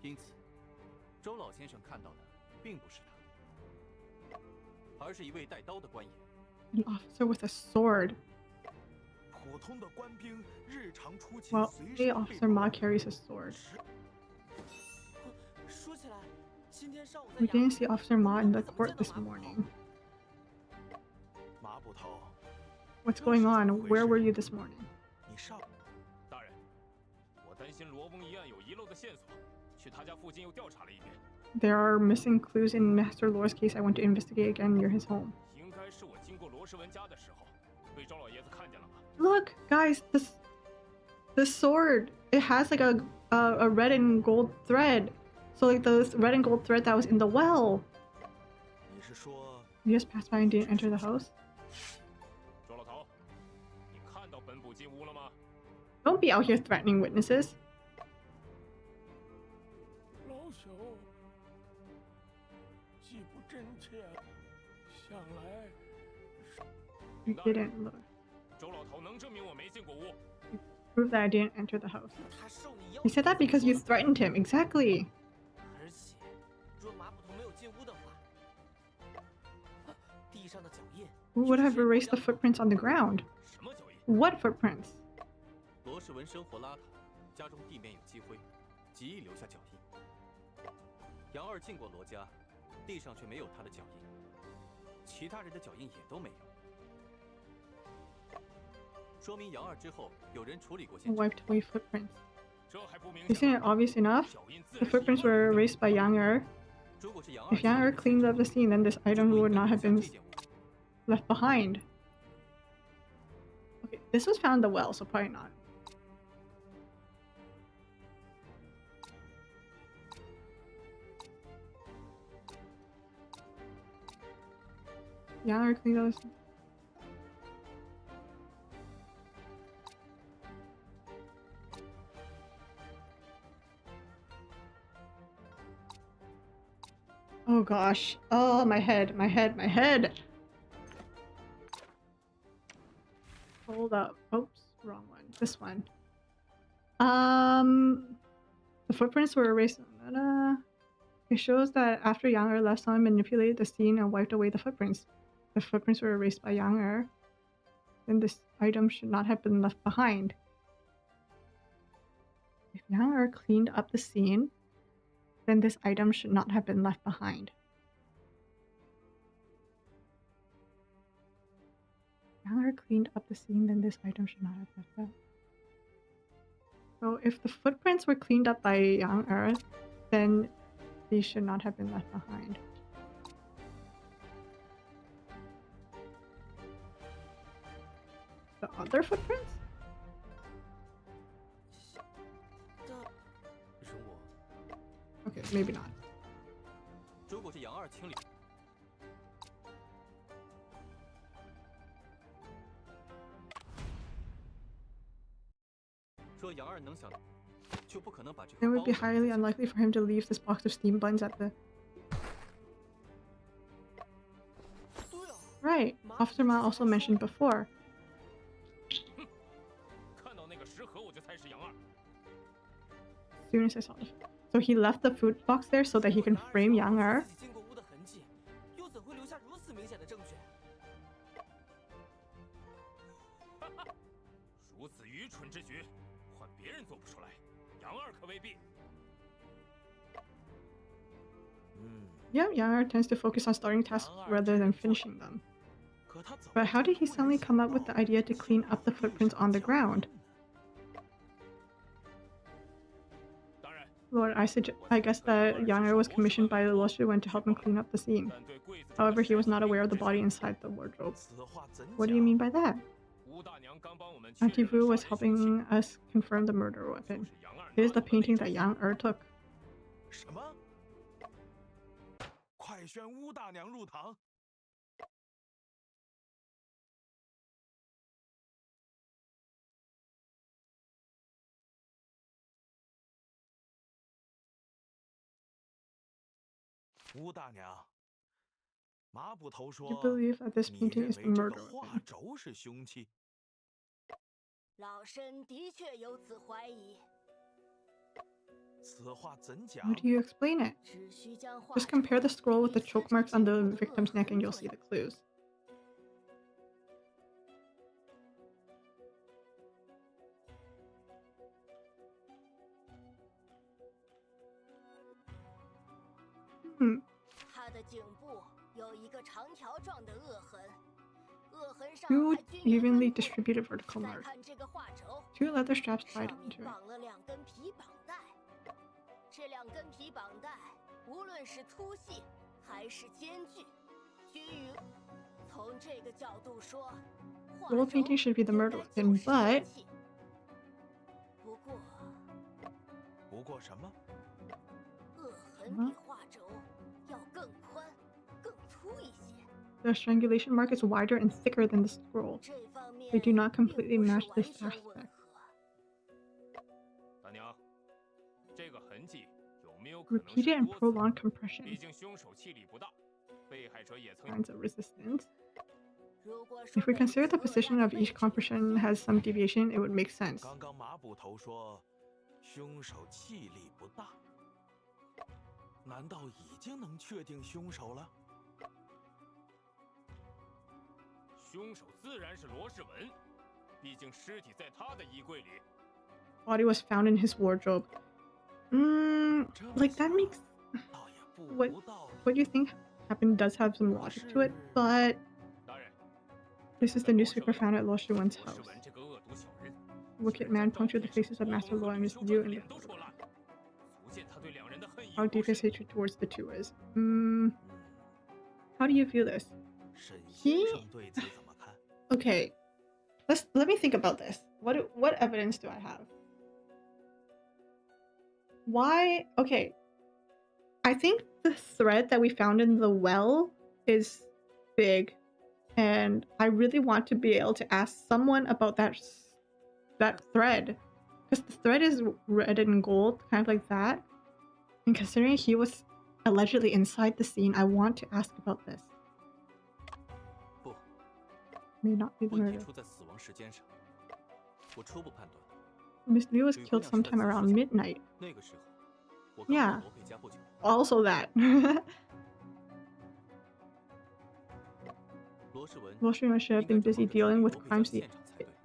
因此，周老先生看到的并不是他，而是一位带刀的官员。
An officer with a sword.
普通的官兵日常出勤
Well, the Officer Ma carries a sword.
说起来，今天上午在
We didn't see Officer Ma in the court this morning.
马捕头，
What's going on? Where were you this morning?
你上。
大人，我担心罗翁一案有遗漏的线索，去他家附近又调查了一遍。
There are missing clues in Master Lore's case. I want to investigate again near his home.
应该是我经过罗世文家的时候，被周老爷子看见了吧？
Look, guys, this sword. It has like a red and gold thread. So like the red and gold thread that was in the well.
你是说
You just passed by and didn't enter the house?
周老头，你看到本捕进屋了吗？
Don't be out here threatening witnesses.
老朽既不真切，想来
You didn't look.
周老头能证明我没进过屋？
Prove that I didn't enter the house.
他受你要
You said that because you threatened him. Exactly.
而且，若马捕头没有进屋的话，
Who would have erased the footprints on the ground?
什么脚印？
What footprints?
罗世文生活邋遢，家中地面有积灰，极易留下脚印。杨二进过罗家，地上却没有他的脚印，其他人的脚印也都没有，说明杨二之后有人处理过现场。
Wiped away footprints.
这还不明
Isn't it obvious enough?
脚印自
The
然是
footprints
一样
were erased by Yang Er.
如果是杨二
If Yang Er cleaned up the scene, then this item would not have been left behind. Okay, this was found in the well, so probably not. Yang Er cleaned up the scene. Oh gosh. Oh, my head, my head, my head. Hold up. Oops, wrong one. This one. The footprints were erased. It shows that after Yang Er left, someone manipulated the scene and wiped away the footprints. The footprints were erased by Yang Er. Then this item should not have been left behind. If Yang Er cleaned up the scene, then this item should not have been left behind. Yang Er cleaned up the scene, then this item should not have left out. So if the footprints were cleaned up by Yang Er, then these should not have been left behind. The other footprints?
容我，
Okay, maybe not.
如果是杨二清理，说杨二能想，就不可能把这
It
个
would
包
be
子
highly unlikely for him to leave this box of steam buns at the...
对啊，
Right, Officer Ma also mentioned before.
看到那个食盒我就猜是杨二。
As soon as I saw it. So he left the food box there so that he can frame Yang Er.
自己进过屋的痕迹，又怎会留下如此明显的证据？
如此愚蠢之举，换别人做不出来，杨二可未必。
Yeah, Yang Er tends to focus on starting tasks rather than finishing them. But how did he suddenly come up with the idea to clean up the footprints on the ground?
当然，
Lord, I guess that Yang Er was commissioned by the Luo Shiwen to help him clean up the scene.
但对柜子中的
However, he was not
食盒
aware of the
之
body
前
inside the wardrobe.
此话怎
What do you
讲
mean by that?
吴大娘刚帮我们确认
Auntie
了
Vu
杀
was
人凶器
helping us confirm the murder
就
weapon.
是杨二
It is
拿
the
走的
painting
那
that
只
Yang Er took.
什么？快宣乌大娘入堂！乌大娘，马捕头
You
说
believe that this
你
painting
认
is the
为这
murder
个画
weapon.
轴是凶器？
老身的确有此怀疑，
此话怎讲
How？do you explain it?
只需将画
Just compare the
轴
scroll with the
与死
choke
者
marks on
颈
the
部的
victim's
扼
neck and
痕
you'll
做
see the
一比
clues. Hmm.
他的颈部有一个长条状的扼痕，扼痕上
Two
还均匀分
evenly
布。
distributed vertical
再
marks.
看这个画轴，
Two leather straps tied
上面
onto it.
绑了2根皮绑带，这2根皮绑带无论是粗细还是间距，均匀。从这个角度说，画
Wall
轴
painting should be the
应
murder
该
weapon,
就是
but
凶器。不过，
不过什么？
扼痕比画轴要更宽、更粗一些。
the strangulation mark is wider and thicker than the scroll.
这方面
They do not completely
并不是
match
完
this
全
aspect.
吻合。
大娘，这个痕迹有没有可能
Repeated
是
and
多次？
prolonged compression.
毕竟凶手气力不大，被害者也曾
Signs of resistance.
如果说
If we
每
consider
次
the
扼
position
压
of
的
each
位置
compression
不一样
has some deviation, it would make sense.
刚刚马捕头说，凶手气力不大，难道已经能确定凶手了？
凶手自然是罗世文，毕竟尸体在他的衣柜里。
Body was found in his wardrobe. Like that makes what you think happened does have some logic to it, but this is the newspaper found at Lo Shuwen's house. Wicked man punctured the faces of Master Luo and Miss Liu in the photograph. How deep his hatred towards the two is. How do you feel this? Okay. Let me think about this. What evidence do I have? Why? Okay. I think the thread that we found in the well is big, and I really want to be able to ask someone about that thread, because the thread is red and gold, kind of like that. And considering he was allegedly inside the scene, I want to ask about this. May not be the murder. Miss Liu was killed sometime around midnight. Yeah. Also that. Lo Shuwen should have been busy dealing with crime scene.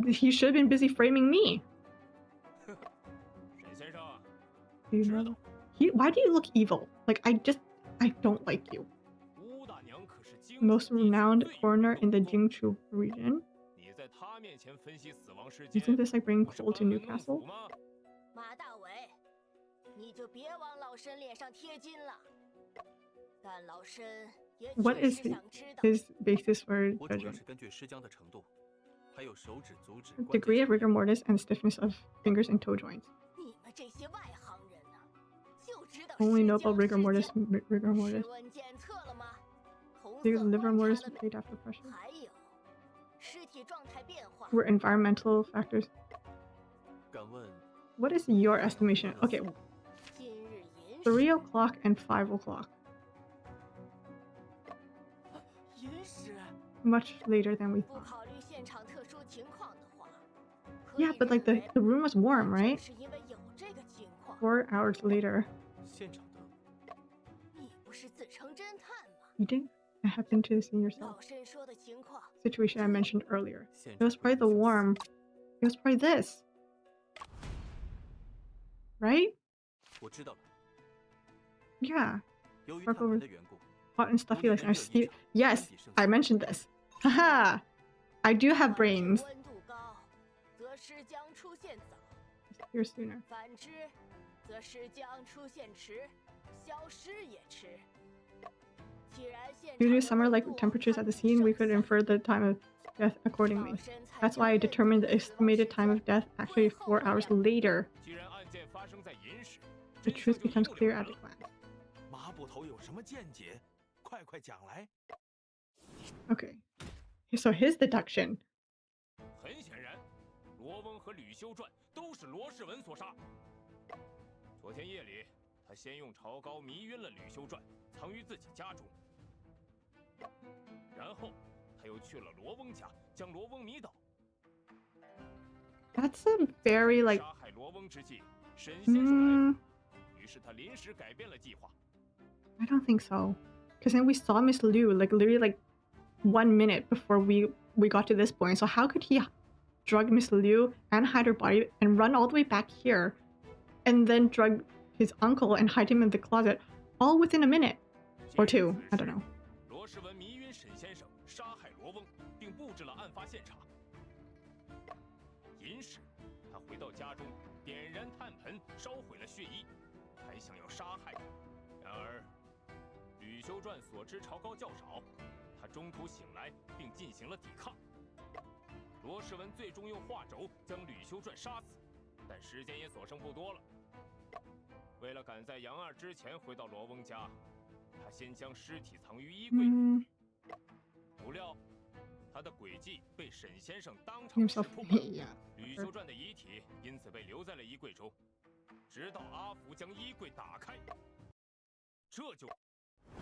He should have been busy framing me. Do you know? Why do you look evil? Like, I don't like you. Most renowned coroner in the Jingchu region. Isn't this like bringing coal to Newcastle? What is his basis for judging? Degree of rigor mortis and stiffness of fingers and toe joints. Only know about rigor mortis. Because liver mortis was made after pressure. Were environmental factors. What is your estimation? Okay. 3 o'clock and 5 o'clock. Much later than we thought. Yeah, but like the room was warm, right? 4 hours later. You didn't happen to the scene yourself. Situation I mentioned earlier. It was probably the warm. It was probably this. Right? Yeah. Hot and stuffy like yes, I mentioned this. Haha! I do have brains. Here sooner. Due to summer-like temperatures at the scene, we could infer the time of death accordingly. That's why I determined the estimated time of death actually 4 hours later. The truth becomes clear at a glance. Okay. So his deduction. That's a very like. I don't think so, because then we saw Miss Liu like literally like 1 minute before we got to this point. So how could he drug Miss Liu and hide her body and run all the way back here, and then drug his uncle and hide him in the closet, all within a minute or two? I don't know. Himself, yeah.
吕修传的遗体因此被留在了衣柜中，直到阿福将衣柜打开，这就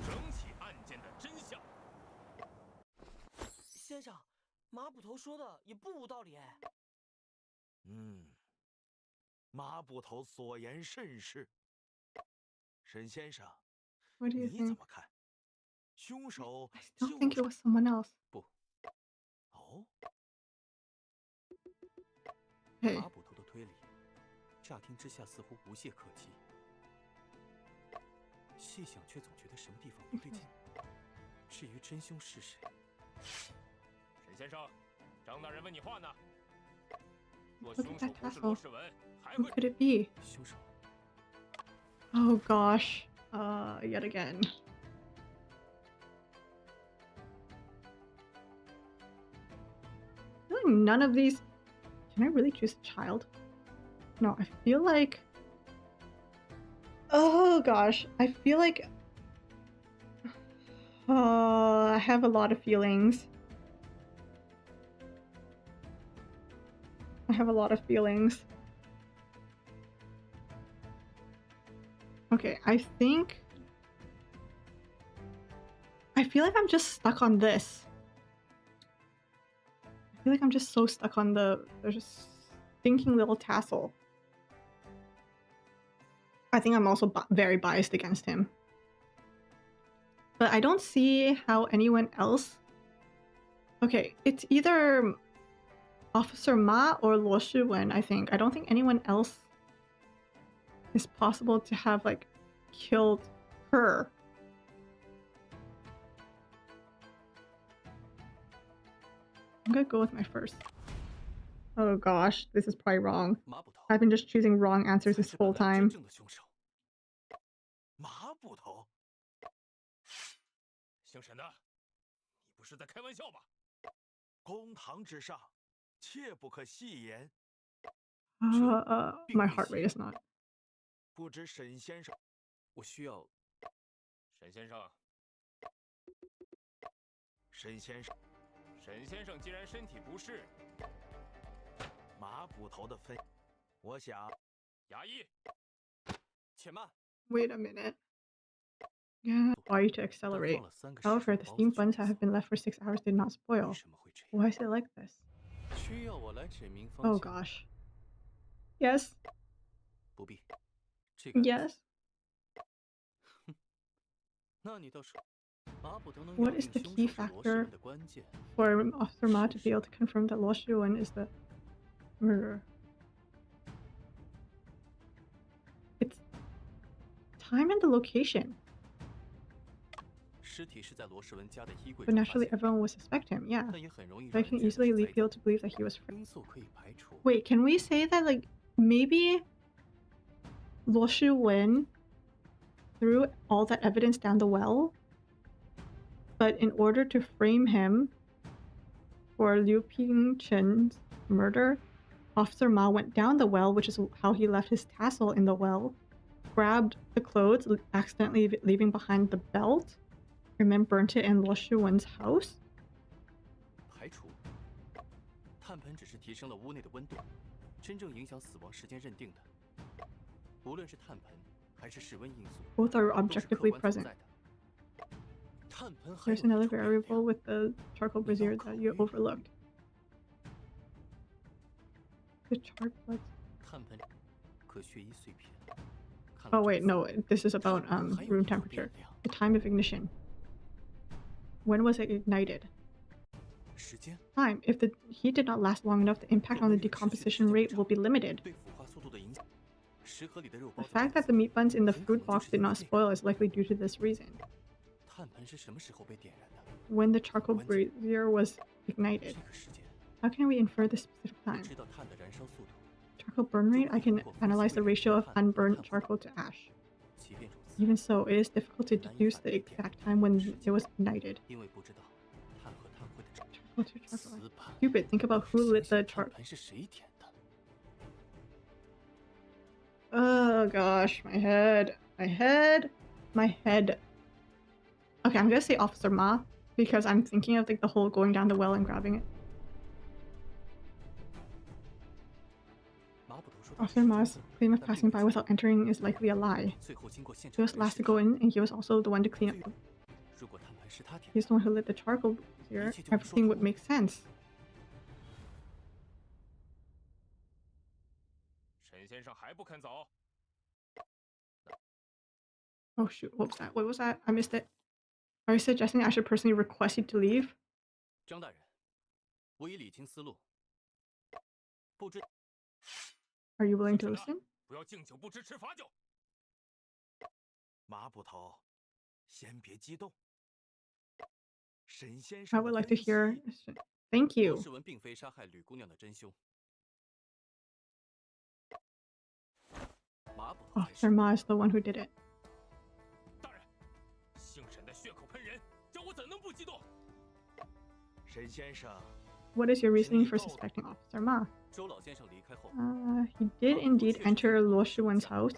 整起案件的真相。
先生，马捕头说的也不无道理哎。
马捕头所言甚是。沈先生，
What do you
你
think?
怎么看？凶手
I still think it was someone else.
不。
头。
Hey.
马捕头的推理，乍听之下似乎无懈可击，细想却总觉得什么地方不对劲。至于真凶是谁，
沈先生，张大人问你话呢。若凶
Look
手
at that
不是罗
tassel.
世文，还
Who
会
could it be?
凶手
Oh gosh. Yet again. I feel like none of these. Can I really choose a child? No, I feel like. Oh gosh. I feel like. I have a lot of feelings. I have a lot of feelings. Okay, I think. I feel like I'm just stuck on this. I feel like I'm just so stuck on the stinking little tassel. I think I'm also very biased against him. But I don't see how anyone else... Okay, it's either Officer Ma or Luo Shiwen, I think. I don't think anyone else is possible to have, like, killed her. I'm gonna go with my first. Oh gosh, this is probably wrong.
马捕头
I've been just choosing wrong answers
才
this
是
whole
本案真
time.
正的凶手。马捕头，
姓沈的，你不是在开玩笑吧？
公堂之上，切不可戏言。
My heart rate is not.
不知沈先生，
我需要
沈先生，
沈先生，
沈先生既然身体不适，
马捕头的分，我想，
衙役，
且慢。
Wait a minute. Yeah, why to
但
accelerate?
放了3个
However,
时
the
辰
steamed
包
buns
子
that
去
have been left for 6 hours did not
为
spoil.
什么会这样？
Why is it like this?
需要我来指明方
Oh
向？
gosh. Yes.
不必。这个
Yes.
那你倒是。马捕头能
What
咬
is
定
the
凶
key
手是罗世
factor
文的关键？
for Officer Ma to be able to confirm that Luo Shiwen is the murderer? It's time and the location.
尸体是在罗世文家的衣柜
But
中发
naturally,
现的，
everyone would suspect him, yeah.
但也很容易
But
让
I
人
can
觉得
easily
是
lead
栽
people
赃。
to believe that he was.
因素可以排除。
Wait, can we say that, like, maybe Luo Shiwen threw all that evidence down the well, but in order to frame him for Liu Pingchen's murder, Officer Ma went down the well, which is how he left his tassel in the well, grabbed the clothes, accidentally leaving behind the belt, and then burnt it in Luo Shiwen's house?
排除。炭盆只是提升了屋内的温度，真正影响死亡时间认定的，无论是炭盆还是室温因素，
Both are
都是客
objectively
观存
present.
在的。炭盆还有
There's
一
another
种变
variable
量，
with the charcoal brazier that you overlooked. The charred blood.
炭盆可血衣碎片。看
Oh
了这
wait,
个
no, this is about
炭盆还有
room
一种
temperature.
变量
The time of ignition. When was it ignited?
时间
Time. If the heat did not last long enough, the impact on the decomposition rate will be limited.
对腐化速度的影响。食盒里的肉
The
包子
fact that the meat buns in the food box did not spoil is likely due to this reason.
炭盆是什么时候被点燃的？
When the charcoal brazier was
这
ignited.
个时间，
How can we infer the specific
我
time?
知道碳的燃烧速度。
Charcoal burn rate? I can analyze the ratio of unburned charcoal to ash.
即便如此，
Even so, it is difficult to deduce the exact time when it was ignited.
因为不知道碳和碳汇的
Charcoal to charcoal.
死板。
Stupid. Think about who lit the
碳
char.
盆是谁点的？
Oh gosh, my head. My head. My head. Okay, I'm gonna say Officer Ma because I'm thinking of like the whole going down the well and grabbing it.
马捕头说的
Officer Ma's claim of passing by without entering is likely a lie.
最后经过现
He
场
was
的人
last
是
to go
他
in, and he was also the one to clean up.
如果碳盆是他点
He's
的，
the one who lit the charcoal here. Everything would make sense.
沈先生还不肯走？
Oh shoot, what was that? What was that? I missed it. Are you suggesting I should personally request you to leave?
张大人，我已理清思路。不知
Are you willing to
姓沈的
listen?
不要敬酒不吃吃罚酒。
马捕头，先别激动。沈先
I
生
would
的
like to
分
hear.
析，
Thank
罗
you.
世文并非杀害吕姑娘的真凶，马捕头才
Officer
是。
Ma is the one who did it.
大人，姓沈的血口喷人，叫我怎能不激动？
沈先生，
What is your reasoning for suspecting Officer Ma?
周老先生离开后，
He did indeed enter Luo Shiwen's house.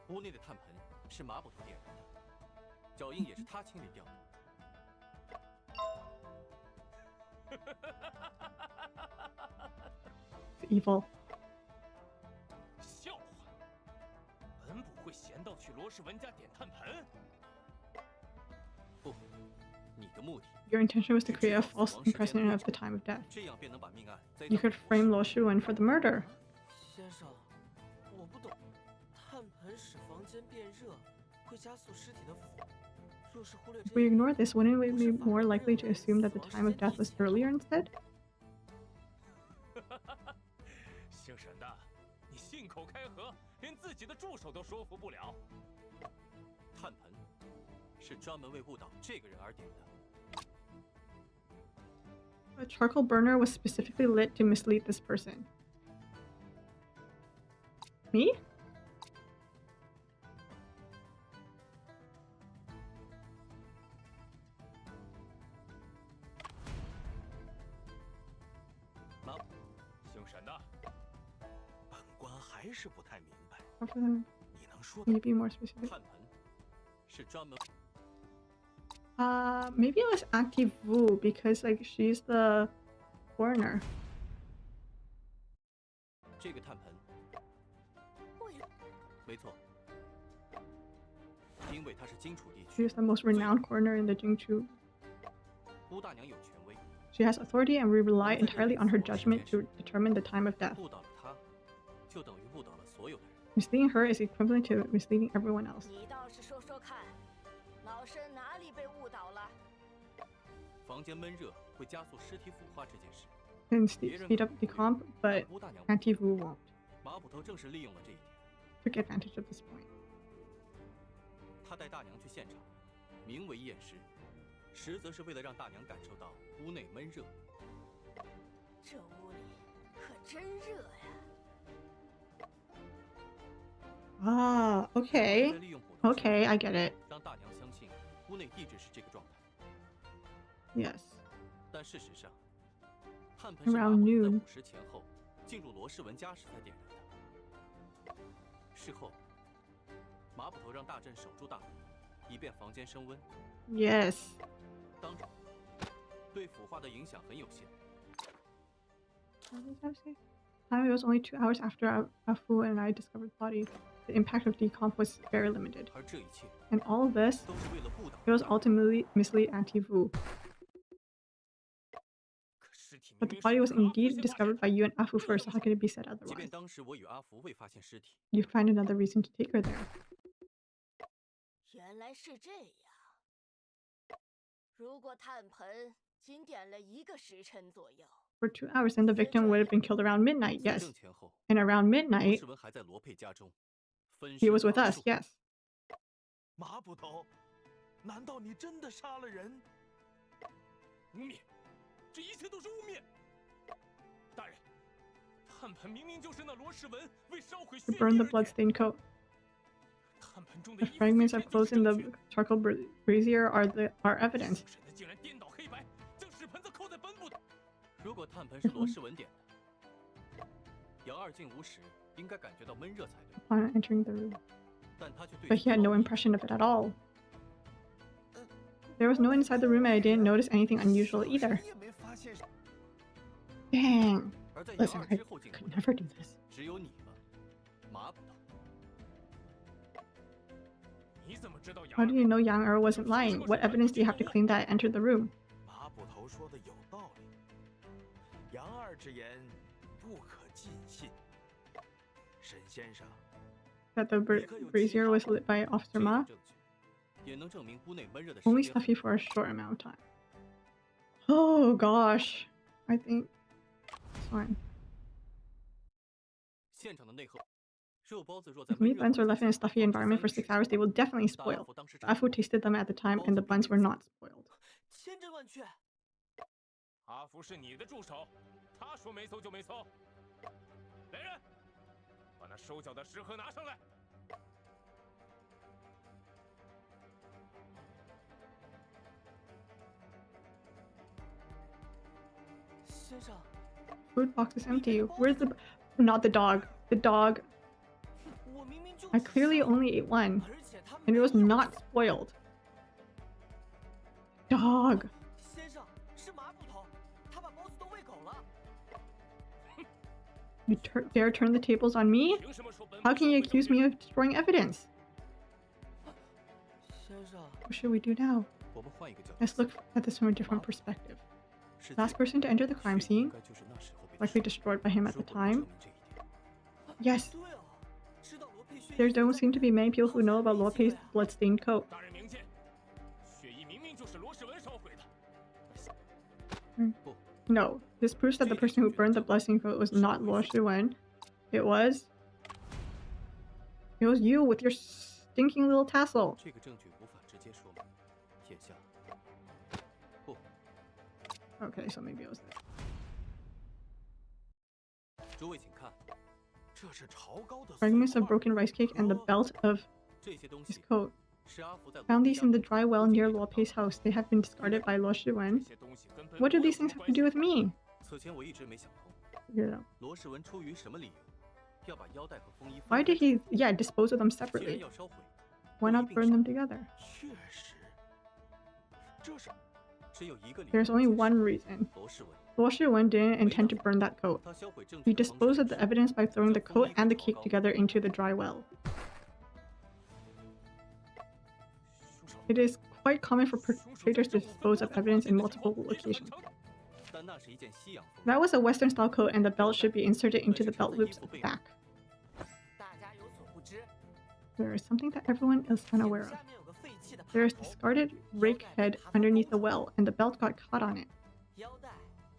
屋内的炭盆是马捕头点燃的，脚印也是他清理掉的。
It's evil.
笑话！本捕会闲到去罗氏文家点炭盆？
不，你的目的
Your intention was to create a false impression of the time of death.
这样便能把命案栽
You
赃
could
于
frame
罗
Luo
氏
Shiwen for the murder.
先生，我不懂，炭盆使房间变热，会加速尸体的腐。若是忽略
If
这
we
一点，
ignore this, wouldn't we be more likely to assume that the time of death was earlier instead?
姓沈的，你信口开河，连自己的助手都说服不了。
炭盆是专门为误导这个人而点的。
A charcoal burner was specifically lit to mislead this person. Me?
马
姓沈的，
本官还是不太明白，
Officer,
你能说
can
的
you be more specific?
炭盆是专门
Maybe it was Active Wu because like she's the foreigner.
这个炭盆，没错，因为它是荆楚地
She
区，
is the most renowned coroner in the Jingchu.
乌大娘有权威，
She has authority, and we rely entirely on her judgment to determine the time of death.
误导了她，就等于误导了所有的人。
Misleading her is equivalent to misleading everyone else.
你倒是说说看，老身哪里被误导了？
房间闷热会加速尸体腐化这件事，
Can speed up decomp, but
乌大娘
Active Wu won't.
马捕头正是利用了这一点，
Took advantage of this point.
他带大娘去现场，名为验尸，实则是为了让大娘感受到屋内闷热。
这屋里可真热呀！
Ah, okay.
在利用捕捉
Okay, I get it.
让大娘相信屋内一直是这个状态，
Yes.
但事实上，炭盆是马
Around
捕头在
noon.
5时前后进入罗世文家时才点燃的。事后，马捕头让大阵守住大门，以便房间升温。
Yes.
当然，对腐化的影响很有限。
What did I say? It was only 2 hours after Afu and I discovered the body. The impact of decomp was very limited.
而这一切
And all of this,
都是为了误导
it was ultimately mislead Active Wu.
可尸体
But
明
the
明
body
是
was
我和阿福
indeed
先发现
discovered
的
by you and Afu first, so how could it be said
即便
otherwise?
当时我与阿福未发现尸体，
You'd find another reason to take her there.
原来是这样。如果炭盆仅点了1个时辰左右，
For 2 hours, then the victim would have been killed around midnight,
罪
yes.
证前后，
And around
罗
midnight,
世文还在罗佩家中，分
he
身
was with
乏
us,
术。
yes.
马捕头，难道你真的杀了人？
污蔑，这一切都是污蔑！大人，炭盆明明就是那罗世文为烧毁血
To
液
burn the
而点。
bloodstained coat.
炭盆中的
The
衣服
fragments
碎
of
片就
clothes
是
in
证
the
据。
charcoal brazier are evidence.
姓沈的竟然颠倒黑白，将屎盆子扣在本捕头。
如果炭盆是罗世文点的，杨二进屋时应该感觉到闷热才对，
Upon entering the room.
但他却对
But
此
he had
毫
no
无
impression of it at all. There was no one inside the room, and I didn't notice anything unusual either.
也没发现。
Dang.
而在杨
Listen,
二
I
之后进
could
屋的
never do this.
只有你了，马捕头。
你怎么知道杨
How
二
do you know Yang Er wasn't lying? What evidence do you have to claim that I entered the room?
马捕头说的有道理，杨二之言不可尽信。沈先生，
That the brazier was lit by Officer
这
Ma?
一证据也能证明屋内闷热的时
Only
间很
stuffy for a short amount of time. Oh gosh. I think one.
现场的内核，肉包子若在
If meat buns are left in a stuffy environment for 6 hours, they will definitely spoil. Afu tasted them at the time, and the buns were not spoiled.
千真万确。
阿福是你的助手，他说没搜就没搜。来人，把那收缴的食盒拿上来。
先生，
Food box is empty. Where's the... Not the dog. The dog.
我明明就
I clearly only ate one,
而且他
and it was not spoiled. Dog.
先生是麻布头，他把包子都喂狗了。
You dare turn the tables on me?
凭什么说本
How can you accuse me of destroying evidence?
先生，
What should we do now?
我们换一个角度
Let's look at this from a different perspective.
世界
Last person to enter the crime
应
scene,
该就是那时候被
likely destroyed by him at the
如果能
time.
证明这一点
Yes,
对哦，知道罗佩血液
there don't seem to be many people who know about Lope's bloodstained coat.
大人明鉴，血衣明明就是罗世文烧毁的。
No, this proves that the person who burned the bloodstained coat was not Luo Shiwen. It was you with your stinking little tassel.
这个证据无法直接说明，眼下不，
Okay, so maybe it was that.
诸位请看，
这是潮高的
Fragments of broken rice cake and the belt of
这些东
his
西
coat.
是阿福在
Found these in the dry well near Luo Pei's house. They have been discarded by Luo Shiwen.
这些东西跟本
What do
无
these
什么
things have
关
to
系
do with me?
此前我一直没想通，
Figure it out.
罗世文出于什么理由要把腰带和风衣
Why
分开
did he, dispose of them
既然
separately?
要烧毁，
Why not burn them together?
确实，这是
只有一个理由。
There's only one reason.
罗世文，
Luo Shiwen didn't intend to burn that coat.
他销毁证
He
据的方
disposed
式
of the evidence by throwing the coat and the cake together into the dry well.
凶手
It is quite common for perpetrators to dispose of evidence in multiple locations.
但那是一件西洋风。
That was a Western style coat, and the belt should be inserted into the belt loops at the back.
大家有所不知，
There is something that everyone is unaware of.
下面有个废弃的
There is
盘头
discarded rake head underneath the well, and the belt got caught on it.
腰带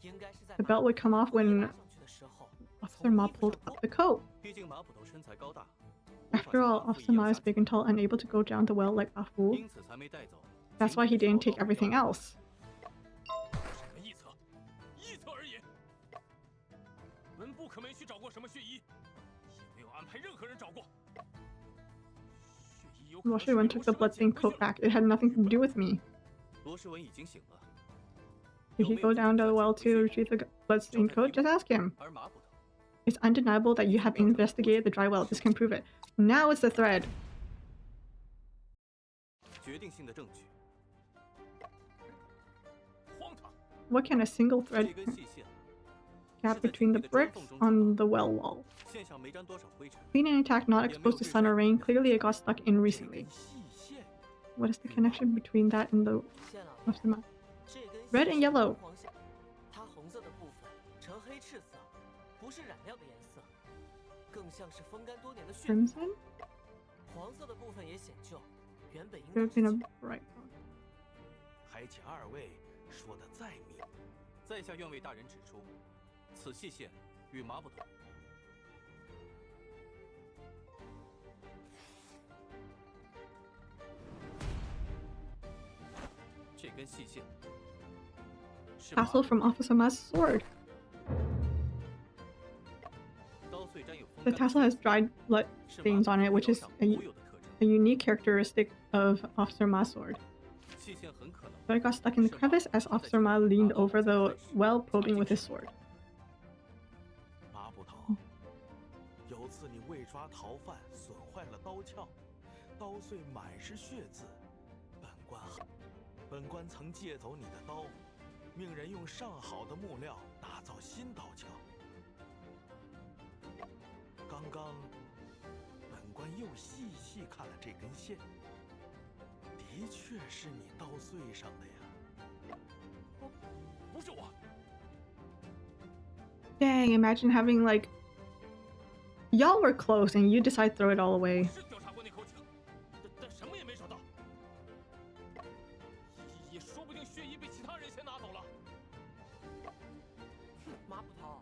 应该是在
The belt would come off
把
when
拉上去的时候
Officer Ma pulled up the coat.
毕竟马捕头身材高大，无法
After
像
all,
阿福
Officer
一
Ma
样
is
下
big and tall, unable to go down the well like
去，
Afu.
因此才没带走。
That's why he didn't take everything else.
什么臆测？臆测而已。本部可没去找过什么血衣，也没有安排任何人找过。血衣有可
Luo
能是
Shiwen
被
took
罗
the
世文捡
bloodstained
回去
coat
了。
back. It had nothing to do with me.
罗世文已经醒了，
Did he go down the well to retrieve the bloodstained coat? Just ask him.
而马捕头
It's undeniable that you have investigated the dry well. This can prove it. Now it's the thread.
决定性的证据，
荒唐！
What can a single
这
thread
根细线，
gap between the bricks on the well wall?
线上没沾多少灰尘，
Clean and intact, not exposed to sun or rain. Clearly, it got stuck in recently.
细线，
What is the connection between that and the
线了，
what's the map?
这根
Red
细
and
线
yellow.
黄线，它红色的部分呈黑赤色，不是染料的颜色，更像是风干多年的血。
Crimson?
黄色的部分也显旧，原本应
There
该
have
是
been
金
a bright one.
还请二位说的再明。
在下愿为大人指出，此细线与马捕头这根细线是马
Tassel from Officer Ma's sword.
刀碎沾有风
The
干的
tassel has
血
dried blood
是
stains
马
on
捕
it,
头
which
腰
is
上
a
固有的特征。
unique characteristic of Officer Ma's sword.
细线很可能
But it got stuck in the crevice as Officer Ma leaned over the well, probing with his sword.
马捕头，有次你为抓逃犯损坏了刀鞘，刀碎满是血渍。本官曾借走你的刀，命人用上好的木料打造新刀鞘。刚刚，本官又细细看了这根线，的确是你刀碎上的呀。
不是我，
Dang, imagine having like y'all were close and you decide to throw it all
我
away.
是调查过那口井，但什么也没找到。也说不定血衣被其他人先拿走了。
马捕头，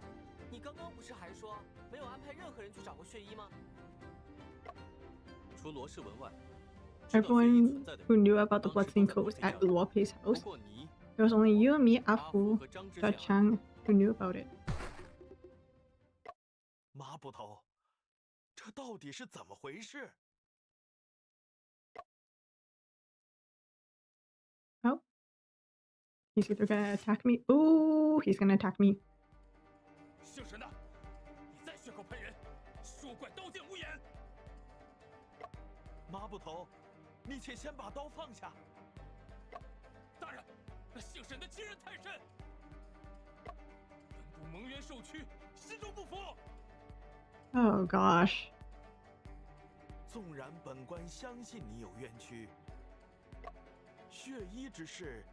说没有安排任何人去找过血衣吗？
除罗氏文外，
Everyone who knew about the bloodstained coat was at Luopei's house. It was only you and me, Afu, Jia Chang, who knew about it.
麻捕头，这到底是怎么回事？
Oh. He's either gonna attack me. Ooh, he's gonna attack me.
姓沈的，你再血口喷人，说怪刀剑无眼。
麻捕头，你且先把刀放下。
大人，那姓沈的欺人太甚，本部蒙冤受屈，心中不服。
Oh gosh.
纵然本官相信你有冤屈，血衣之事，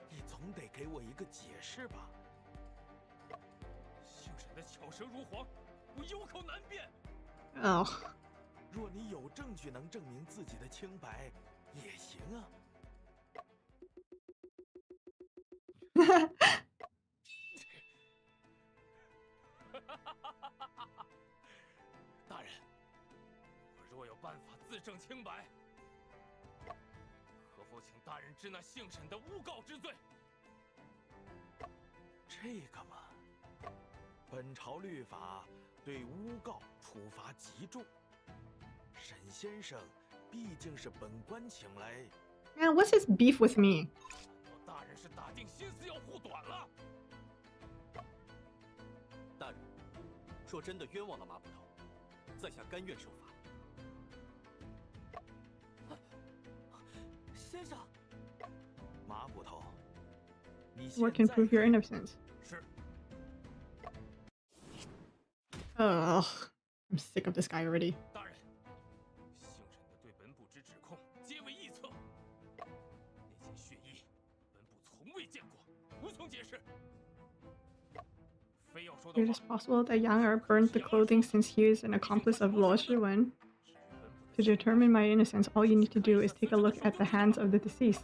你总得给我一个解释吧。
姓沈的巧舌如簧，我有口难辩。
Oh.
若你有证据能证明自己的清白，也行啊。
大人，我若有办法自证清白，可否请大人治那姓沈的诬告之罪？
这个嘛，本朝律法对诬告处罚极重。沈先生毕竟是本官请来。
Man, what's his beef with me?
难道大人是打定心思要护短了？
大人，若真的冤枉了马捕头，在下甘愿受罚。
先生，
马捕头，你
What
现
can
在
prove your innocence?
是。
Ugh. I'm sick of this guy already.
大人，姓沈的对本部之指控皆为臆测，那件血衣，本部从未见过，无从解释。非要说的
It
话
is， possible that Yang Er burned the clothing since he is an accomplice of Luo Shiwen. To determine my innocence, all you need to do is take a look at the hands of the deceased.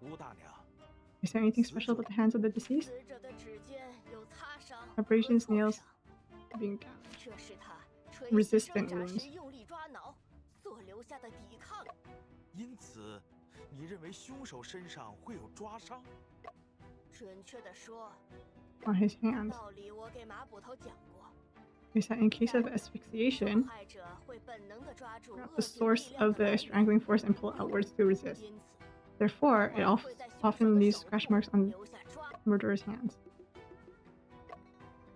吴大娘，
Is there anything special about the hands of the deceased?
死者的指尖有擦伤
Abrasions,
和
nails,
挫伤
being gouged.
这是他垂
Resistant
死挣扎
wounds
时用力抓挠所留下的抵抗。
因此，你认为凶手身上会有抓伤？
准确的说，
On his hands.
道理我给马捕头讲过，
Is that in case of
受
asphyxiation,
害者会本能地抓住
grab
恶
the
性
source
力量
of
的
the
来源，
strangling force and pull outwards to resist.
因此
Therefore, it
会在凶手
often
的
leaves
手
scratch
部
marks on
留下抓。
murderer's hands.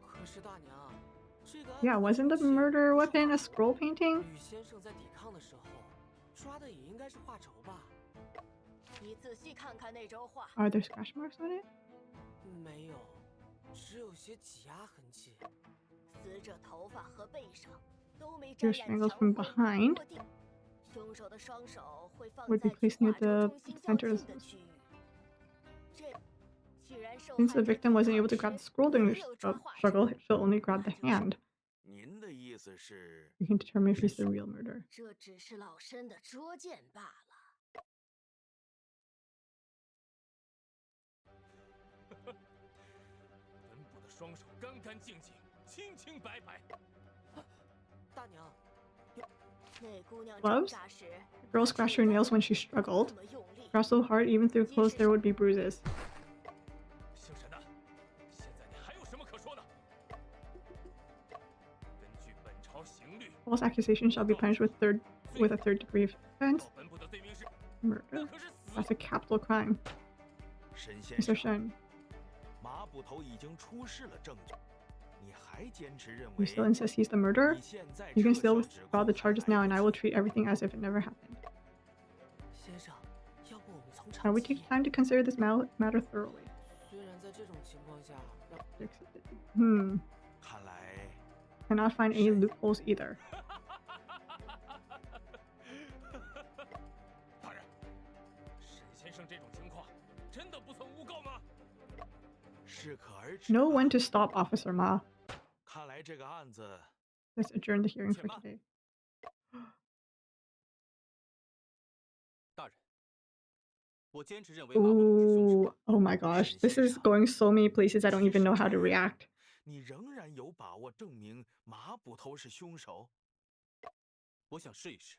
可是大娘，这个
Yeah, wasn't the murder weapon a scroll painting?
吕先生在抵抗的时候，抓的也应该是画轴吧？
你仔细看看那轴画，
Are there scratch marks on it?
没有，只有些挤压痕迹。
死者头发和背上都没
They
沾
were
染
strangled
强
from
灰
behind.
落地。凶手的双手会放
Would
在
be placed
与
near
画
the
轴中心较
center
近的区域。这既然受
Since
害
the
者
victim
抵
wasn't
抗
able to
时
grab the scroll during
没
the
有抓画轴，
struggle, she'll only grab the
那就是
hand.
您的意思是，
You can determine if he's the real murderer.
这只是老身的拙见罢了。
本部的双手干干净净，清清白白。
大娘，
那姑娘
Gloves?
挣扎时
The girl scratched her nails when she struggled.
这么用力，
Scratched so hard, even through clothes, there would be bruises.
姓沈的，现在你还有什么可说的？根据本朝刑律，
False accusation shall be punished with a third degree of offense.
本部的罪名是，
Murder.
那可是死。
That's a capital crime.
沈先
Mr.
生，
Shen,
马捕头已经出示了证据，你还坚持认
you
为
still insist he's the murderer?
你现在
You can
撤销
still
指
file
控
the charges
还
now,
来
and I
得
will
及
treat everything as if it never happened.
先生，要不我们从
I
长
would
计
take。time to consider this matter thoroughly.
虽然在这种情况下，让
看来
Cannot find any loopholes either.
大人，沈先生这种情况，真的不算诬告吗？
适可而止
Know
吧
when to stop, Officer Ma.
看来这个案子
Let's adjourn the hearing for today.
大人，我坚持认为马捕头是凶手。
Ooh, oh my gosh. This is going so many places I don't even know how to react.
你仍然有把握证明马捕头是凶手？
我想试一试。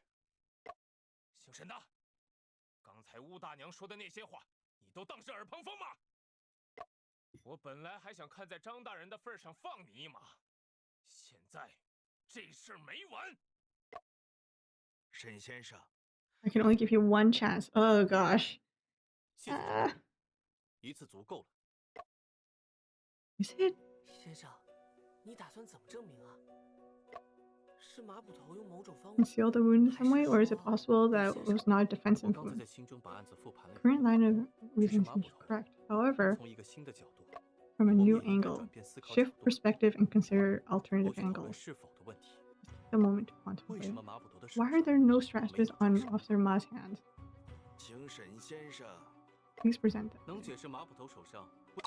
姓沈的，刚才乌大娘说的那些话，你都当是耳旁风吗？我本来还想看在张大人的份上放你一马，现在这事儿没完。
沈先生
I can only give you one chance. Oh gosh.
谢谢张大人，一次足够了。
Is it?
先生，你打算怎么证明啊？是马捕头用某种方法
Conceal the wound in some way, or is it possible that it was not a
我
defensive
刚才
wound?
在心中把案子复盘了一下，
Current line of
只是
reasoning
马捕
seems
头
correct. However,
从一个新的角度，
from a
后
new
面应该
angle,
转变思考角
shift
度，
perspective and consider
或
alternative
许讨论
angles.
是否的问题。
The moment to
为什
contemplate.
么马捕头的手
Why
上
are there no
没
scratches
有
on
抓伤？
Officer Ma's hands?
请沈先生
Please present them.
能解释马捕头手上为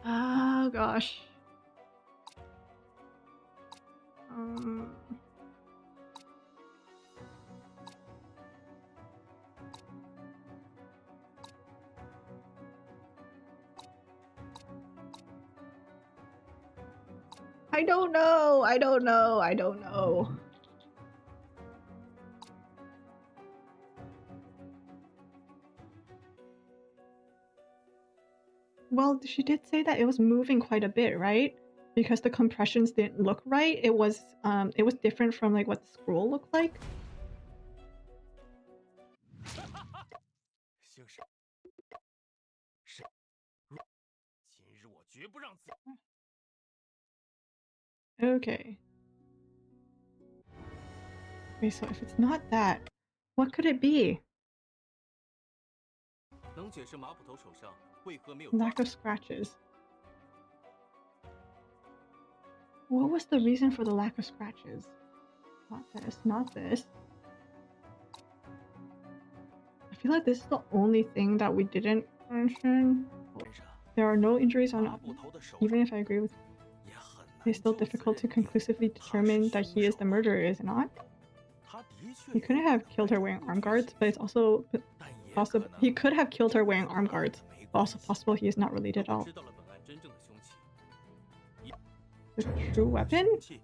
Oh gosh. I don't know. I don't know. I don't know. Well, she did say that it was moving quite a bit, right? Because the compressions didn't look right. It was different from like what the scroll looked like.
姓沈，沈，今日我绝不让自。
Okay. Okay, so if it's not that, what could it be?
能解释马捕头手上为何没有抓
Lack of scratches. What was the reason for the lack of scratches? Not this, not this. I feel like this is the only thing that we didn't mention.
先生，
There are no injuries on
马捕头的手
even if I agree with
也很难
it's still
就此
difficult to
认定
conclusively
他是
determine that he is
凶
the
手
murderer, is it not?
他的确
He
有
couldn't
可
have
能
killed her
被
wearing
误
arm
会
guards, but it's also
但也
also
可能
he could have killed her wearing
和
arm
他
guards.
没
But also
关系
possible he is not
如
related at
果
all.
知道了本案真正的凶器，
The
真
true
正的
weapon?
凶器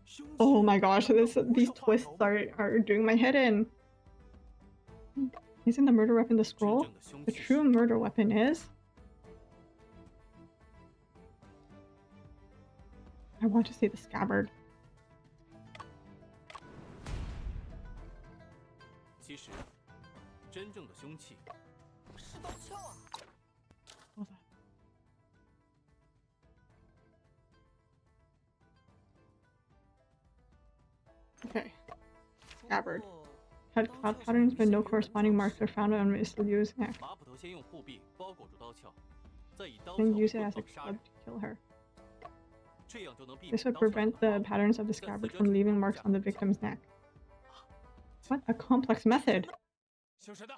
凶
Oh
器
my gosh,
难道
these
不是话
twists
头吗
are doing my head in. Isn't the murder weapon the
真
scroll?
正的凶
The
器
true
是
murder weapon is. I want to say the scabbard.
其实，真正的凶器
是刀鞘啊！
Hold on. Okay. Scabbard.
不过
Had cloud patterns, but no corresponding marks are found on Miss Liu's neck.
马捕头先用护臂包裹住刀鞘，再以刀鞘
Then
为
use it
棍
as a
棒杀
club
人，
to kill her.
这样就能避免
This would
刀鞘
prevent
的
the
划
patterns of the
在死
scabbard
者
from
体
leaving
内
marks
下
on the
留下
victim's neck. What a complex method.
姓沈的，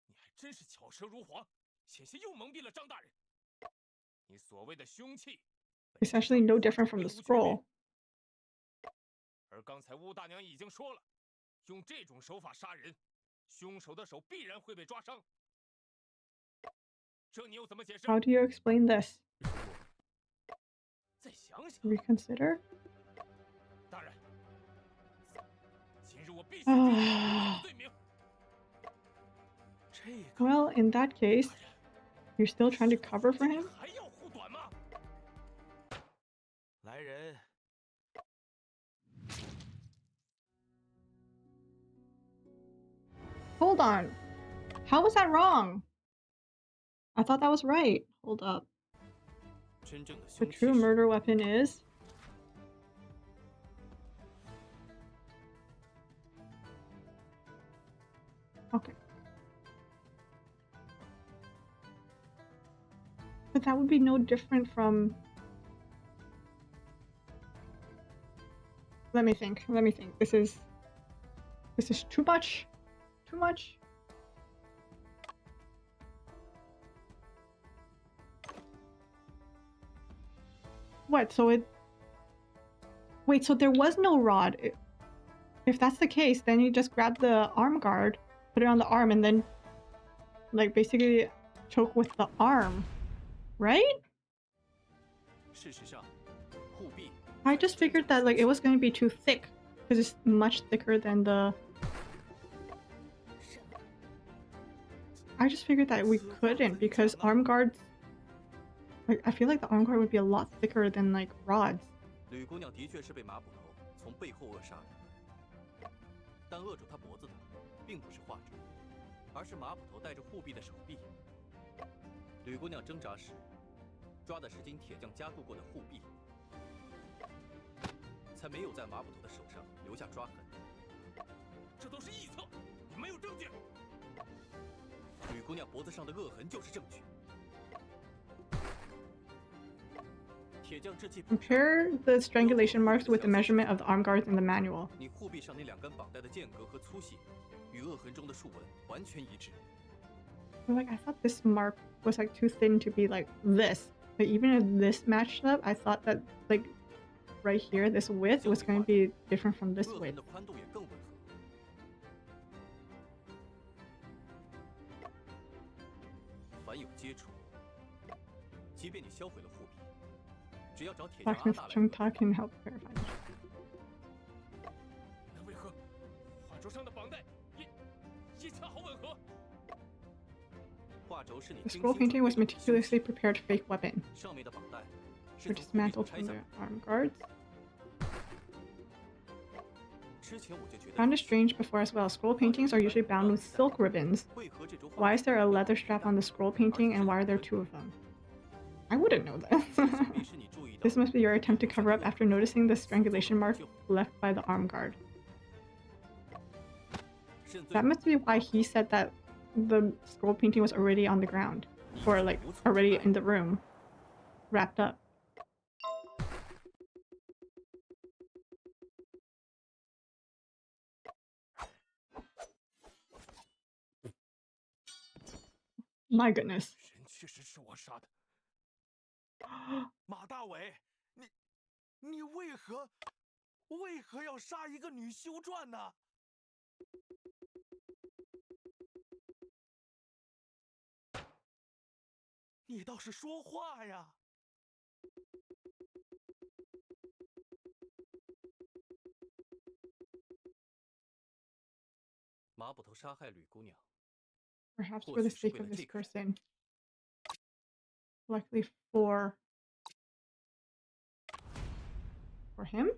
你还真是巧舌如簧，险些又蒙蔽了张大人。你所谓的凶器，本质
Essentially
上
no
与
different
火
from the
并无区别
scroll.
而刚才乌大娘已经说了，用这种手法杀人，凶手的手必然会被抓伤。这你又怎么解释？
How do you explain this?
再想想，
Reconsider?
大人，今日我必须定你的罪名。
这个
Well, in that case,
大人，
you're still trying to cover for
你
him?
还要护短吗？
来人，
Hold on. How was that wrong? I thought that was right. Hold up.
真正的
The
凶器
true
是
murder weapon is. Okay. But that would be no different from. Let me think. Let me think. This is too much. Too much. What? So it. Wait, so there was no rod. If that's the case, then you just grab the arm guard, put it on the arm, and then, like, basically choke with the arm, right? I just figured that like it was going to be too thick because it's much thicker than the. I just figured that we couldn't because arm guards. Like I feel like the arm guard would be a lot thicker than like rods.
吕姑娘的确是被马捕头从背后扼杀的，但扼住她脖子的并不是画者，而是马捕头带着护臂的手臂。吕姑娘挣扎时，抓的是经铁匠加固过的护臂，才没有在马捕头的手上留下抓痕。
这都是臆测，你没有证据。
吕姑娘脖子上的扼痕就是证据。
Compare the strangulation marks with the measurement of the arm guards in the manual.
你护臂上那两根绑带的间隔和粗细，与扼痕中的竖纹完全一致。
Like I thought this mark was like too thin to be like this. But even if this matched up, I thought that like right here, this width was going to be different from this width.
的宽度也更吻合。凡有接触，即便你销毁了护臂。
Chungta can help verify.
那为何画轴上的绑带也恰好吻合？
The scroll painting was meticulously prepared fake weapon. Were dismantled from the arm guards. Found it strange before as well. Scroll paintings are usually bound with silk ribbons. Why is there a leather strap on the scroll painting and why are there two of them? I wouldn't know this. This must be your attempt to cover up after noticing the strangulation mark left by the arm guard. That must be why he said that the scroll painting was already on the ground. Or like, already in the room. Wrapped up. My goodness.
人确实是我杀的。马大伟，你为何要杀一个女修撰呢？你倒是说话呀！
马捕头杀害吕姑娘。
Perhaps for the sake of this person. Likely for him?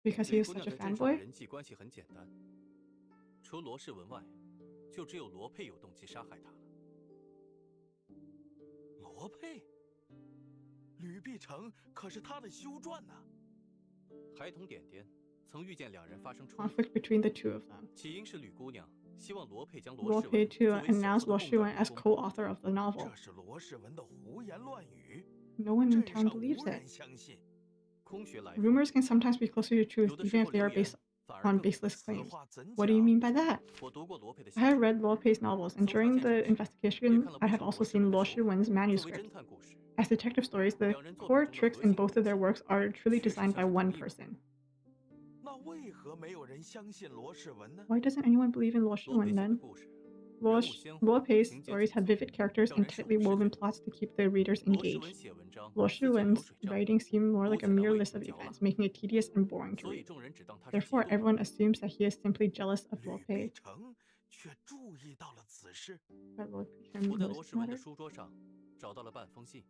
Because he is such a fanboy?
人际关系很简单，除罗世文外，就只有罗佩有动机杀害他了。
罗佩，吕碧城可是他的修撰呢。
孩童点点曾遇见两人发生冲突
Conflict between the two of them.
起因是吕姑娘希望罗佩将
罗佩 to announce Luo Shiwen as co-author of the novel.
这是罗世文的胡言乱语。
No one in town believes it.
相信。
Rumors can sometimes be closer to truth, even if they are based on baseless claims. What do you mean by that? I have read Luo Pei's novels, and during the investigation, I have also seen Luo Shiwen's manuscripts. As detective stories, the core tricks in both of their works are truly designed by one person.
那为何没有人相信罗世文呢？
Why doesn't anyone believe in Luo Shiwen then? Luo Pei's stories have vivid characters and tightly woven plots to keep the readers engaged. Luo Shiwen's writings seem more like a mere list of events, making it tedious and boring to read. Therefore, everyone assumes that he is simply jealous of Luo Pei.
却注意到了此事。
But Luo Pei
我在罗
knows
世文
about
的
it.
书桌上找到了半封信，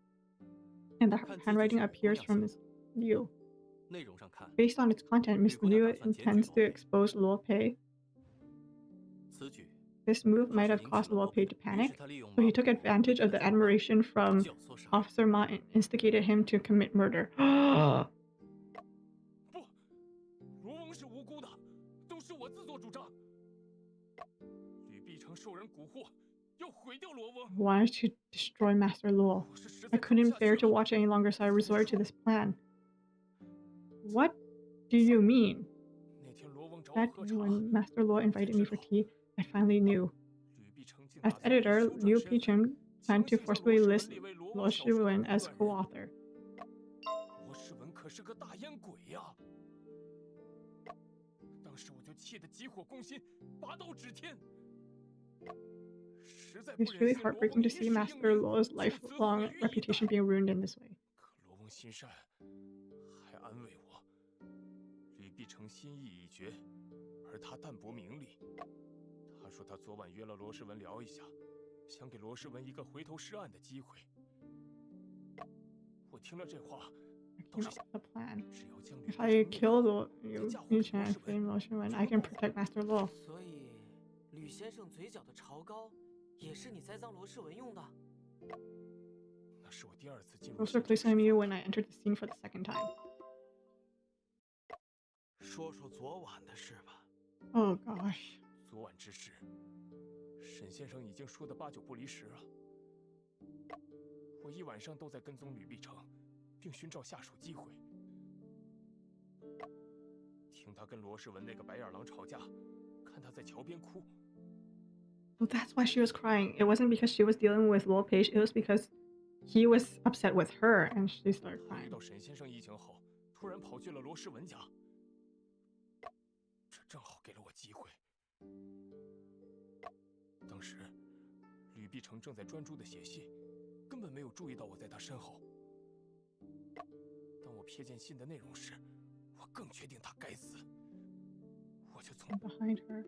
And the handwriting appears from Ms. Liu.
内容上看，
Based on its content, Ms. Liu intends to expose Luo Pei.
此举
This move might have caused Luo Pei to panic, so he took advantage of the admiration from Officer Ma and instigated him to commit murder.
不，罗翁是无辜的，都是我自作主张。吕碧城受人蛊惑，要毁掉罗翁。
Wanted to destroy Master Luo. I couldn't bear to watch any longer, so I resorted to this plan. What do you mean?
那天罗翁找我
That
喝茶，
when Master Luo invited me for tea, I finally knew.
吕碧城竟把
As
自己的
editor,
修撰
Liu
身份
Pichen planned to
强行向
forcibly
罗世文
list
列为罗
Luo
翁小说的
Shiwen as
创作人
co-author.
罗世文可是个大烟鬼呀！当时我就气得急火攻心，拔刀指天。
It's really heartbreaking to see Master Luo's lifelong reputation being ruined in this way.
可罗翁心善，还安慰我，吕碧城心意已决，而他淡泊名利。他说他昨晚约了罗世文聊一下，想给罗世文一个回头是岸的机会。我听了这话，倒是想，
The plan.
只要将
If I kill Yu Chen and flame Luo Shiwen, I can protect Master Luo.
所以，吕先生嘴角的潮膏，也是你栽赃罗世文用的？
那是我第二次进入。
Also, please name you when I entered the scene for the second time.
说说昨晚的事吧。
Oh gosh.
昨晚之事，沈先生已经说得8、9不离十了。我一晚上都在跟踪吕碧城，并寻找下手机会。听他跟罗世文那个白眼狼吵架，看他在桥边哭。
Well, that's why she was crying. It wasn't because she was dealing with Luo Page. It was because he was upset with her, and she started
遇
crying.
到沈先生疫情后，突然跑去了罗世文家，这正好给了我机会。当时，吕碧城正在专注地写信，根本没有注意到我在他身后。当我瞥见信的内容时，我更确定他该死。我就从
Behind her.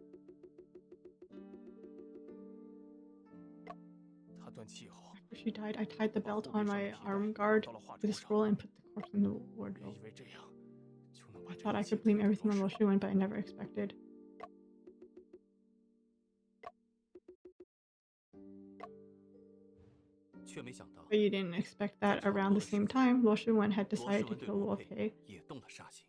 他断气后，
After she died, I tied the belt on my arm guard with a scroll and put the corpse in the
我原
wardrobe.
以为这样就能把
I
这
thought I
一切
could blame
推给
everything on
罗
Luo
世文。
Shiwen, but I never expected. But you didn't expect that around the same time, Luo Shiwen had
罗世
decided to
文对
kill
罗
Luo
佩
Pei.
也动了杀心。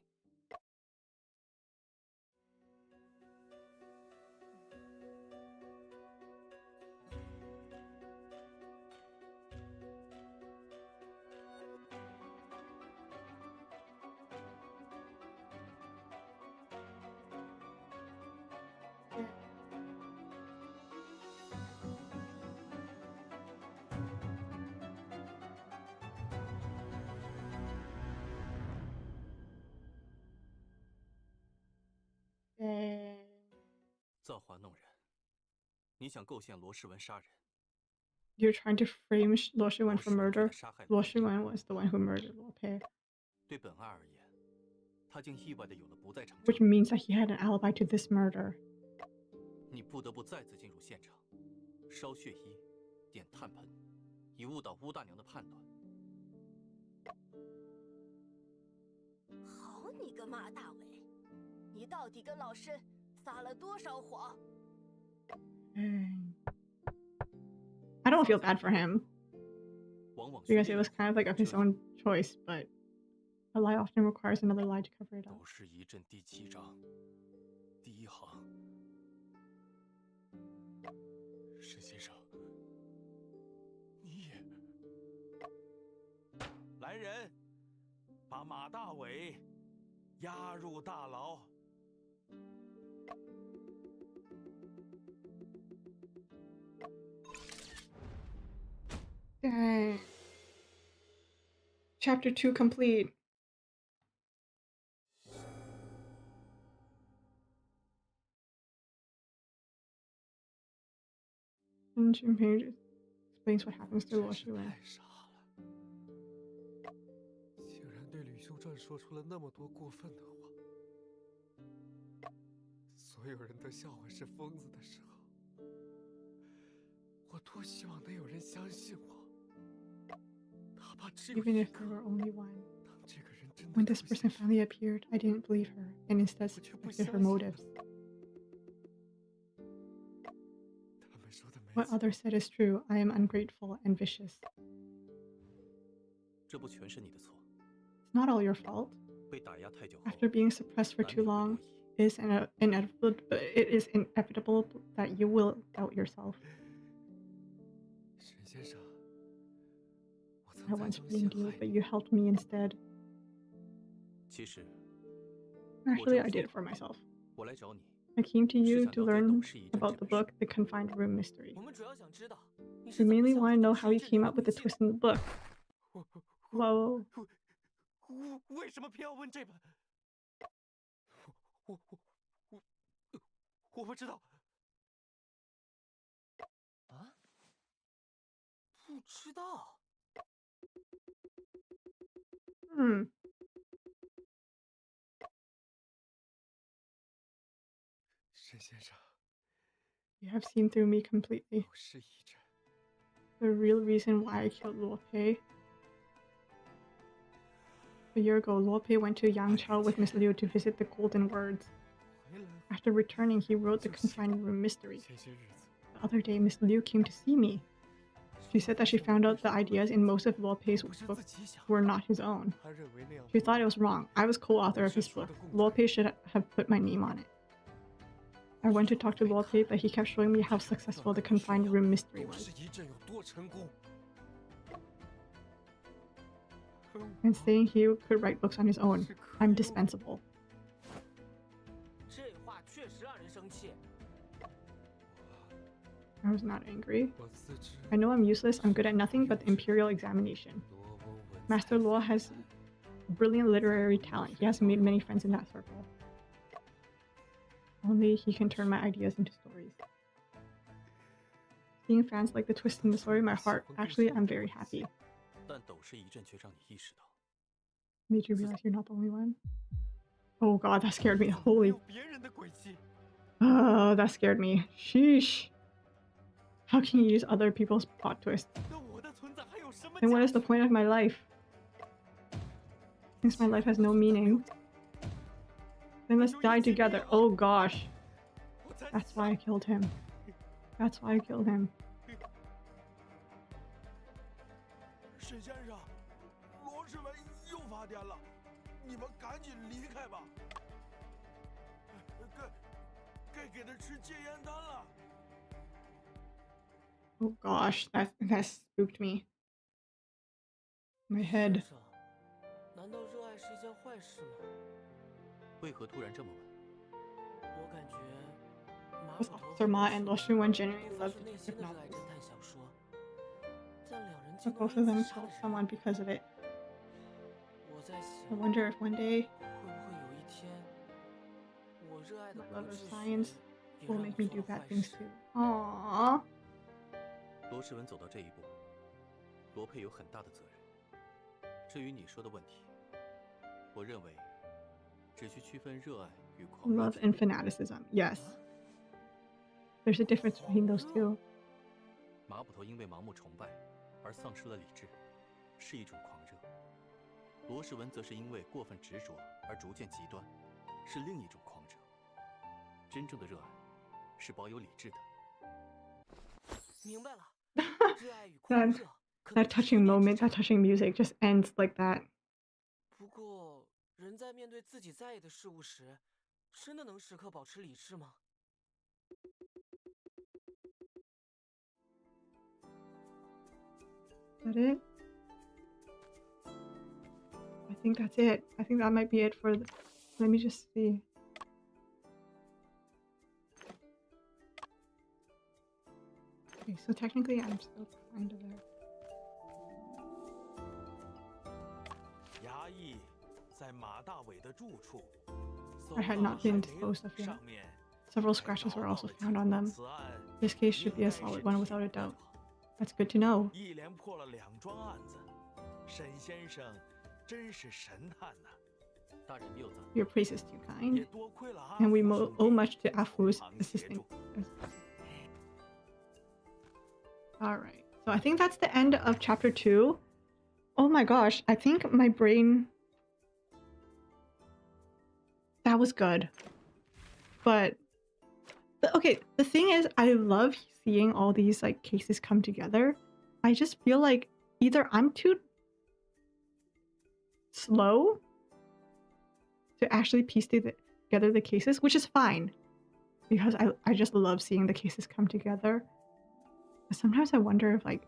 造化弄人，你想构陷罗世文杀人？
You're trying to frame Luo Shiwen for
罗世文
murder.
杀害
Luo
罗佩，
Shiwen was the one who murdered Luo Pei,
对本案而言，他竟意外的有了不在场证
which means that he had an alibi to this murder.
你不得不再次进入现场，烧血衣，点炭盆，以误导乌大娘的判断。
好你个马大伟，你到底跟老申撒了多少谎？
I don't feel bad for him
往往
because it was kind of like of his own choice, but a lie often requires another lie to cover it up.
都是一阵第7章第1行。沈先生，你也
来人，把马大伟押入大牢。
Dang. Chapter 2 complete. Ancient page explains what happens to Luo
真是
Shiwen.
太傻了，竟然对吕修传说出了那么多过分的话。所有人都笑我是疯子的时候，我多希望能有人相信我，哪怕只有
Even
一
if
个。
there were only one.
当这个人真的
When this
出
person
现时，
finally appeared, I didn't believe her, and instead suspected her motives.
他们说的没
What
错，
others said is true. I am ungrateful and vicious.
这不全是你的错。
It's not all your fault.
被打压太久后，
After being suppressed for
难
too
免会
long,
多疑。
it is inevitable that you will doubt yourself.
沈先生，我
I
曾在
once
中
blamed
陷
you,
害
but
你，
you helped me instead.
其实，
Actually, I did it for myself.
我来找你，
I came to
是
you
想
to
了解
learn
董事一战
about
这
the
本
book, The Confined Room Mystery.
我们主要想知道你
We
是怎么
mainly
想
want to
出
know
董
how he
事
came
这
up with the
个
twist in the book.
我
Whoa.
为什么偏要问这本？
我不知道。
啊？知道。
沈先生，
You have seen through me completely.
有失一阵。
The real reason why I killed Luo Pei. A year ago, Luo Pei went to Yangzhou with Miss Liu to visit the Golden Words. After returning, he wrote the confined room mystery. The other day, Miss Liu came to see me. She said that she found out the ideas in most of Luo Pei's books were not his own. She thought it was wrong. I was co-author of his book. Luo Pei should have put my name on it. I went to talk to Luo Pei, but he kept showing me how successful the confined room mystery was. And saying he could write books on his own. I'm dispensable.
这话确实让人生气。
I was not angry. I know I'm useless, I'm good at nothing but the imperial examination. Master Luo has brilliant literary talent. He has made many friends in that circle. Only he can turn my ideas into stories. Seeing fans like the twist in the story, my heart, actually, I'm very happy.
但斗士一阵却让你意识到，
Made you realize you're not the only one? Oh god, that scared me. Holy... Oh, that scared me. Sheesh. How can you use other people's plot twists? Then what is the point of my life? Since my life has no meaning. Then let's die together. Oh gosh. That's why I killed him. That's why I killed him.
沈先生，罗世文又发癫了，你们赶紧离开吧。该给他吃戒烟丹了。
Oh gosh, that spooked me. My head.
先生，难道热爱是一件坏事吗？
为何突然这么问？
我感觉马
Both
捕头
Officer Ma and Luo Shunwen
都
genuinely
发
love
自内
detective
心的热爱
novels.
侦探小说，但两人
But
竟都
both of
为
them
自杀
killed
了。
someone because of it.
我在
I
想，
wonder if one day
会不会有一天，我热爱的
my
国
love of
秩
science
序也
will
让
make
我
me
做
do
了
bad
坏
things
事。
too. Aww.
罗世文走到这一步，罗佩有很大的责任。至于你说的问题，我认为只需区分热爱与狂热
Love and fanaticism. Yes. There's a difference between those two.
马捕头因为盲目崇拜而丧失了理智，是一种狂热；罗世文则是因为过分执着而逐渐极端，是另一种狂热。真正的热爱是保有理智的。
明白了，热爱与狂
That
热可能
that
只是
touching
一念
moment,
之
that
差。
touching music just ends like that.
不过，人在面对自己在意的事物时，真的能时刻保持理智吗？
Is that it? I think that's it. I think that might be it for the... Let me just see. Okay, so technically I'm still kind of there.
衙役在马大伟的住处，
I had not been disposed of yet.
上面
Several scratches were also found on them.
此案
This case should be a solid one without a doubt. That's good to know.
一连破了2桩案子，沈先生真是神探呐！
大人谬赞。
Your praise is too
也
kind.
多亏了阿
And we
福兄弟
owe much to Afu's
帮忙协
assisting.
助。
Alright, so I think that's the end of chapter 2. Oh my gosh, I think my brain... That was good. But okay, the thing is, I love seeing all these like cases come together. I just feel like either I'm too slow to actually piece together the cases, which is fine. Because I just love seeing the cases come together. But sometimes I wonder if like,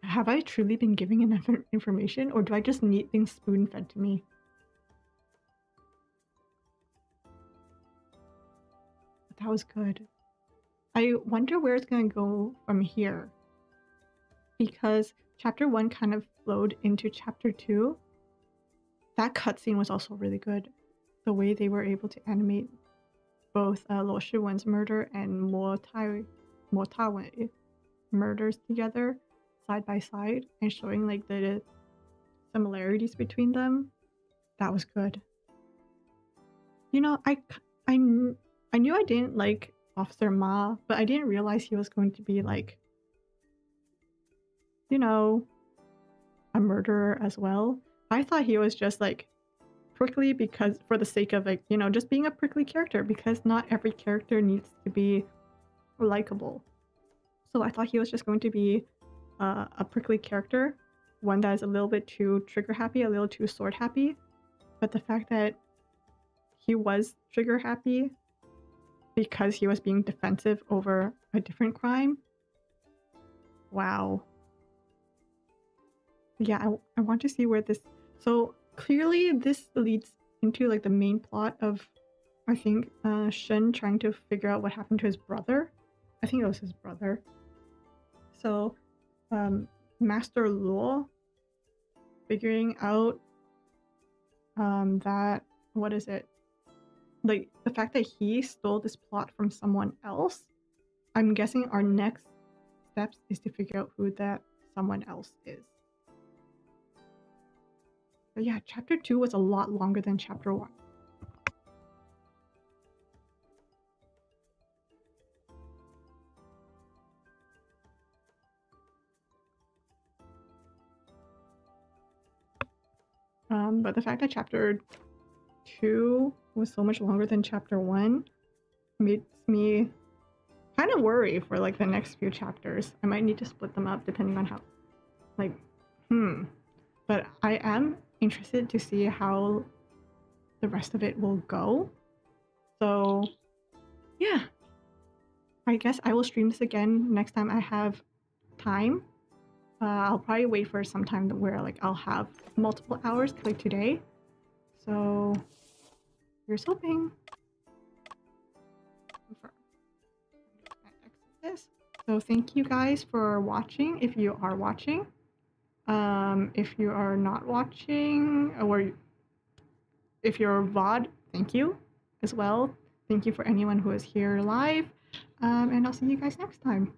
have I truly been giving enough information, or do I just need things spoon-fed to me? But that was good. I wonder where it's gonna go from here. Because chapter 1 kind of flowed into chapter 2. That cutscene was also really good. The way they were able to animate both Luo Shiwen's murder and Mo Tawei murders together side by side and showing like the similarities between them, that was good. You know, I knew I didn't like Officer Ma, but I didn't realize he was going to be like, you know, a murderer as well. I thought he was just like prickly because for the sake of like, you know, just being a prickly character, because not every character needs to be likable. So I thought he was just going to be a prickly character, one that is a little bit too trigger happy, a little too sword happy. But the fact that he was trigger happy because he was being defensive over a different crime, wow. Yeah, I want to see where this... So clearly this leads into like the main plot of, I think, Shen trying to figure out what happened to his brother. I think it was his brother. So Master Luo figuring out that, what is it? Like the fact that he stole this plot from someone else. I'm guessing our next steps is to figure out who that someone else is. But yeah, chapter 2 was a lot longer than chapter 1. But the fact that chapter 2 was so much longer than chapter 1 makes me kind of worry for like the next few chapters. I might need to split them up depending on how, like, But I am interested to see how the rest of it will go. So yeah, I guess I will stream this again next time I have time. I'll probably wait for some time where like I'll have multiple hours like today. So here's hoping. This. So thank you guys for watching if you are watching. If you are not watching, or if you're VOD, thank you as well. Thank you for anyone who is here live. And I'll see you guys next time.